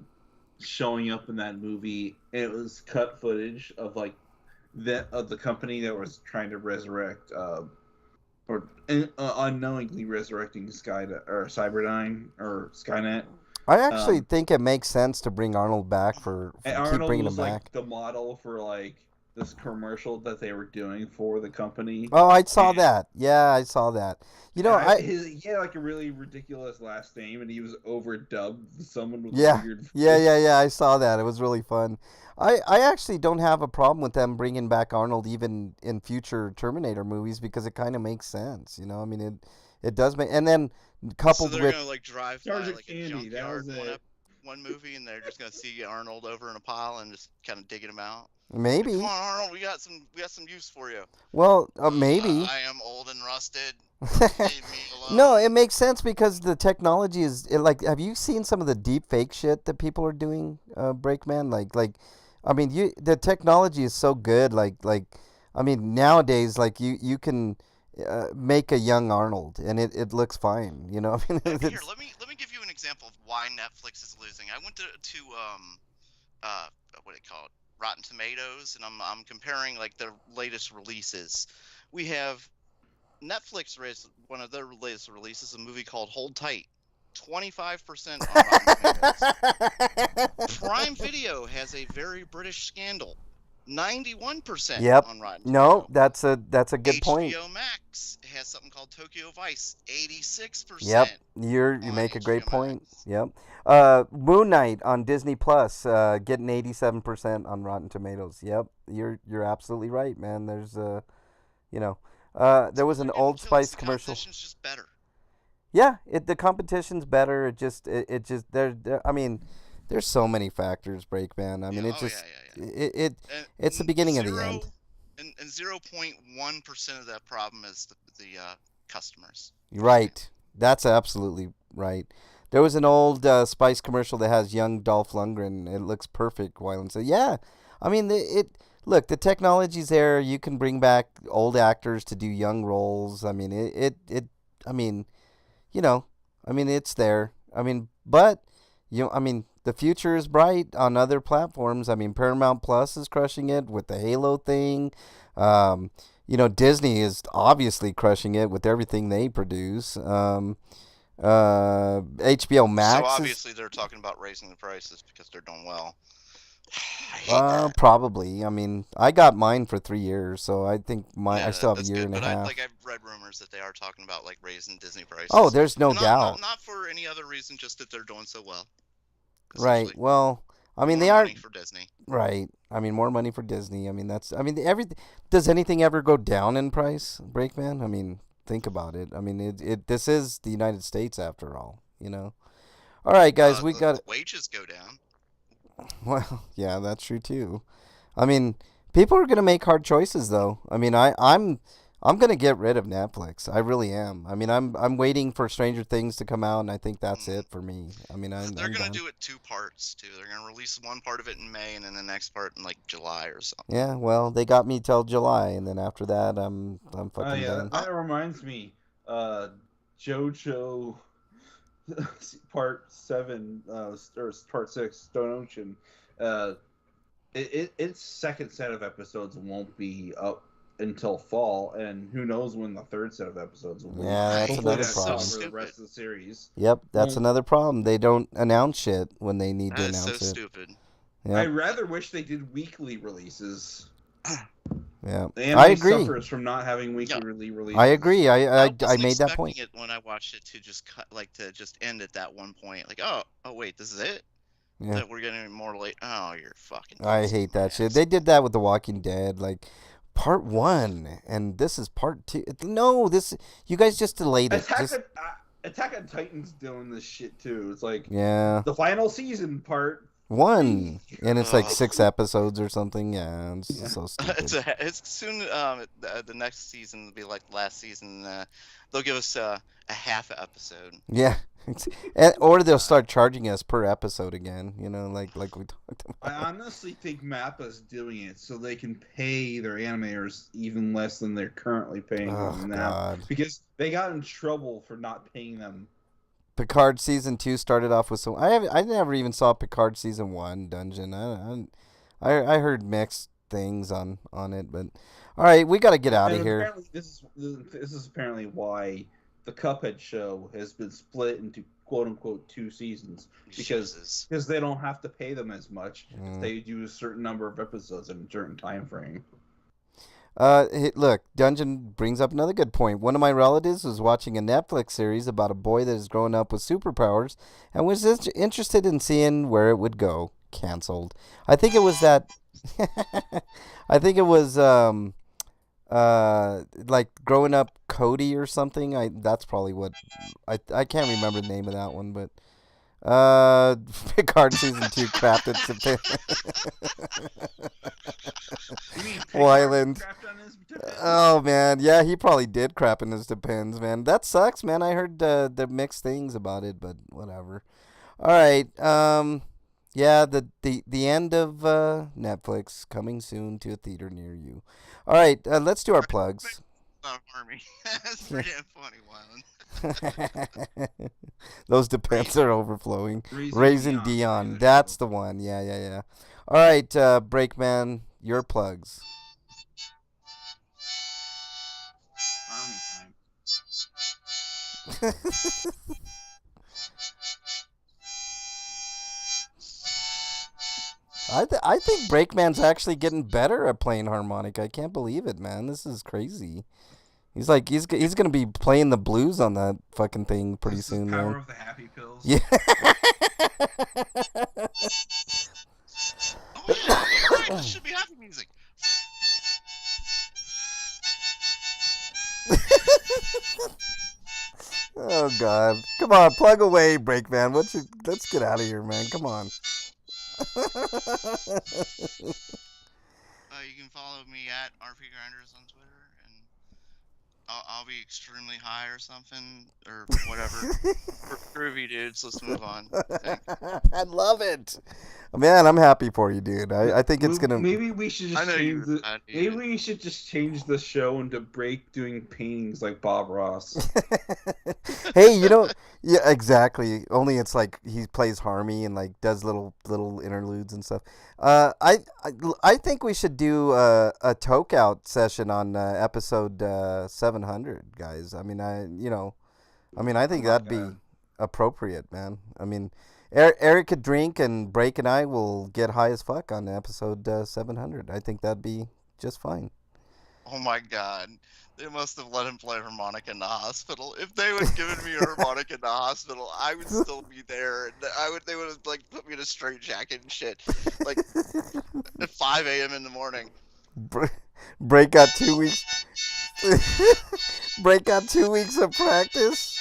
showing up in that movie. And it was cut footage of the company that was trying to resurrect or unknowingly resurrecting Cyberdyne or Skynet. I actually think it makes sense to bring Arnold back keep bringing him back. The model for this commercial that they were doing for the company. Oh, I saw that. Yeah, I saw that. He had a really ridiculous last name, and he was overdubbed with someone with a weird voice. Yeah. I saw that. It was really fun. I actually don't have a problem with them bringing back Arnold even in future Terminator movies, because it kind of makes sense. I mean, it does make, and then coupled so they're with gonna drive by a junkyard one movie, and they're just gonna see Arnold over in a pile and just kind of digging him out. Maybe. Come on, Arnold, we got some use for you. Well, maybe. I am old and rusted. Leave me alone. No, it makes sense because the technology is have you seen some of the deep fake shit that people are doing, Breakman? I mean, the technology is so good. I mean, nowadays, you can make a young Arnold, and it looks fine. I mean, Here, let me give you an example of why Netflix is losing. I went to what do they call it, Rotten Tomatoes, and I'm comparing their latest releases. We have Netflix raised one of their latest releases, a movie called Hold Tight. 25% on Rotten Tomatoes. Prime Video has A Very British Scandal. 91% Yep. on Rotten No, Tomatoes. that's a good point. HBO Max has something called Tokyo Vice, 86% Yep, you on make a great HBO point. Max. Yep. Moon Knight on Disney Plus, getting 87% on Rotten Tomatoes. Yep, you're absolutely right, man. There's you know, there was They're an getting Old killed 'cause Spice the commercial. competition's just better. Yeah, the competition's better. It just I mean, there's so many factors, Breakman. I mean, Yeah, it oh yeah, just yeah, it yeah. it's the And beginning of the end. zero and 0.1% of that problem is the customers. Right. That's absolutely right. There was an old Spice commercial that has young Dolph Lundgren. It looks perfect. Wyland said, "Yeah, I mean it. Look, the technology's there. You can bring back old actors to do young roles. I mean, it. I mean, you know, I mean, it's there. I mean, but I mean, the future is bright on other platforms. I mean, Paramount Plus is crushing it with the Halo thing. Um, Disney is obviously crushing it with everything they produce. HBO So Max is obviously they're talking about raising the prices because they're doing well. I hate that. probably. I mean, I got mine for 3 years, so I think I Yeah, still have a that's year good. and a But half. I've read rumors that they are talking about like raising Disney Oh, prices, there's no and not doubt. not not for any other reason, just that they're doing so well. Right. Essentially, Well, I mean, more they are. money for Disney. Right. I mean, more money for Disney. I mean, everything. Does anything ever go down in price, Breakman? I mean, think about it. I mean, this is the United States after all, you know. All right, guys, we got The wages go down. well, yeah, that's true too. I mean, people are going to make hard choices though. I mean, I'm going to get rid of Netflix. I really am. I mean, I'm waiting for Stranger Things to come out and I think that's it for me. I mean, They're I'm gonna done. do it 2 parts too. They're gonna release one part of it in May and then the next part in like July or something. Yeah, well, they got me till July and then after that I'm Oh fucking yeah, done. that reminds me. JoJo Part 7, or Part 6, Stone Ocean. Uh, its second set of episodes won't be up until fall, and who knows when the third set of episodes will be. Yeah, that's Hopefully another that's problem. not for the Stupid. rest of the series. Yep, that's Well, another problem. They don't announce shit when they need to That is so announce it. stupid. I Yep, rather wish they did weekly releases. yeah. The I anime agree. suffers from not having weekly releases. I agree. I wasn't made that expecting point. it when I watched it to just to just end at that one point. Like, oh wait, this is it. Yeah. That we're getting more late. Oh, you're fucking. I hate that shit. They did that with The Walking Dead, like part 1, and this is part 2. No, you guys just delayed it. Attack on Titan's doing this shit too. It's like Yeah, the final season part 1, and it's like Ugh. 6 episodes or something. Yeah, it's so stupid. It's soon. The next season will be like last season. They'll give us a half a episode. Yeah, or they'll start charging us per episode again. You know, like we talked about. I honestly think Mappa's doing it so they can pay their animators even less than they're currently paying them now. God. Because they got in trouble for not paying them. Picard season 2 started off with some. I never even saw Picard season 1 dungeon. I heard mixed things on it, but all right, we got to get out of here. Apparently this is apparently why the Cuphead show has been split into quote unquote 2 seasons because they don't have to pay them as much if they do a certain number of episodes in a certain time frame. Look, Dungeon brings up another good point. One of my relatives was watching a Netflix series about a boy that is growing up with superpowers and was interested in seeing where it would go. Canceled. I think it was that. I think it was like growing up Cody or something. That's probably what I can't remember the name of that one, but Picard season 2 crapped it to Wyland. Oh man, yeah, he probably did crap in his Depends, man. That sucks, man. I heard the mixed things about it, but whatever. All right, yeah, the end of Netflix coming soon to a theater near you. All right, let's do our plugs. Army. That's pretty funny, Wyland. Those Depends are overflowing. Raising Dion. That's the one. Yeah. All right, Breakman, your plugs. Army time. I think Breakman's actually getting better at playing harmonica. I can't believe it, man. This is crazy. He's gonna be playing the blues on that fucking thing pretty This soon, is power man. of the happy pills. Yeah. Oh yeah, you're right. This should be happy music. Oh God! Come on, plug away, Breakman. Let's get out of here, man. Come on. You can follow me at RPGrinders on Twitter, and I'll be extremely high or something or whatever. Groovy dudes. Let's move on. Thanks. I love it, man. I'm happy for you, dude. I think it's gonna. Maybe we should I just know you change were the. bad, Maybe dude. we should just change the show into Break doing paintings like Bob Ross. Hey, yeah, exactly. Only it's like he plays Harmy and like does little interludes and stuff. I think we should do a toke out session on episode 700, guys. I think that'd be appropriate, man. I mean, Eric could drink and Break and I will get high as fuck on episode 700. I think that'd be just fine. Oh my God. They must have let him play harmonica in the hospital. If they would have given me a harmonica in the hospital, I would still be there. And they would have like put me in a straitjacket and shit. Like at 5 a.m. in the morning. Break got 2 weeks. Break got 2 weeks of practice.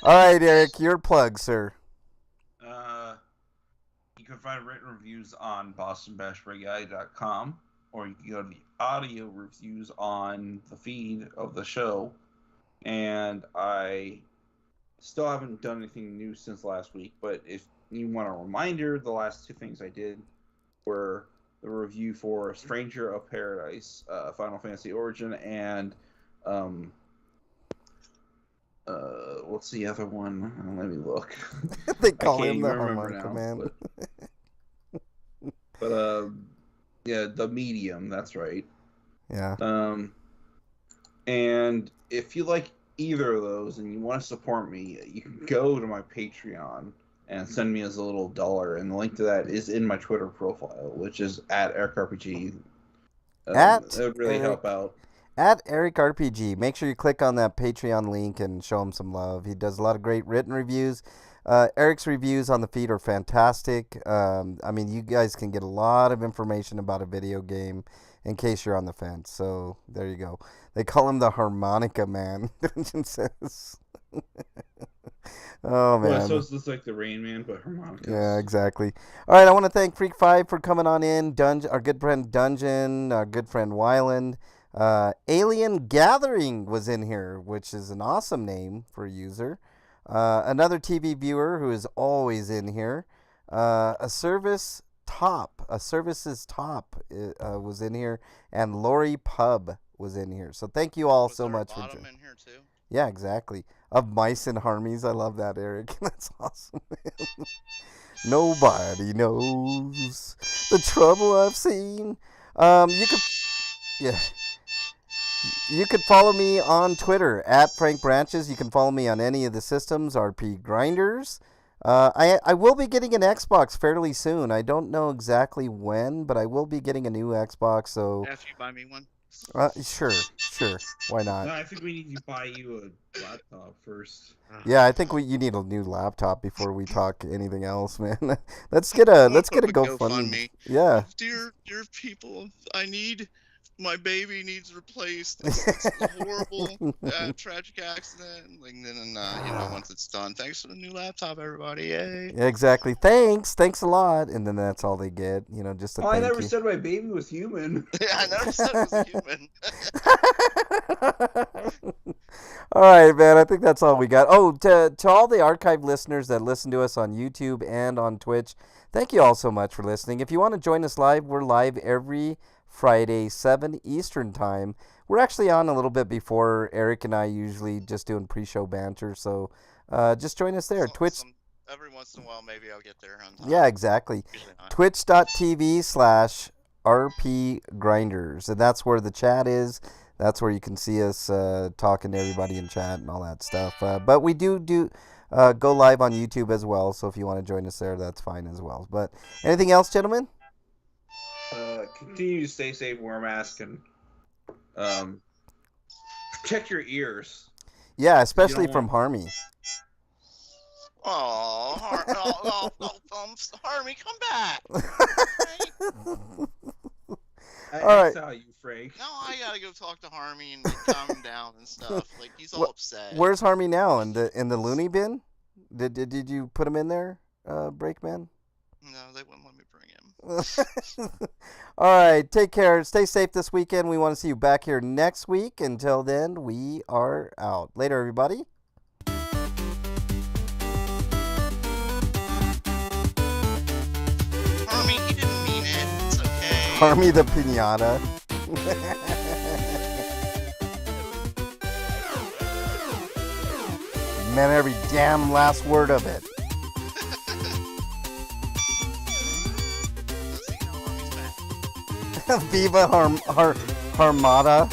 All right, Eric, your plug, sir. You can find written reviews on bostonbashbreakguy.com, or you can go to the audio reviews on the feed of the show. And I still haven't done anything new since last week, but if you want a reminder, the last two things I did were the review for Stranger of Paradise, Final Fantasy Origin, and what's the other one? Let me look. They call him the harmonica man. But yeah, The Medium, that's right. Yeah. And if you like either of those and you want to support me, you can go to my Patreon and send me as a little dollar, and the link to that is in my Twitter profile, which is at EricRPG. That would really help out. At EricRPG. Make sure you click on that Patreon link and show him some love. He does a lot of great written reviews. Eric's reviews on the feed are fantastic. You guys can get a lot of information about a video game in case you're on the fence. So there you go. They call him the harmonica man. Dungeon says. Oh man. Well, so it's like the Rain Man, but harmonica. Yeah, exactly. All right, I want to thank Freak 5 for coming on in. Our good friend Dungeon, our good friend Wyland. Alien Gathering was in here, which is an awesome name for a user. Another TV viewer who is always in here. A Services Top was in here, and Lori Pub was in here. So thank you all so much for joining. In here too? Yeah, exactly. Of Mice and Harmies. I love that, Eric. That's awesome. Nobody knows the trouble I've seen. You could follow me on Twitter at Frank Branches. You can follow me on any of the systems, RPGrinders. I will be getting an Xbox fairly soon. I don't know exactly when, but I will be getting a new Xbox. So After you buy me one. Sure. Why not? No, I think we need to buy you a laptop first. Yeah, I think you need a new laptop before we talk anything else, man. Let's get a GoFundMe. Yeah. Dear people, my baby needs replaced. It's a horrible, tragic accident. And then, once it's done, thanks for the new laptop, everybody. Yay. Yeah, exactly. Thanks a lot. And then that's all they get. Just a thank I never you. said my baby was human. Yeah, I never said it was human. All right, man. I think that's all we got. Oh, to all the archive listeners that listen to us on YouTube and on Twitch, thank you all so much for listening. If you want to join us live, we're live every Friday, 7 Eastern time. We're actually on a little bit before Eric and I usually just doing pre-show banter, so just join us there. Twitch. Every once in a while, maybe I'll get there on time. Yeah, exactly. Twitch.tv/RPGrinders, and that's where the chat is. That's where you can see us talking to everybody in chat and all that stuff. But we do go live on YouTube as well. So if you want to join us there, that's fine as well. But anything else, gentlemen? Continue to stay safe, wear a mask, and protect your ears. Yeah, especially from Harmy. Harmy, come back. I All right. saw you, Frank. No, I gotta go talk to Harmy and calm him down and stuff. Like he's all upset. Where's Harmy now? In the loony bin? Did you put him in there, Breakman? No, they wouldn't let me bring him. All right, take care. Stay safe this weekend. We want to see you back here next week. Until then, we are out. Later, everybody. Harmy, he didn't mean it. It's okay. Harmy the Pinata. Man, every damn last word of it. Viva Harmata.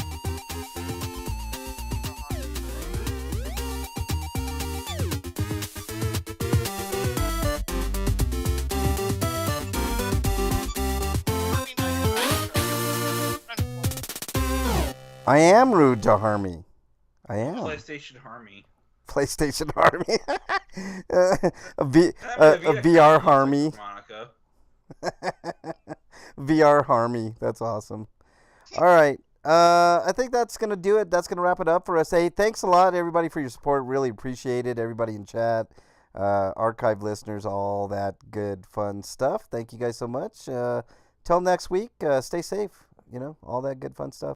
I am rude to Harmy. I am. PlayStation Harmy. PlayStation Harmy. a VR Harmy. Monica. VR Harmy. That's awesome. All right. I think that's going to do it. That's going to wrap it up for us. Hey, thanks a lot, everybody, for your support. Really appreciate it. Everybody in chat, archive listeners, all that good, fun stuff. Thank you guys so much. Till next week, stay safe. All that good, fun stuff.